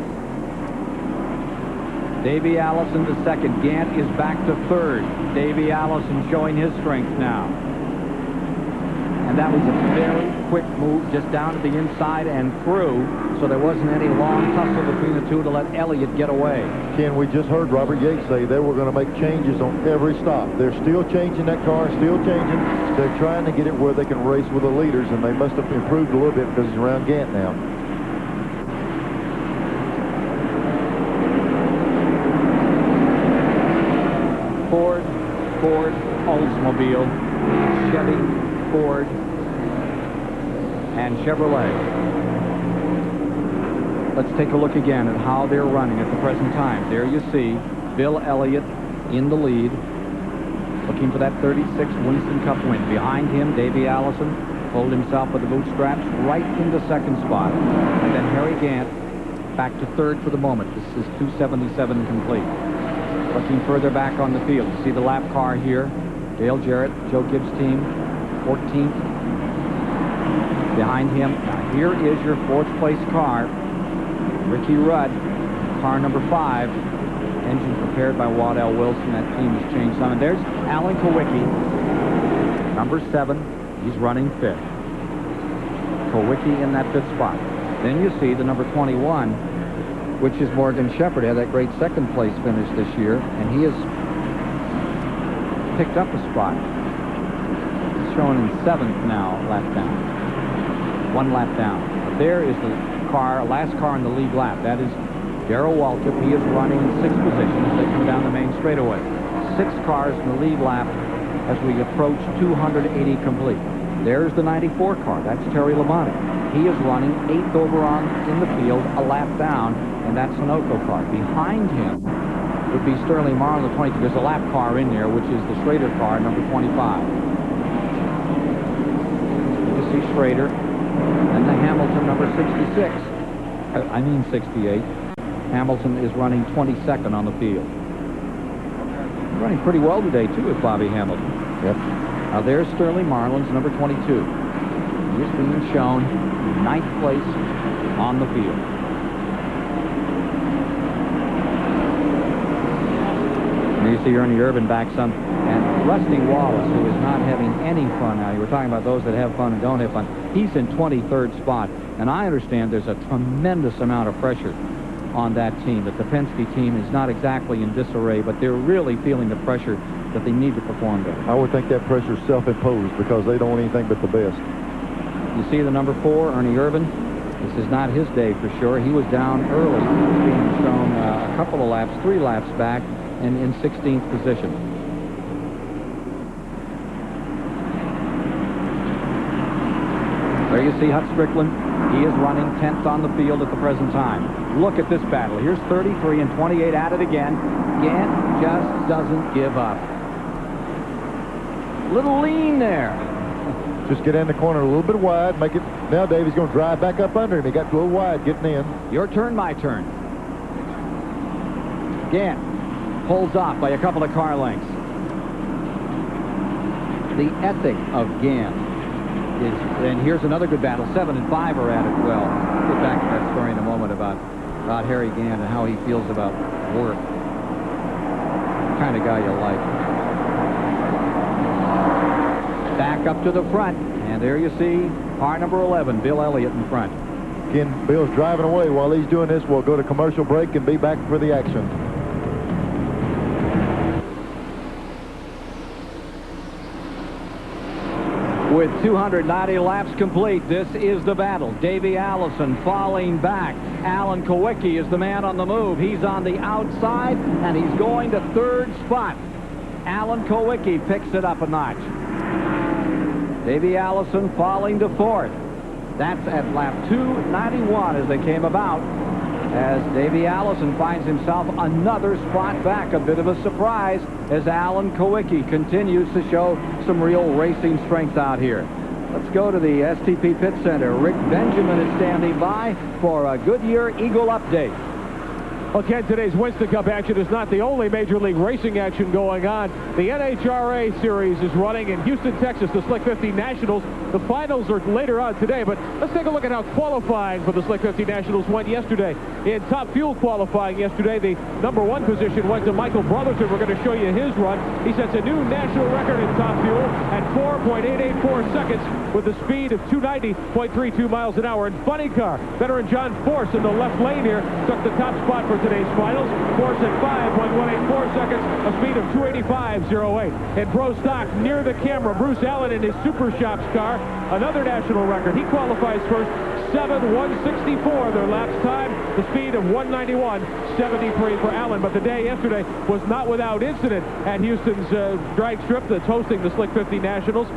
Davey Allison to second. Gant is back to third. Davey Allison showing his strength now. and that was a very quick move just down to the inside and through, so there wasn't any long tussle between the two to let Elliott get away. Ken, we just heard Robert Yates say they were going to make changes on every stop. They're still changing that car, still changing. They're trying to get it where they can race with the leaders, and they must have improved a little bit because he's around Gant now. Ford, Oldsmobile, Chevy, Ford, and Chevrolet. Let's take a look again at how they're running at the present time. There you see Bill Elliott in the lead, looking for that 36th Winston Cup win. Behind him, Davey Allison pulled himself with the bootstraps right into second spot. And then Harry Gant back to third for the moment. This is 277 complete. Looking further back on the field, you see the lap car here. Dale Jarrett, Joe Gibbs' team, 14th. Behind him, now here is your fourth place car. Ricky Rudd, car number 5. Engine prepared by Waddell Wilson. That team has changed some. And there's Alan Kowicki, number 7. He's running 5th. Kowicki in that 5th spot. Then you see the number 21, which is Morgan Shepherd. Had that great second place finish this year, and he has picked up a spot. He's showing in 7th now, lap down. 1 lap down. But there is the car, last car in the lead lap. That is Darrell Waltrip. He is running in 6th position as they come down the main straightaway. 6 cars in the lead lap as we approach 280 complete. There's the 94 car. That's Terry Labonte. He is running 8th over in the field, a lap down, and that's Sunoco car. Behind him would be Sterling Marlin, the 22. There's a lap car in there, which is the Schrader car, number 25. You can see Schrader. And the Hamilton, number 66. I mean 68. Hamilton is running 22nd on the field. Running pretty well today, too, with Bobby Hamilton. Yep. Now there's Sterling Marlin's number 22. He is being shown 9th place on the field. And you see Ernie Irvin back some. And Rusty Wallace, who is not having any fun now. You were talking about those that have fun and don't have fun. He's in 23rd spot. And I understand there's a tremendous amount of pressure on that team. That the Penske team is not exactly in disarray, but they're really feeling the pressure that they need to perform better. I would think that pressure is self-imposed because they don't want anything but the best. You see the number 4, Ernie Irvin. This is not his day for sure. He was down early, being shown a couple of laps, 3 laps back, and in 16th position. There you see Hut Strickland. He is running 10th on the field at the present time. Look at this battle. Here's 33 and 28 at it again. Gant just doesn't give up. Little lean there. Just get in the corner a little bit wide, make it. Now Davey's going to drive back up under him. He got a little wide getting in. Your turn, my turn. Gant pulls off by a couple of car lengths. The ethic of Gant is, and here's another good battle. 7 and 5 are at it. Well, we'll get back to that story in a moment about Harry Gant and how he feels about work. The kind of guy you like. Back up to the front, and there you see car number 11, Bill Elliott in front. Again, Bill's driving away. While he's doing this, we'll go to commercial break and be back for the action. With 290 laps complete, this is the battle. Davey Allison falling back. Alan Kowicki is the man on the move. He's on the outside, and he's going to 3rd spot. Alan Kowicki picks it up a notch. Davey Allison falling to 4th. That's at lap 291 as they came about. As Davey Allison finds himself another spot back. A bit of a surprise as Alan Kowicki continues to show some real racing strength out here. Let's go to the STP Pit Center. Rick Benjamin is standing by for a Goodyear Eagle update. Well, Ken, today's Winston Cup action is not the only Major League Racing action going on. The NHRA Series is running in Houston, Texas, the Slick 50 Nationals. The finals are later on today, but let's take a look at how qualifying for the Slick 50 Nationals went yesterday. In top fuel qualifying yesterday, the number 1 position went to Michael Brotherton. We're going to show you his run. He sets a new national record in top fuel at 4.884 seconds with a speed of 290.32 miles an hour. And funny car, veteran John Force in the left lane here took the top spot for today's finals. Force at 5.184 seconds, a speed of 285.08. In pro stock, near the camera, Bruce Allen in his Super Shops car, another national record. He qualifies first, 7.164 their lapse time, the speed of 191.73 for Allen. But the day yesterday was not without incident at Houston's drag strip that's hosting the Slick 50 Nationals.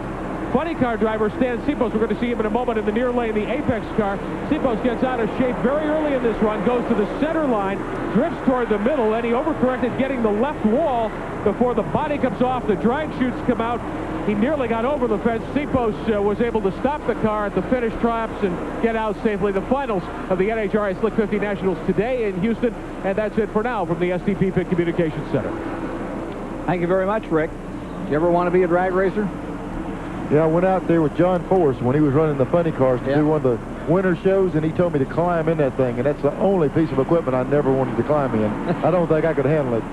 Funny car driver Stan Sipos, we're going to see him in a moment in the near lane, the Apex car. Sipos gets out of shape very early in this run, goes to the center line, drifts toward the middle, and he overcorrected getting the left wall before the body comes off, the drag chutes come out. He nearly got over the fence. Sipos was able to stop the car at the finish triumphs and get out safely. The finals of the NHRA Slick 50 Nationals today in Houston, and that's it for now from the STP Pit Communications Center. Thank you very much, Rick. You ever want to be a drag racer? Yeah, I went out there with John Force when he was running the funny cars to do one of the winter shows, and he told me to climb in that thing, and that's the only piece of equipment I never wanted to climb in. I don't think I could handle it.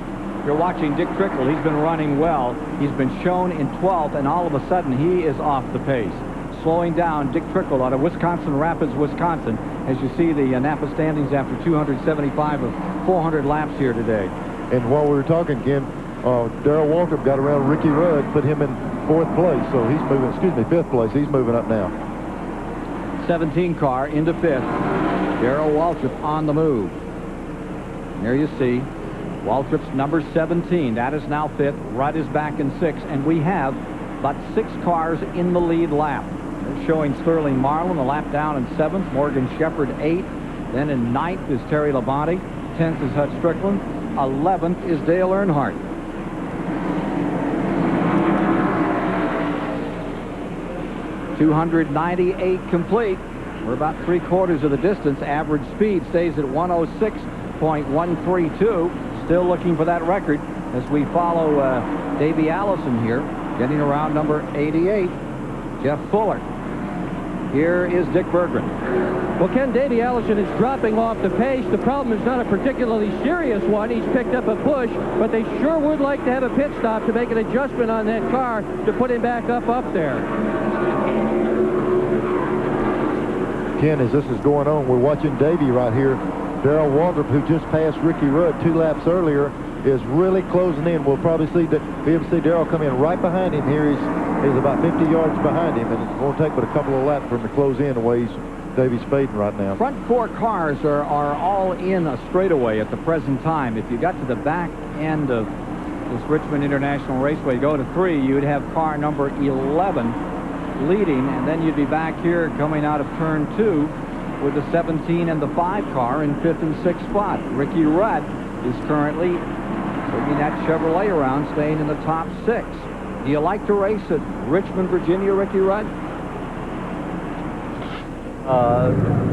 You're watching Dick Trickle. He's been running well. He's been shown in 12th, and all of a sudden he is off the pace. Slowing down, Dick Trickle out of Wisconsin Rapids, Wisconsin, as you see the Napa standings after 275 of 400 laps here today. And while we were talking, Ken, Darrell Waltrip got around Ricky Rudd, put him in 4th place, so he's moving, 5th place. He's moving up now. 17 car into 5th. Darrell Waltrip on the move. There you see Waltrip's number 17. That is now 5th. Rudd is back in 6th, and we have about 6 cars in the lead lap. They're showing Sterling Marlin a lap down in 7th. Morgan Shepherd 8th. Then in 9th is Terry Labonte. 10th is Hutch Strickland. 11th is Dale Earnhardt. .298 complete. We're about 3/4 of the distance. Average speed stays at 106.132. Still looking for that record as we follow Davey Allison here, getting around number 88, Jeff Fuller. Here is Dick Berggren. Well, Ken, Davey Allison is dropping off the pace. The problem is not a particularly serious one. He's picked up a push, but they sure would like to have a pit stop to make an adjustment on that car to put him back up there. Ken, as this is going on, we're watching Davey right here. Darrell Waltrip, who just passed Ricky Rudd 2 laps earlier, is really closing in. We'll probably be able to see Darrell come in right behind him here. He's about 50 yards behind him, and it's going to take but a couple of laps for him to close in the way Davey's fading right now. Front 4 cars are all in a straightaway at the present time. If you got to the back end of this Richmond International Raceway, go to 3, you would have car number 11 leading, and then you'd be back here coming out of turn 2 with the 17 and the 5 car in 5th and 6th spot. Ricky Rudd is currently taking that Chevrolet around, staying in the top 6. Do you like to race at Richmond, Virginia, Ricky Rudd?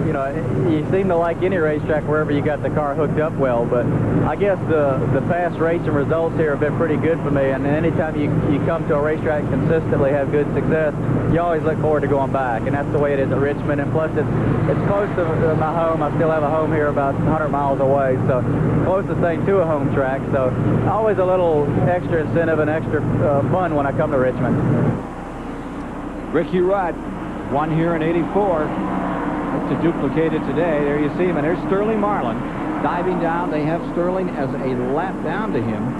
You know, you seem to like any racetrack wherever you got the car hooked up well, but I guess the past racing results here have been pretty good for me, and anytime you come to a racetrack and consistently have good success, you always look forward to going back, and that's the way it is at Richmond. And plus it's close to my home. I still have a home here about 100 miles away, so closest thing to a home track, so always a little extra incentive and extra fun when I come to Richmond. Ricky Rudd won here in '84. To duplicate it today. There you see him, and there's Sterling Marlin diving down. They have Sterling as a lap down to him,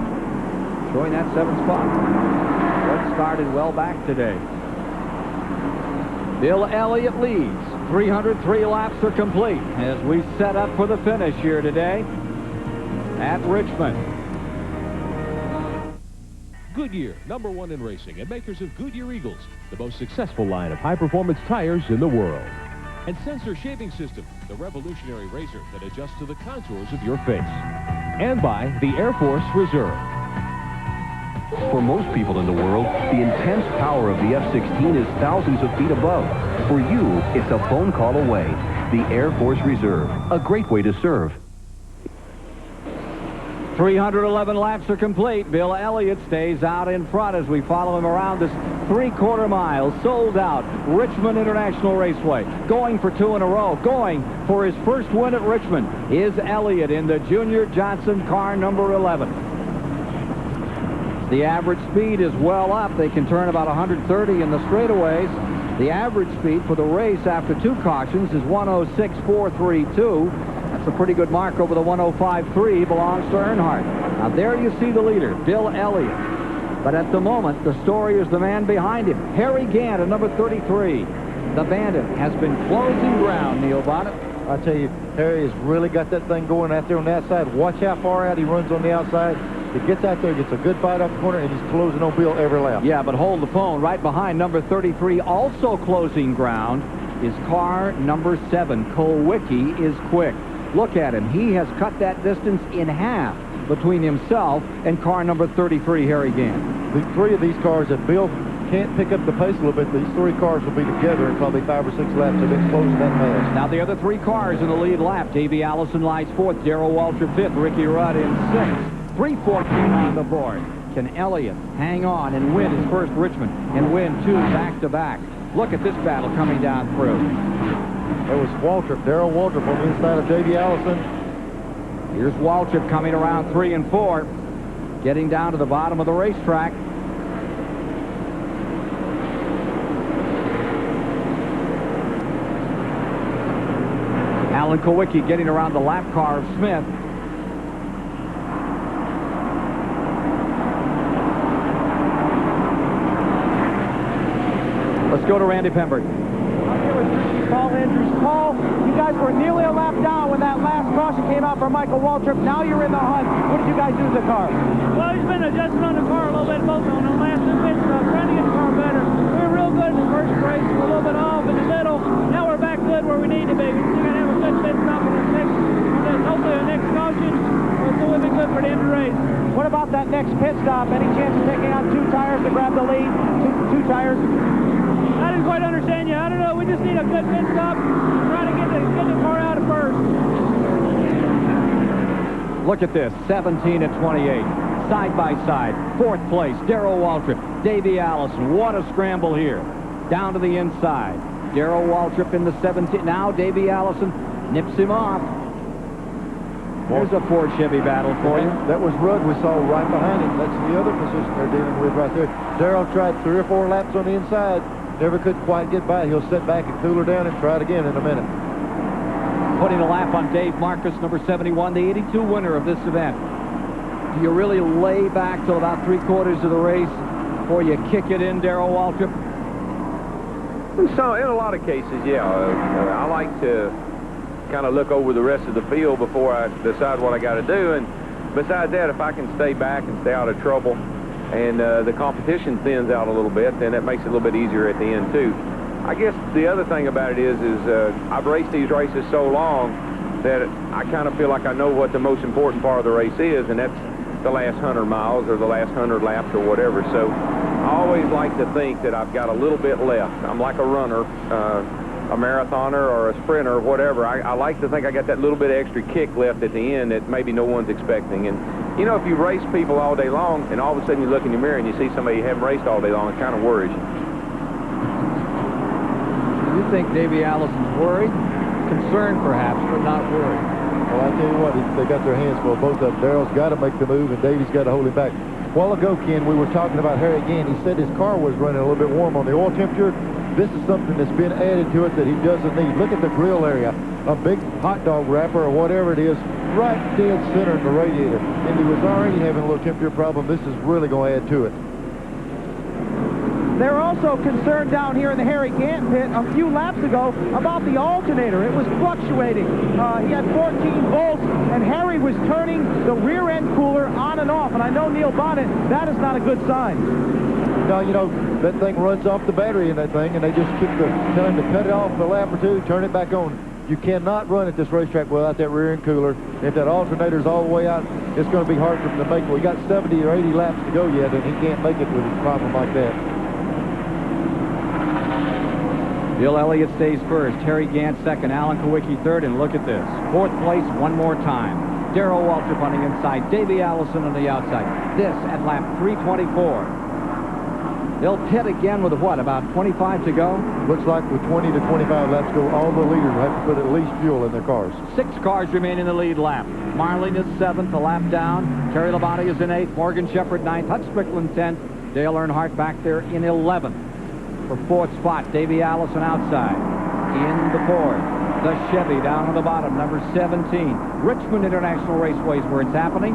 showing that 7th spot. What started well back today. Bill Elliott leads. 303 laps are complete as we set up for the finish here today at Richmond. Goodyear, #1 in racing, and makers of Goodyear Eagles, the most successful line of high-performance tires in the world. And Sensor Shaving System, the revolutionary razor that adjusts to the contours of your face. And by the Air Force Reserve. For most people in the world, the intense power of the F-16 is thousands of feet above. For you, it's a phone call away. The Air Force Reserve, a great way to serve. 311 laps are complete. Bill Elliott stays out in front as we follow him around this 3/4 mile, sold out Richmond International Raceway. Going for 2 in a row, going for his first win at Richmond is Elliott in the Junior Johnson car number 11. The average speed is well up. They can turn about 130 in the straightaways. The average speed for the race after 2 cautions is 106.432. That's a pretty good mark over the 105.3 belongs to Earnhardt. Now there you see the leader, Bill Elliott. But at the moment, the story is the man behind him, Harry Gant at number 33. The Bandit has been closing ground, Neil Bonnet. I tell you, Harry has really got that thing going out there on the outside. Watch how far out he runs on the outside. He gets out there, gets a good fight off the corner, and he's closing on Bill every lap. Yeah, but hold the phone. Right behind number 33, also closing ground, is car number 7. Kulwicki is quick. Look at him. He has cut that distance in half between himself and car number 33, Harry Gant. The 3 of these cars, if Bill can't pick up the pace a little bit, these 3 cars will be together in probably 5 or 6 laps if it's close that fast. Now the other 3 cars in the lead lap. Davey Allison lies 4th, Darrell Waltrip 5th, Ricky Rudd in 6th. 3:14 on the board. Can Elliott hang on and win his first Richmond and win 2 back-to-back? Look at this battle coming down through. There was Waltrip, Darrell Waltrip on the inside of Davey Allison. Here's Waltrip coming around 3 and 4, getting down to the bottom of the racetrack. Alan Kulwicki getting around the lap car of Smith. Let's go to Randy Pembroke. I'm here with Paul Andrews. Paul, you guys were nearly a lap down when that last caution came out for Michael Waltrip. Now you're in the hunt. What did you guys do to the car? Well, he's been adjusting on the car a little bit, both on the last 2 pit stops, trying to get the car better. We were real good in the first race, a little bit off in the middle. Now we're back good where we need to be. We're going to have a good pit stop on hopefully the next caution. So we'll be good for the end of the race. What about that next pit stop? Any chance of taking out 2 tires to grab the lead? Two tires? I didn't quite understand you. I don't know. We just need a good pit stop. Try to get the car out of first. Look at this, 17 and 28. Side by side. 4th place, Darrell Waltrip. Davey Allison. What a scramble here. Down to the inside. Darrell Waltrip in the 17. Now Davey Allison nips him off. There's a Ford Chevy battle for you. That was Rudd we saw right behind him. That's the other position they're dealing with right there. Darrell tried 3 or 4 laps on the inside. Never could quite get by. He'll sit back and cool her down and try it again in a minute. Putting a lap on Dave Marcus, number 71, the 82 winner of this event. Do you really lay back till about 3/4 of the race before you kick it in, Darrell Waltrip? So in a lot of cases, yeah. I like to kind of look over the rest of the field before I decide what I got to do. And besides that, if I can stay back and stay out of trouble and the competition thins out a little bit, then it makes it a little bit easier at the end too. I guess the other thing about it is I've raced these races so long that I kind of feel like I know what the most important part of the race is, and that's the last 100 miles or the last 100 laps or whatever. So I always like to think that I've got a little bit left. I'm like a runner, a marathoner or a sprinter or whatever. I like to think I got that little bit of extra kick left at the end that maybe no one's expecting. And you know, if you race people all day long and all of a sudden you look in the mirror and you see somebody you haven't raced all day long, it kind of worries you. Do you think Davey Allison's worried? Concerned perhaps, but not worried. Well, I tell you what, they got their hands full. Both of them. Darrell's got to make the move, and Davey's got to hold him back. A while ago, Ken, we were talking about Harry again. He said his car was running a little bit warm on the oil temperature. This is something that's been added to it that he doesn't need. Look at the grill area. A big hot dog wrapper or whatever it is, right dead center in the radiator. And he was already having a little temperature problem. This is really going to add to it. They're also concerned down here in the Harry Gant pit a few laps ago about the alternator. It was fluctuating. He had 14 volts, and Harry was turning the rear end cooler on and off. And I know, Neil Bonnet, that is not a good sign. No, you know, that thing runs off the battery in that thing, and they just tell him to cut it off for a lap or two, turn it back on. You cannot run at this racetrack without that rear end cooler. If that alternator's all the way out, it's going to be hard for him to make it. We got 70 or 80 laps to go yet, and he can't make it with a problem like that. Bill Elliott stays first, Harry Gant second, Alan Kulwicki third, and look at this. 4th place one more time. Darrell Waltrip on the inside. Davey Allison on the outside. This at lap 324. They'll pit again with, what, about 25 to go? Looks like with 20 to 25 laps to go, all the leaders will have to put at least fuel in their cars. 6 cars remain in the lead lap. Marlin is 7th, a lap down. Terry Labonte is in 8th. Morgan Shepherd 9th. Hutch Strickland 10th. Dale Earnhardt back there in 11th. For 4th spot, Davey Allison outside. In the 4th. The Chevy down on the bottom, number 17. Richmond International Raceway is where it's happening.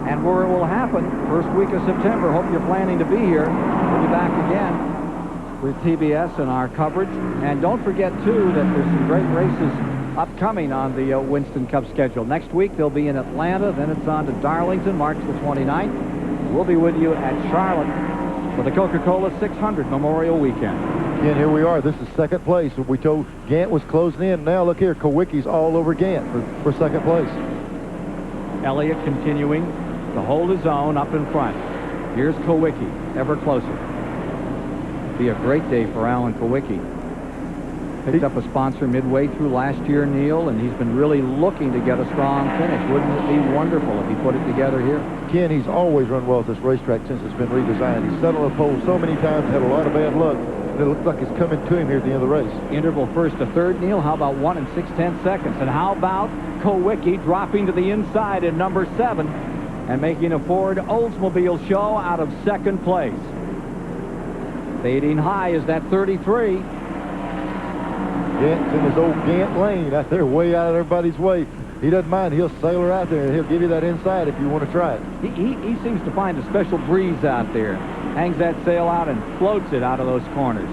And where it will happen, first week of September. Hope you're planning to be here. We'll be back again with TBS and our coverage. And don't forget, too, that there's some great races upcoming on the Winston Cup schedule. Next week, they'll be in Atlanta. Then it's on to Darlington, March the 29th. We'll be with you at Charlotte for the Coca-Cola 600 Memorial Weekend. And here we are. This is second place. We told Gant was closing in. Now look here. Kowicki's all over Gant for second place. Elliott continuing to hold his own up in front. Here's Kowicki, ever closer. Be a great day for Alan Kowicki. Picked up a sponsor midway through last year, Neil, and he's been really looking to get a strong finish. Wouldn't it be wonderful if he put it together here? Ken, he's always run well at this racetrack since it's been redesigned. He's sat on the pole so many times, had a lot of bad luck, and it looks like it's coming to him here at the end of the race. Interval first to third, Neil. How about 1 6/10 seconds? And how about Kowicki dropping to the inside in number 7 and making a Ford Oldsmobile show out of second place? Fading high is that 33. Gant's in his old Gant lane out there, way out of everybody's way. He doesn't mind. He'll sail her out there, and he'll give you that inside if you want to try it. He seems to find a special breeze out there. Hangs that sail out and floats it out of those corners.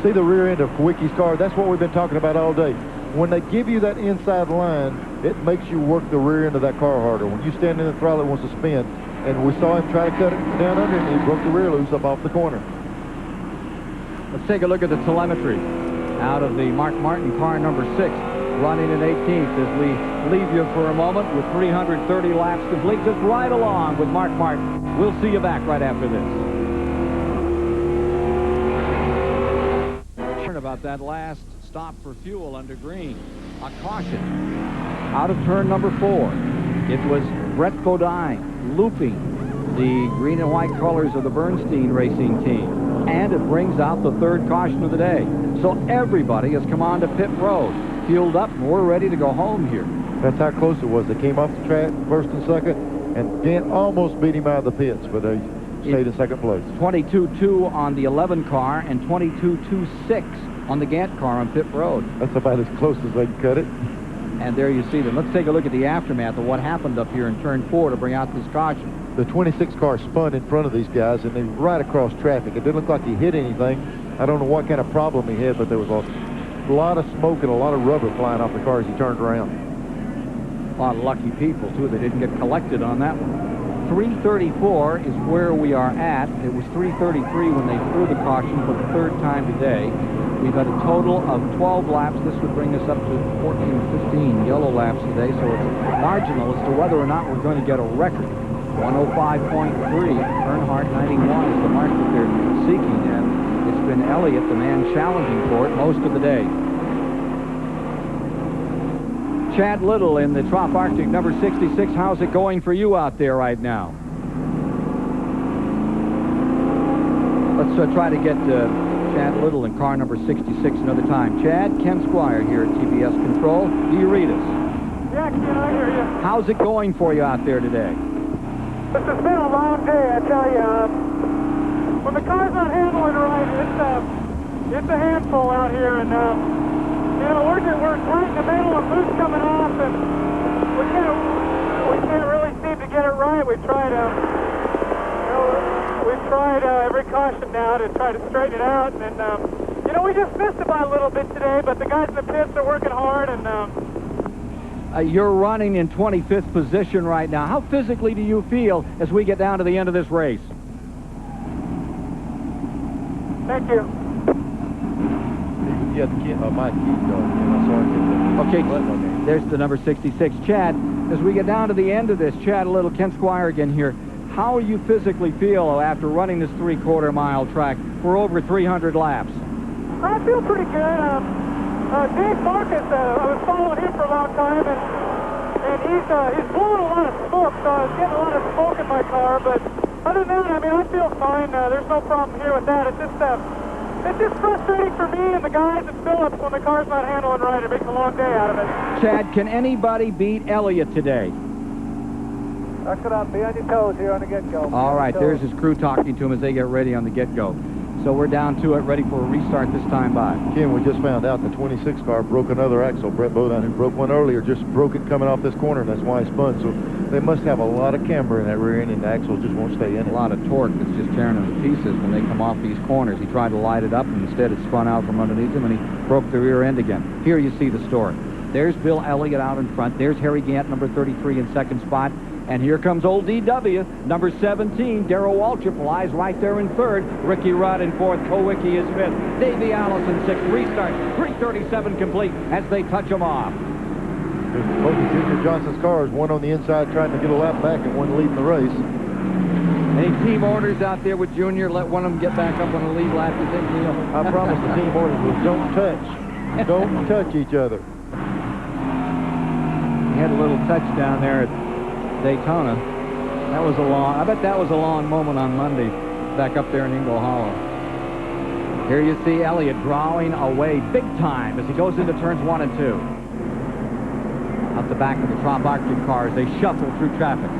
See the rear end of Kowicki's car? That's what we've been talking about all day. When they give you that inside line, it makes you work the rear end of that car harder. When you stand in the throttle, it wants to spin. And we saw him try to cut it down under, and he broke the rear loose up off the corner. Let's take a look at the telemetry out of the Mark Martin car number 6, running in 18th as we leave you for a moment with 330 laps complete. Just right along with Mark Martin. We'll see you back right after this. About that last stop for fuel under green. A caution out of turn number 4. It was Brett Bodine looping the green and white colors of the Bernstein racing team. And it brings out the 3rd caution of the day. So everybody has come on to pit road, fueled up, and we're ready to go home here. That's how close it was. They came off the track first and second, and Gant almost beat him out of the pits, but they stayed in second place. 22.2 on the 11 car and 22.26 on the Gant car on pit road. That's about as close as they can cut it. And there you see them. Let's take a look at the aftermath of what happened up here in turn 4 to bring out this caution. The 26 car spun in front of these guys, and they right across traffic. It didn't look like he hit anything. I don't know what kind of problem he had, but there was a lot of smoke and a lot of rubber flying off the car as he turned around. A lot of lucky people, too. They didn't get collected on that one. 334 is where we are at. It was 333 when they threw the caution for the 3rd time today. We've had a total of 12 laps. This would bring us up to 14, 15 yellow laps today, so it's marginal as to whether or not we're going to get a record. 105.3. Earnhardt 91 is the mark that they're seeking, and it's been Elliott, the man challenging for it, most of the day. Chad Little in the Trop Arctic number 66. How's it going for you out there right now? Let's try to get Chad Little in car number 66 another time. Chad, Ken Squire here at TBS Control. Do you read us? Yeah, Ken, I hear you. How's it going for you out there today? This has been a long day, I tell you. When the car's not handling right, it's a handful out here, and you know, we're right in the middle of loose coming off, and we can't really seem to get it right. We've tried every caution now to try to straighten it out, and you know, we just missed it by a little bit today, but the guys in the pits are working hard, and you're running in 25th position right now. How physically do you feel as we get down to the end of this race? Thank you. Yeah, Mike, okay, there's the number 66. Chad, as we get down to the end of this, Chad Little, Ken Squire again here. How you physically feel after running this 3/4 mile track for over 300 laps? I feel pretty good. Dave Marcus, I was following him for a long time, and and he's blowing a lot of smoke, so I was getting a lot of smoke in my car, but other than that, I mean, I feel fine. There's no problem here with that. It's just frustrating for me and the guys at Phillips when the car's not handling right. It makes a long day out of it. Chad, can anybody beat Elliott today? Suck it up. Be on your toes here on the get-go. All right, there's his crew talking to him as they get ready on the get-go. So we're down to it, ready for a restart this time by. Ken, we just found out the 26 car broke another axle. Brett Bodine, who broke one earlier, just broke it coming off this corner, and that's why it spun. So they must have a lot of camber in that rear end, and the axle just won't stay in it. A lot of torque that's just tearing them to pieces when they come off these corners. He tried to light it up, and instead it spun out from underneath him, and he broke the rear end again. Here you see the story. There's Bill Elliott out in front. There's Harry Gant, number 33, in second spot. And here comes old DW, number 17. Darrell Waltrip lies right there in third. Ricky Rudd in fourth. Kowicki is fifth. Davey Allison sixth. Restart. 3:37 complete as they touch them off. Both of Junior Johnson's cars, one on the inside trying to get a lap back and one leading the race. Any team orders out there with Junior? Let one of them get back up on the lead lap, you think, Neil? I promise the team orders was don't touch. Don't touch each other. He had a little touch down there at Daytona. That was a long, I bet that was a long moment on Monday back up there in Ingle Hollow. Here you see Elliott drawing away big time as he goes into turns 1 and 2. Out the back of the Trop Arctic cars, they shuffle through traffic.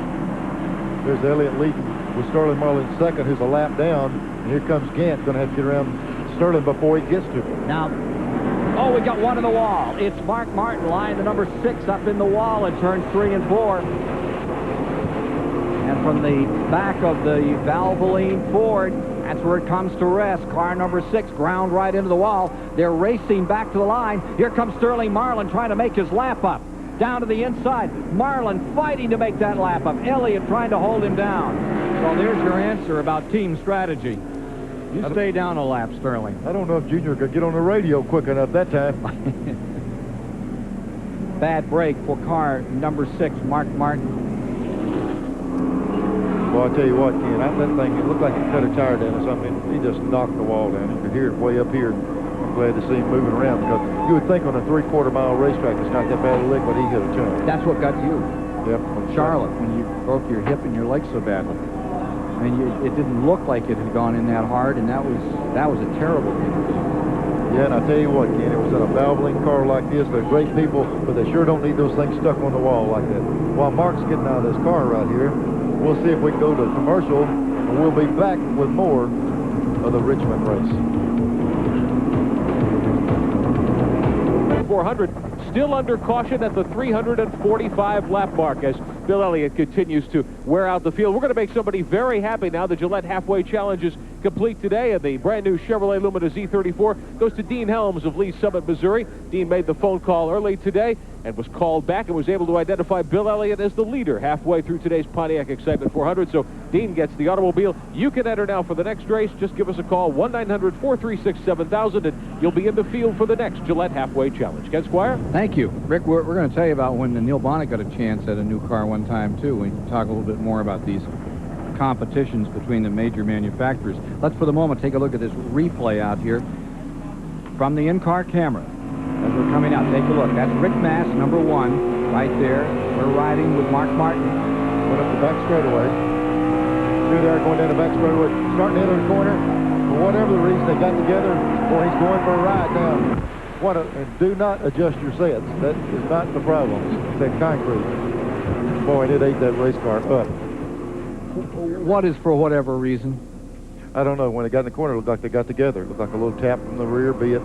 There's Elliott leading with Sterling Marlin second, who's a lap down. And here comes Gant, going to have to get around Sterling before he gets to him. Now, oh, we got one in the wall. It's Mark Martin lying the number 6 up in the wall in turns 3 and 4. And from the back of the Valvoline Ford, that's where it comes to rest. Car number 6 ground right into the wall. They're racing back to the line. Here comes Sterling Marlin trying to make his lap up. Down to the inside. Marlin fighting to make that lap up. Elliott trying to hold him down. Well, there's your answer about team strategy. You stay down a lap, Sterling. I don't know if Junior could get on the radio quick enough that time. Bad break for car number 6, Mark Martin. Well, I'll tell you what, Ken, that thing, it looked like it cut a tire down or something. He just knocked the wall down. You could hear it way up here. I'm glad to see him moving around because you would think on a 3/4 mile racetrack it's not that bad a lick, but he hit a ton. That's what got you. Yep. Charlotte, when you broke your hip and your leg so badly. I mean, it didn't look like it had gone in that hard, and that was a terrible injury. Yeah, and I tell you what, Ken, it was in a Valvoline car like this. They're great people, but they sure don't need those things stuck on the wall like that. While Mark's getting out of this car right here, we'll see if we can go to commercial, and we'll be back with more of the Richmond race. 400 still under caution at the 345 lap mark as Bill Elliott continues to wear out the field. We're going to make somebody very happy now. The Gillette Halfway Challenge is complete today, and the brand new Chevrolet Lumina Z34 goes to Dean Helms of Lee Summit, Missouri. Dean made the phone call early today and was called back and was able to identify Bill Elliott as the leader halfway through today's Pontiac Excitement 400. So Dean gets the automobile. You can enter now for the next race. Just give us a call, 1-900-436-7000, and you'll be in the field for the next Gillette Halfway Challenge. Ken Squire? Thank you. Rick, we're going to tell you about when Neil Bonnet got a chance at a new car one time, too. We can talk a little bit more about these competitions between the major manufacturers. Let's, for the moment, take a look at this replay out here from the in-car camera. As we're coming out, take a look. That's Rick Mass, number 1, right there. We're riding with Mark Martin. Went up the back straightaway. Through there, going down the back straightaway. Starting to enter the corner. For whatever the reason, they got together. Boy, he's going for a ride down. And do not adjust your sets. That is not the problem. It's that concrete. Boy, it ate that race car up. What is for whatever reason? I don't know. When they got in the corner, it looked like they got together. It looked like a little tap from the rear, be it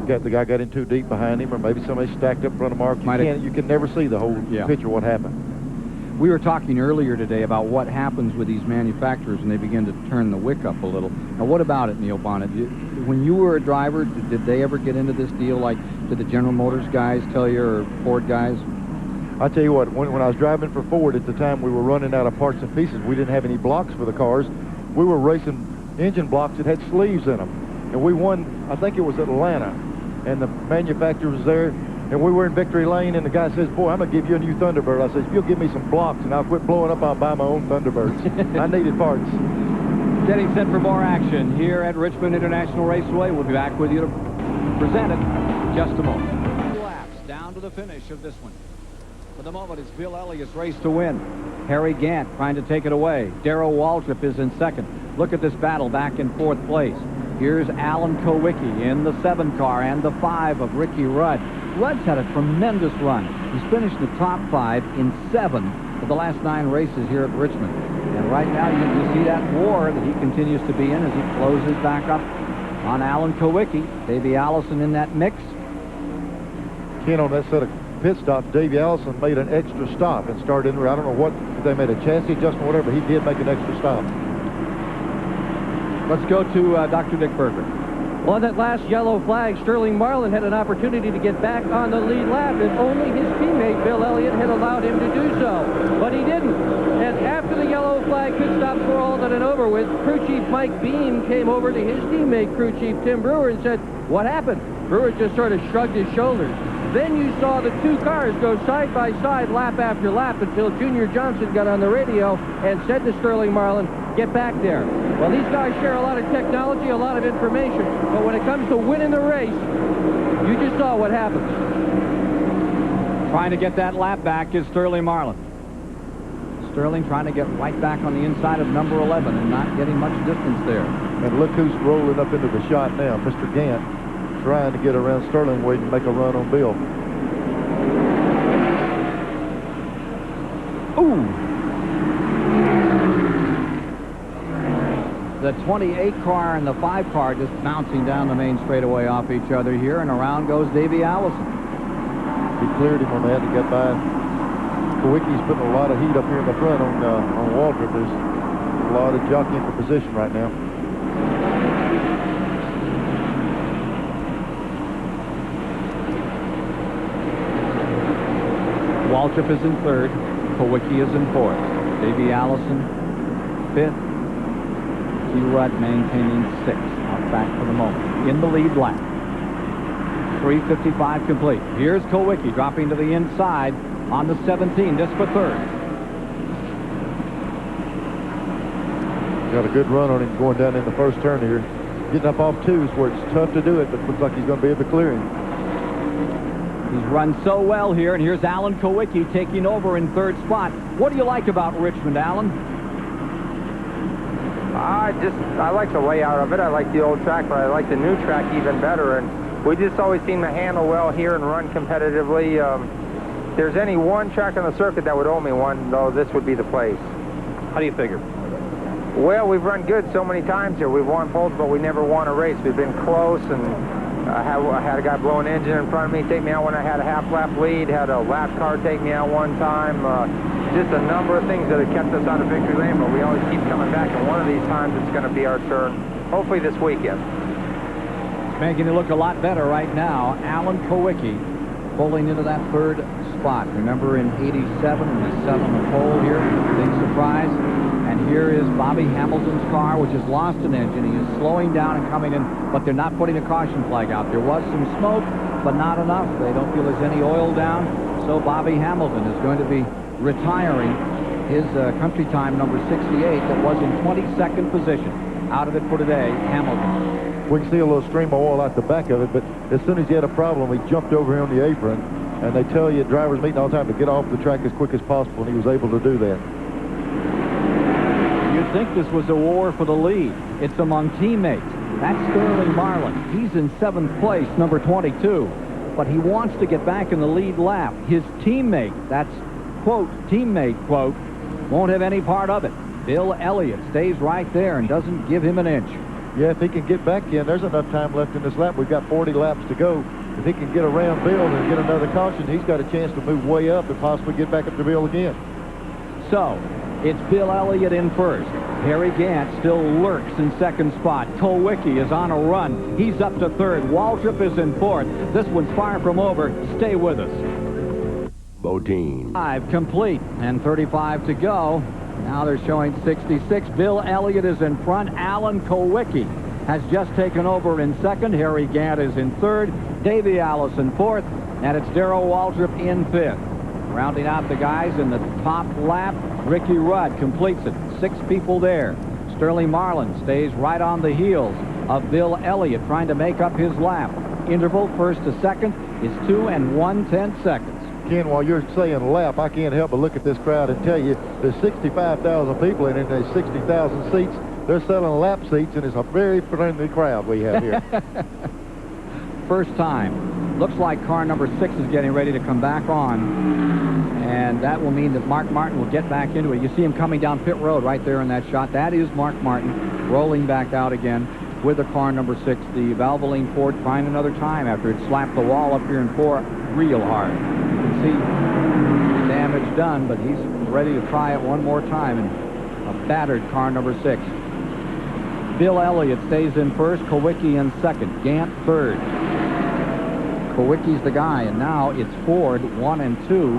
the guy got in too deep behind him, or maybe somebody stacked up in front of Mark. You can never see the whole picture what happened. We were talking earlier today about what happens with these manufacturers when they begin to turn the wick up a little. Now, what about it, Neil Bonnet? When you were a driver, did they ever get into this deal? Like, did the General Motors guys tell you, or Ford guys? I tell you what, when I was driving for Ford at the time, we were running out of parts and pieces. We didn't have any blocks for the cars. We were racing engine blocks that had sleeves in them. And we won, I think it was Atlanta. And the manufacturer was there. And we were in Victory Lane, and the guy says, boy, I'm going to give you a new Thunderbird. I said, if you'll give me some blocks and I'll quit blowing up, I'll buy my own Thunderbirds. I needed parts. Getting set for more action here at Richmond International Raceway. We'll be back with you to present it in just a moment. 2 laps down to the finish of this one. For the moment, it's Bill Elliott's race to win. Harry Gant trying to take it away. Darrell Waltrip is in second. Look at this battle back in fourth place. Here's Alan Kowicki in the 7 car and the 5 of Ricky Rudd. Rudd's had a tremendous run. He's finished in the top 5 in 7 of the last 9 races here at Richmond. And right now you can see that war that he continues to be in as he closes back up on Alan Kowicki. Davey Allison in that mix. Ken, on that set of pit stops, Davey Allison made an extra stop and started in there. I don't know what, if they made a chassis adjustment or whatever, he did make an extra stop. Let's go to Dr. Dick Berger. On that last yellow flag, Sterling Marlin had an opportunity to get back on the lead lap, and only his teammate, Bill Elliott, had allowed him to do so. But he didn't. And after the yellow flag pit stops were all done and over with, crew chief Mike Beam came over to his teammate, crew chief Tim Brewer, and said, "What happened?" Brewer just sort of shrugged his shoulders. Then you saw the 2 cars go side by side, lap after lap, until Junior Johnson got on the radio and said to Sterling Marlin, "Get back there." Well, these guys share a lot of technology, a lot of information, but when it comes to winning the race, you just saw what happens. Trying to get that lap back is Sterling Marlin. Sterling trying to get right back on the inside of number 11 and not getting much distance there. And look who's rolling up into the shot now, Mr. Gant, trying to get around Sterling waiting to make a run on Bill. Ooh! The 28 car and the 5 car just bouncing down the main straightaway off each other here, and around goes Davey Allison. He cleared him on that to get by. Kowicki's putting a lot of heat up here in the front on Waltrip. There's a lot of jockeying for position right now. Waltrip is in 3rd. Kowicki is in 4th. Davey Allison 5th. Ricky Rudd maintaining 6th. Out back for the moment. In the lead lap. 3:55 complete. Here's Kowicki dropping to the inside on the 17, just for 3rd. Got a good run on him going down in the first turn here. Getting up off 2 is where it's tough to do it, but looks like he's going to be able to clear him. He's run so well here, and here's Alan Kowicki taking over in 3rd spot. What do you like about Richmond, Alan? I like the layout of it. I like the old track, but I like the new track even better. And we just always seem to handle well here and run competitively. If there's any one track on the circuit that would owe me one, though, this would be the place. How do you figure? Well, we've run good so many times here. We've won poles, but we never won a race. We've been close, and I had a guy blow an engine in front of me, take me out when I had a half-lap lead, had a lap car take me out one time. Just a number of things that have kept us out of victory lane, but we always keep coming back, and one of these times it's going to be our turn, hopefully this weekend. Making it look a lot better right now. Alan Kowicki pulling into that 3rd spot. Remember in 87 when he set on the pole here? Big surprise. And here is Bobby Hamilton's car, which has lost an engine. He is slowing down and coming in, but they're not putting a caution flag out. There was some smoke, but not enough. They don't feel there's any oil down, so Bobby Hamilton is going to be retiring his country time number 68 that was in 22nd position. Out of it for today, Hamilton. We can see a little stream of oil out the back of it, but as soon as he had a problem, he jumped over here on the apron, and they tell you at drivers meeting all the time to get off the track as quick as possible, and he was able to do that. You'd think this was a war for the lead. It's among teammates. That's Sterling Marlin. He's in 7th place, number 22, but he wants to get back in the lead lap. His teammate, that's quote, teammate, quote, won't have any part of it. Bill Elliott stays right there and doesn't give him an inch. Yeah, if he can get back in, there's enough time left in this lap. We've got 40 laps to go. If he can get around Bill and get another caution, he's got a chance to move way up and possibly get back up to Bill again. So, it's Bill Elliott in 1st. Harry Gant still lurks in 2nd spot. Kowicki is on a run. He's up to 3rd. Waltrip is in 4th. This one's far from over. Stay with us. 5 complete and 35 to go. Now they're showing 66. Bill Elliott is in front. Alan Kowicki has just taken over in 2nd. Harry Gant is in 3rd. Davey Allison 4th. And it's Darrell Waltrip in 5th. Rounding out the guys in the top lap, Ricky Rudd completes it. 6 people there. Sterling Marlin stays right on the heels of Bill Elliott trying to make up his lap. Interval 1st to 2nd is 2 1/10 seconds. Ken, while you're saying lap, I can't help but look at this crowd and tell you there's 65,000 people in there's 60,000 seats. They're selling lap seats, and it's a very friendly crowd we have here. First time. Looks like car number 6 is getting ready to come back on, and that will mean that Mark Martin will get back into it. You see him coming down pit road right there in that shot. That is Mark Martin rolling back out again with the car number 6, the Valvoline Ford, trying another time after it slapped the wall up here in 4 real hard. You can see damage done, but he's ready to try it one more time in a battered car number 6. Bill Elliott stays in first, Kowicki in second, Gant third. Kowicki's the guy, and now it's Ford 1 and 2,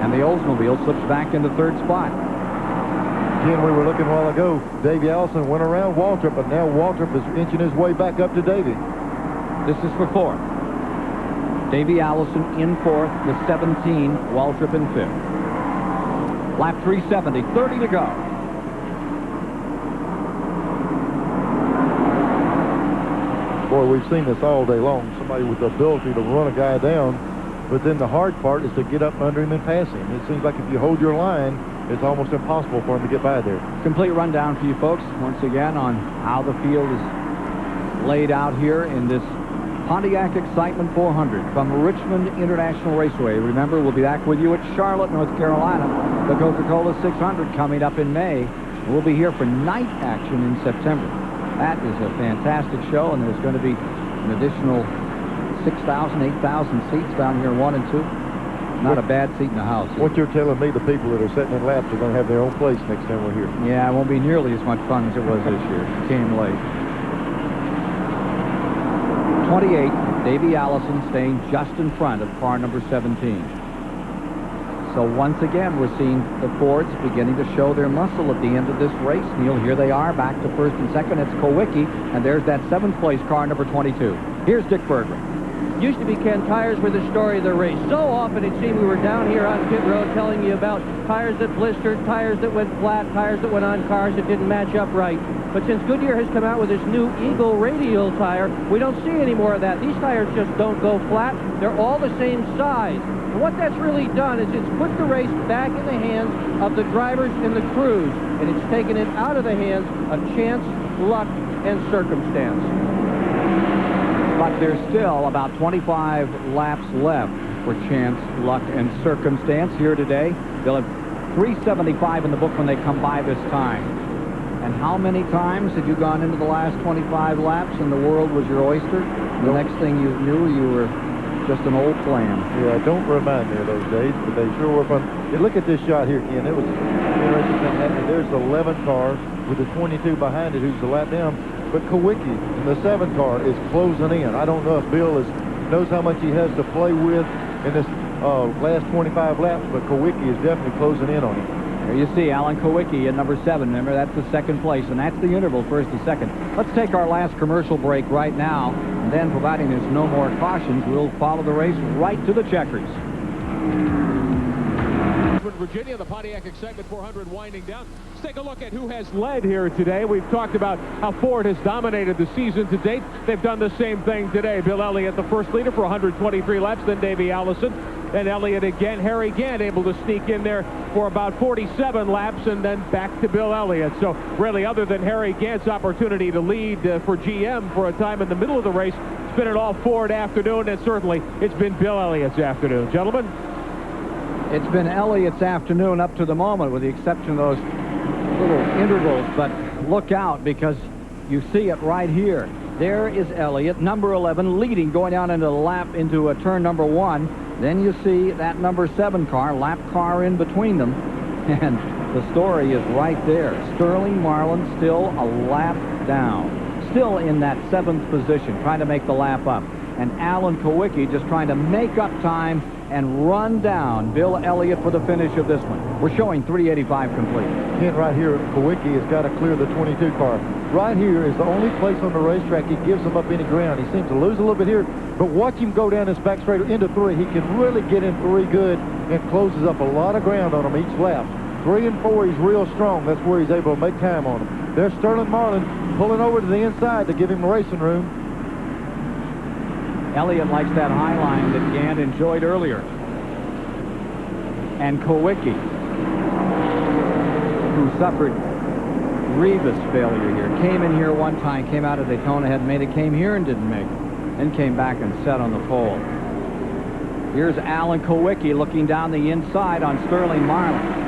and the Oldsmobile slips back into third spot. Ken, we were looking a while ago. Davey Allison went around Waltrip, but now Waltrip is inching his way back up to Davey. This is for fourth. Davey Allison in fourth, the 17, Waltrip in fifth. Lap 370, 30 to go. Boy, we've seen this all day long. Somebody with the ability to run a guy down, but then the hard part is to get up under him and pass him. It seems like if you hold your line, it's almost impossible for him to get by there. Complete rundown for you folks, once again, on how the field is laid out here in this Pontiac Excitement 400 from Richmond International Raceway. Remember, we'll be back with you at Charlotte, North Carolina. The Coca-Cola 600 coming up in May. We'll be here for night action in September. That is a fantastic show, and there's going to be an additional 6,000, 8,000 seats down here in 1 and 2. Not a bad seat in the house. What you're telling me, the people that are sitting in laps are going to have their own place next time we're here. Yeah, it won't be nearly as much fun as it was this year. It came late. 28, Davey Allison staying just in front of car number 17. So once again, we're seeing the Fords beginning to show their muscle at the end of this race. Neil, here they are, back to first and second. It's Kowicki, and there's that 7th place car, number 22. Here's Dick Berger. Used to be, Ken, tires were the story of the race. So often it seemed we were down here on pit road telling you about tires that blistered, tires that went flat, tires that went on cars that didn't match up right. But since Goodyear has come out with this new Eagle radial tire, we don't see any more of that. These tires just don't go flat. They're all the same size. And what that's really done is it's put the race back in the hands of the drivers and the crews, and it's taken it out of the hands of chance, luck, and circumstance. But there's still about 25 laps left for chance, luck, and circumstance here today. They'll have 375 in the book when they come by this time. And how many times had you gone into the last 25 laps and the world was your oyster? The next thing you knew, you were just an old clam. Yeah, don't remind me of those days, but they sure were fun. Yeah, look at this shot here, Ken. It was interesting thing happening. There's 11 cars with the 22 behind it who's the lap down. But Kowicki in the 7 car is closing in. I don't know if Bill knows how much he has to play with in this last 25 laps, but Kowicki is definitely closing in on him. There you see Alan Kowicki in number 7. Remember, that's the 2nd place, and that's the interval, first to second. Let's take our last commercial break right now, and then, providing there's no more cautions, we'll follow the race right to the checkers. Virginia, the Pontiac Excitement 400 winding down. Let's take a look at who has led here today. We've talked about how Ford has dominated the season to date. They've done the same thing today. Bill Elliott, the first leader for 123 laps, then Davey Allison, then Elliott again. Harry Gant able to sneak in there for about 47 laps, and then back to Bill Elliott. So really, other than Harry Gant's opportunity to lead for GM for a time in the middle of the race, it's been an all Ford afternoon, and certainly it's been Bill Elliott's afternoon. Gentlemen? It's been Elliott's afternoon up to the moment, with the exception of those little intervals. But look out, because you see it right here. There is Elliott, number 11, leading, going down into the lap into turn number 1. Then you see that number 7 car, lap car in between them. And the story is right there. Sterling Marlin still a lap down. Still in that 7th position, trying to make the lap up. And Alan Kowicki just trying to make up time and run down Bill Elliott for the finish of this one. We're showing 385 complete. Ken, right here, Kowicki has got to clear the 22 car. Right here is the only place on the racetrack he gives him up any ground. He seems to lose a little bit here, but watch him go down this back straight into 3. He can really get in 3 good and closes up a lot of ground on him each lap. 3 and 4, he's real strong. That's where he's able to make time on him. There's Sterling Marlin pulling over to the inside to give him racing room. Elliott likes that high line that Gant enjoyed earlier. and Kowicki, who suffered grievous failure here. Came in here one time, came out of Daytona, hadn't made it, came here and didn't make it, then came back and set on the pole. Here's Alan Kowicki looking down the inside on Sterling Marlin.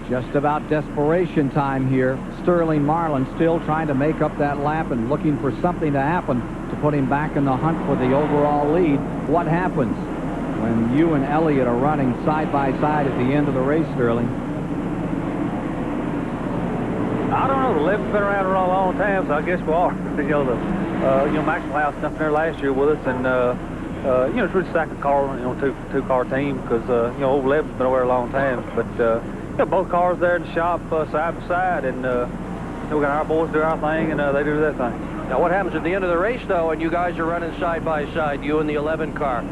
Just about desperation time here. Sterling Marlin still trying to make up that lap and looking for something to happen to put him back in the hunt for the overall lead. What happens when you and Elliott are running side by side at the end of the race, Sterling? I don't know. The lift's been around a long time, so I guess we are. Maxwell House up there last year with us, and it's really stacked a car, two-car team because old Leb's been over there a long time. But both cars there in the shop side by side, and we got our boys do our thing, and they do their thing. Now, what happens at the end of the race, though, and you guys are running side by side, you and the 11 car?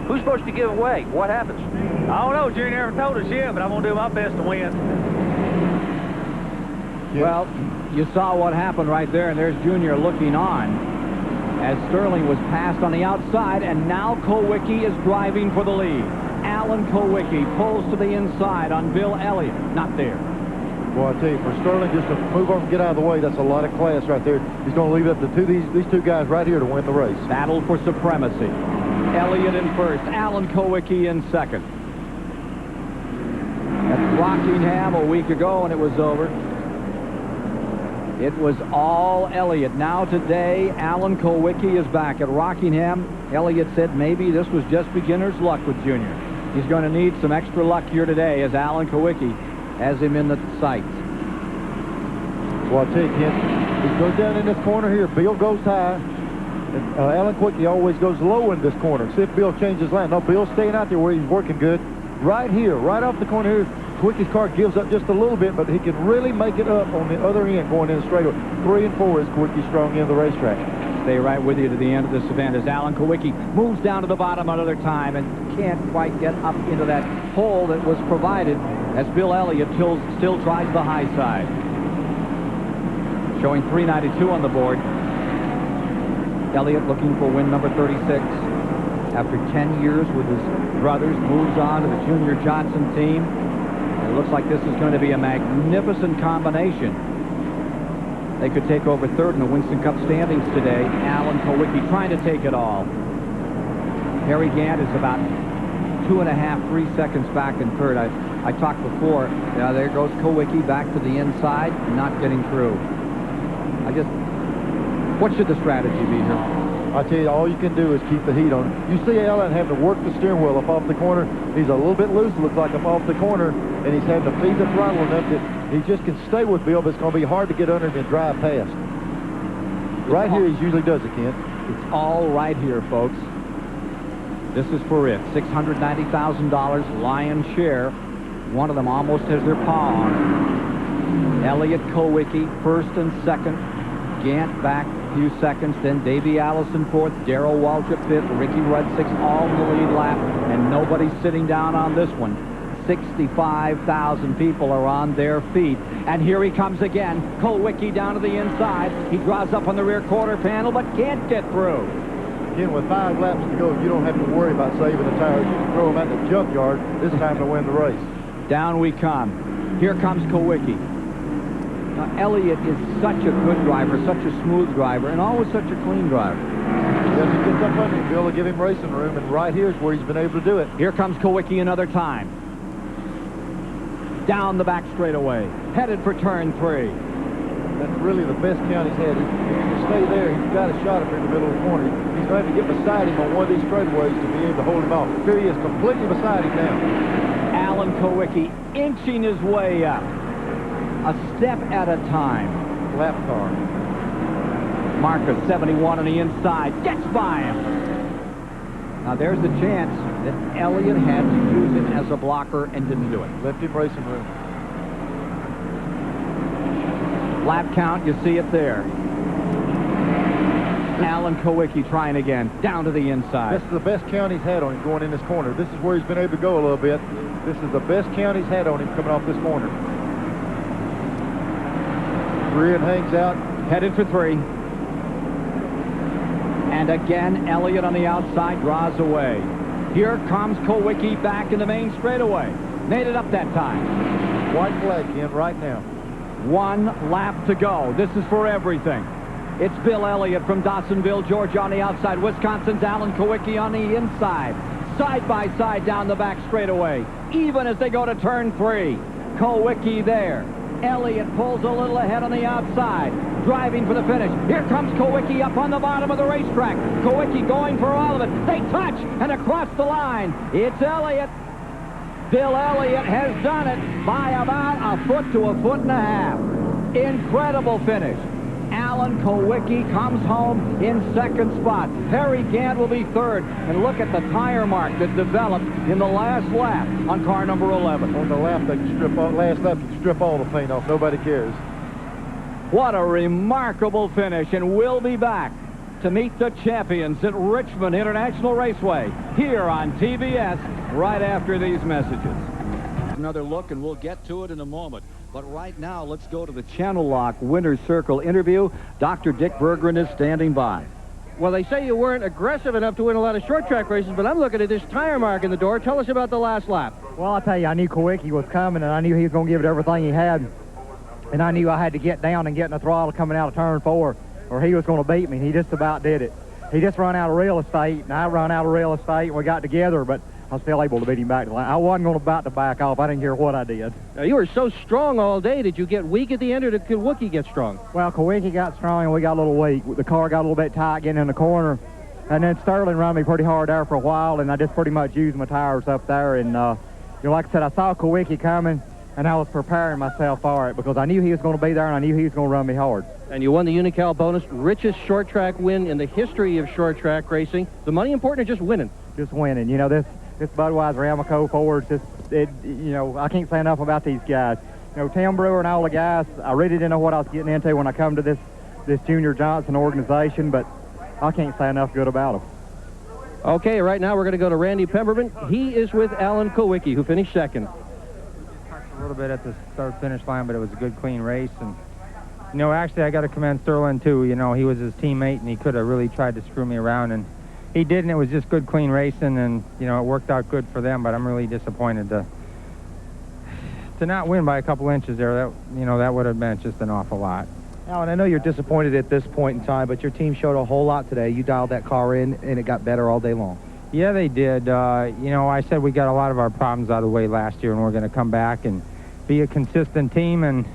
Who's supposed to give away? What happens? I don't know. Junior never told us yet, but I'm going to do my best to win. Well, you saw what happened right there, and there's Junior looking on as Sterling was passed on the outside, and now Kowicki is driving for the lead. Alan Kowicki pulls to the inside on Bill Elliott. Not there. Well, I tell you, for Sterling just to move over and get out of the way, that's a lot of class right there. He's going to leave it up to these two guys right here to win the race. Battle for supremacy. Elliott in first, Alan Kowicki in second. At Rockingham a week ago, and it was over. It was all Elliott. Now today, Alan Kowicki is back at Rockingham. Elliott said maybe this was just beginner's luck with Junior. He's going to need some extra luck here today as Alan Kowicki has him in the sights. Well, I'll tell you, Ken, he goes down in this corner here. Bill goes high. And Alan Kowicki always goes low in this corner. See if Bill changes lane. No, Bill's staying out there where he's working good. Right here, right off the corner here, Kowicki's car gives up just a little bit, but he can really make it up on the other end going in the straightaway. 3 and 4 is Kowicki's strong end of the racetrack. Stay right with you to the end of this event as Alan Kowicki moves down to the bottom another time and can't quite get up into that hole that was provided as Bill Elliott still tries the high side. Showing 392 on the board. Elliott looking for win number 36. After 10 years with his brothers, moves on to the Junior Johnson team. It looks like this is going to be a magnificent combination. They could take over third in the Winston Cup standings today. Alan Kowicki trying to take it all. Harry Gant is about 2.5, 3 seconds back in third. I talked before. Now there goes Kowicki back to the inside, not getting through. What should the strategy be here? I tell you, all you can do is keep the heat on. You see Alan having to work the steering wheel up off the corner. He's a little bit loose, looks like, up off the corner, and he's having to feed the throttle enough that he just can stay with Bill, but it's going to be hard to get under him and drive past. Right here, he usually does it, Ken. It's all right here, folks. This is for it. $690,000 lion's share. One of them almost has their paw on it. Elliott Kowicki, first and second. Gant back a few seconds, then Davey Allison fourth, Darrell Waltrip fifth, Ricky Rudd sixth, all in the lead lap, and nobody's sitting down on this one. 65,000 people are on their feet, and here he comes again. Kowicki down to the inside. He draws up on the rear quarter panel, but can't get through. Again, with 5 laps to go, you don't have to worry about saving the tires. You can throw them out in the junkyard this time to win the race. Down we come. Here comes Kowicki. Now, Elliott is such a good driver, such a smooth driver, and always such a clean driver. Yes, he gets up under him, Bill, to give him racing room, and right here is where he's been able to do it. Here comes Kowicki another time. Down the back straightaway, headed for turn 3. That's really the best count he's had. If he can stay there, he's got a shot up in the middle of the corner. He's going to have to get beside him on one of these straightaways to be able to hold him off. Here he is, completely beside him now. Alan Kowicki inching his way up. A step at a time. Lap car. Marcus 71 on the inside. Gets by him. Now there's the chance that Elliott had to use it as a blocker and didn't do it. Left him racing room. Lap count, you see it there. Alan Kowicki trying again. Down to the inside. This is the best count he's had on him going in this corner. This is where he's been able to go a little bit. This is the best count he's had on him coming off this corner. 3 and hangs out. Headed for 3. And again, Elliott on the outside draws away. Here comes Kowicki back in the main straightaway. Made it up that time. White flag, Ken, right now. 1 lap to go. This is for everything. It's Bill Elliott from Dawsonville, Georgia on the outside. Wisconsin's Alan Kowicki on the inside. Side by side down the back straightaway. Even as they go to turn 3. Kowicki there. Elliott pulls a little ahead on the outside. Driving for the finish. Here comes Kowicki up on the bottom of the racetrack. Kowicki going for all of it. They touch and across the line. It's Elliott. Bill Elliott has done it by about a foot to a foot and a half. Incredible finish. Alan Kowicki comes home in second spot. Harry Gant will be third. And look at the tire mark that developed in the last lap on car number 11. On the lap, they can strip all, last lap, they can strip all the paint off. Nobody cares. What a remarkable finish, and we'll be back to meet the champions at Richmond International Raceway here on TBS right after these messages. Another look, and we'll get to it in a moment. But right now, let's go to the Channel Lock Winner's Circle interview. Dr. Dick Berggren is standing by. Well, they say you weren't aggressive enough to win a lot of short track races, but I'm looking at this tire mark in the door. Tell us about the last lap. Well, I'll tell you, I knew Kowicki was coming, and I knew he was going to give it everything he had. And I knew I had to get down and get in the throttle coming out of turn 4, or he was going to beat me. He just about did it. He just run out of real estate, and I run out of real estate, and we got together, but I was still able to beat him back to the line. I wasn't going to back off. I didn't care what I did. Now, you were so strong all day. Did you get weak at the end, or did Kowicki get strong? Well, Kowicki got strong, and we got a little weak. The car got a little bit tight getting in the corner, and then Sterling run me pretty hard there for a while, and I just pretty much used my tires up there. And, like I said, I saw Kowicki coming, and I was preparing myself for it because I knew he was going to be there, and I knew he was going to run me hard. And you won the Unocal bonus, richest short track win in the history of short track racing. The money important or just winning? Just winning. You know, this Budweiser Amoco Ford, I can't say enough about these guys. You know, Tim Brewer and all the guys, I really didn't know what I was getting into when I come to this Junior Johnson organization, but I can't say enough good about them. Okay, right now we're going to go to Randy Pemberton. He is with Alan Kowicki, who finished second. A little bit at the start-finish line, but it was a good, clean race. And, actually, I got to commend Sterling, too. He was his teammate, and he could have really tried to screw me around, and he didn't. It was just good, clean racing, and, it worked out good for them, but I'm really disappointed to not win by a couple inches there. That would have meant just an awful lot. Alan, I know you're disappointed at this point in time, but your team showed a whole lot today. You dialed that car in, and it got better all day long. Yeah, they did. I said we got a lot of our problems out of the way last year, and we're going to come back and be a consistent team, and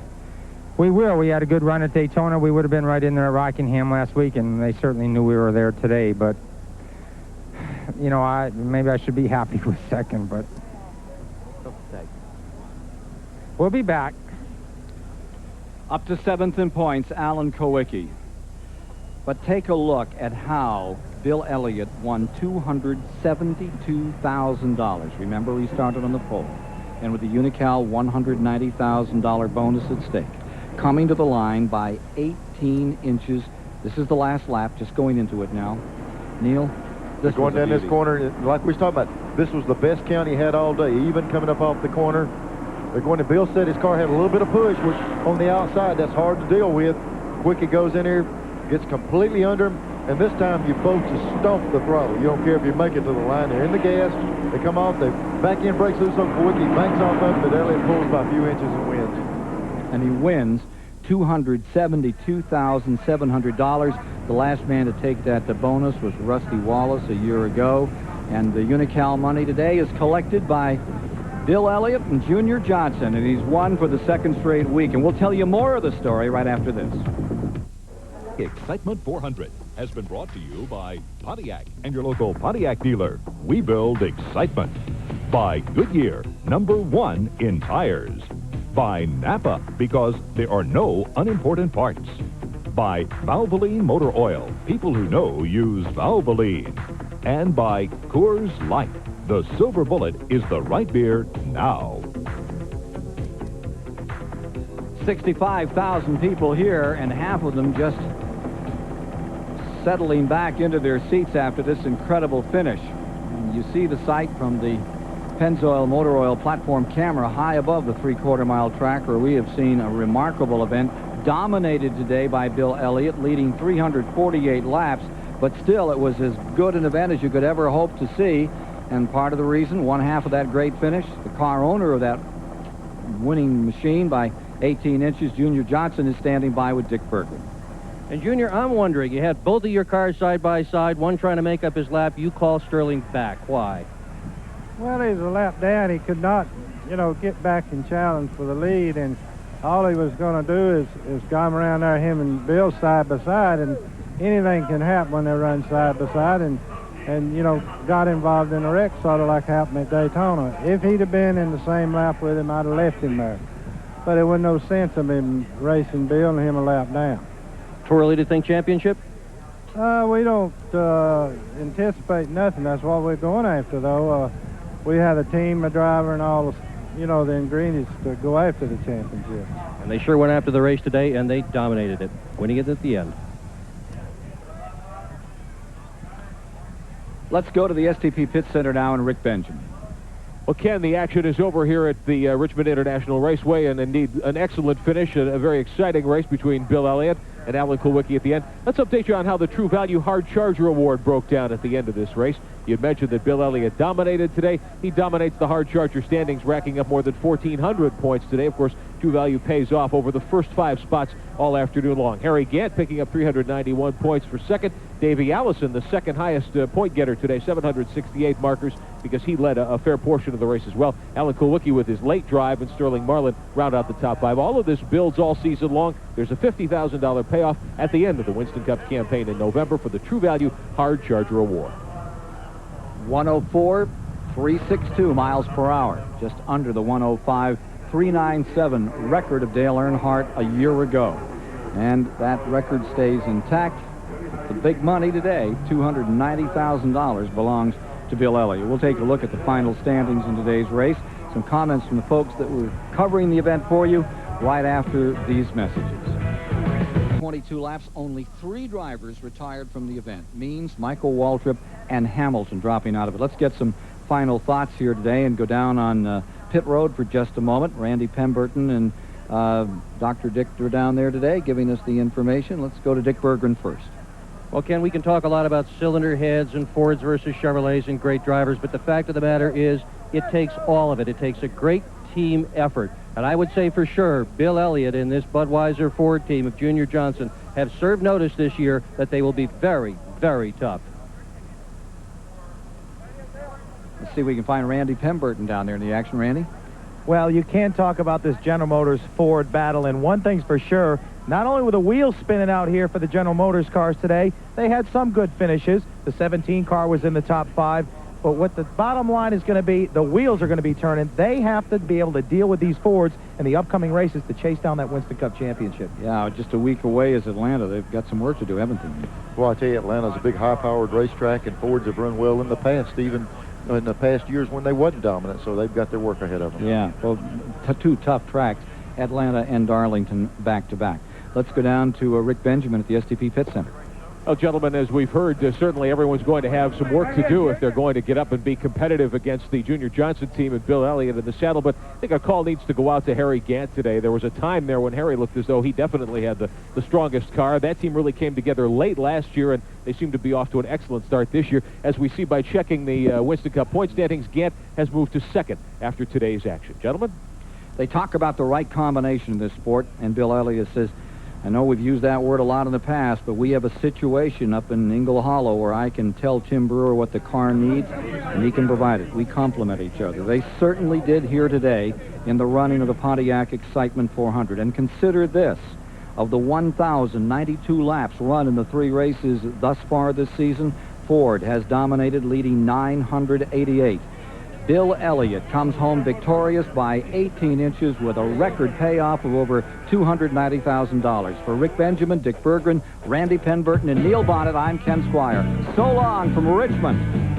we will. We had a good run at Daytona. We would have been right in there at Rockingham last week, and they certainly knew we were there today. But, maybe I should be happy with second, but we'll be back. Up to 7th in points, Alan Kowicki. But take a look at how Bill Elliott won $272,000. Remember, he started on the pole. And with the Unocal $190,000 bonus at stake. Coming to the line by 18 inches. This is the last lap, just going into it now. Neil, this going down this corner, like we was talking about, this was the best count he had all day, even coming up off the corner. They're going to, Bill said his car had a little bit of push, which on the outside, that's hard to deal with. Kowicki goes in here, gets completely under him, and this time you both just stomp the throttle. You don't care if you make it to the line. They're in the gas, they come off, the back end brakes loose on Kowicki, banks off of it, but Elliott pulls by a few inches and wins. And he wins $272,700. The last man to take that bonus was Rusty Wallace a year ago. And the Unocal money today is collected by Bill Elliott and Junior Johnson, and he's won for the second straight week. And we'll tell you more of the story right after this. Excitement 400 has been brought to you by Pontiac and your local Pontiac dealer. We build excitement. By Goodyear, #1 in tires. By Napa, because there are no unimportant parts. By Valvoline Motor Oil. People who know use Valvoline. And by Coors Light. The Silver Bullet is the right beer now. 65,000 people here, and half of them just settling back into their seats after this incredible finish. And you see the sight from the Pennzoil Motor Oil platform camera high above the 3/4-mile track, where we have seen a remarkable event dominated today by Bill Elliott, leading 348 laps. But still, it was as good an event as you could ever hope to see. And part of the reason, one half of that great finish, the car owner of that winning machine by 18 inches, Junior Johnson, is standing by with Dick Bergman. And, Junior, I'm wondering, you had both of your cars side by side, one trying to make up his lap. You call Sterling back. Why? Well, he was a lap down. He could not, get back and challenge for the lead, and all he was going to do is come around there, him and Bill side by side, and anything can happen when they run side by side, and got involved in a wreck, sort of like happened at Daytona. If he'd have been in the same lap with him, I'd have left him there. But there was no sense of him racing Bill and him a lap down. Too early to think championship? We don't anticipate nothing. That's what we're going after, though. We had a team, a driver, and all the ingredients to go after the championship. And they sure went after the race today, and they dominated it, winning it at the end. Let's go to the STP Pit Center now and Rick Benjamin. Well, Ken, the action is over here at the Richmond International Raceway, and indeed an excellent finish, a very exciting race between Bill Elliott and Alan Kulwicki at the end. Let's update you on how the True Value Hard Charger Award broke down at the end of this race. You had mentioned that Bill Elliott dominated today. He dominates the Hard Charger standings, racking up more than 1,400 points today. Of course, True Value pays off over the first 5 spots all afternoon long. Harry Gant picking up 391 points for second. Davey Allison, the second highest point getter today, 768 markers, because he led a fair portion of the race as well. Alan Kulwicki with his late drive, and Sterling Marlin round out the top 5. All of this builds all season long. There's a $50,000 payoff at the end of the Winston Cup campaign in November for the True Value Hard Charger Award. 104.362 miles per hour, just under the 105.397 record of Dale Earnhardt a year ago. And that record stays intact. The big money today, $290,000, belongs to Bill Elliott. We'll take a look at the final standings in today's race. Some comments from the folks that were covering the event for you right after these messages. 22 laps, only 3 drivers retired from the event. Means, Michael Waltrip, and Hamilton dropping out of it. Let's get some final thoughts here today and go down on pit road for just a moment. Randy Pemberton and Dr. Dick are down there today giving us the information. Let's go to Dick Berggren first. Well, Ken, we can talk a lot about cylinder heads and Fords versus Chevrolets and great drivers, but the fact of the matter is it takes all of it. It takes a great team effort. And I would say for sure Bill Elliott and this Budweiser Ford team of Junior Johnson have served notice this year that they will be very, very tough. Let's see if we can find Randy Pemberton down there in the action. Randy? Well, you can't talk about this General Motors Ford battle, and one thing's for sure, not only were the wheels spinning out here for the General Motors cars today, they had some good finishes. The 17 car was in the top 5. But what the bottom line is going to be, the wheels are going to be turning. They have to be able to deal with these Fords in the upcoming races to chase down that Winston Cup championship. Yeah, just a week away is Atlanta. They've got some work to do, haven't they? Well, I tell you, Atlanta's a big high-powered racetrack, and Fords have run well in the past, even in the past years when they wasn't dominant, so they've got their work ahead of them. Yeah, well, 2 tough tracks, Atlanta and Darlington back-to-back. Let's go down to Rick Benjamin at the STP Pit Center. Well, gentlemen, as we've heard, certainly everyone's going to have some work to do if they're going to get up and be competitive against the Junior Johnson team and Bill Elliott in the saddle. But I think a call needs to go out to Harry Gant today. There was a time there when Harry looked as though he definitely had the strongest car. That team really came together late last year, and they seem to be off to an excellent start this year. As we see by checking the Winston Cup point standings, Gant has moved to second after today's action. Gentlemen? They talk about the right combination in this sport, and Bill Elliott says, I know we've used that word a lot in the past, but we have a situation up in Ingle Hollow where I can tell Tim Brewer what the car needs, and he can provide it. We complement each other. They certainly did here today in the running of the Pontiac Excitement 400. And consider this, of the 1,092 laps run in the 3 races thus far this season, Ford has dominated, leading 988. Bill Elliott comes home victorious by 18 inches with a record payoff of over $290,000. For Rick Benjamin, Dick Berggren, Randy Pemberton, and Neil Bonnet, I'm Ken Squire. So long from Richmond.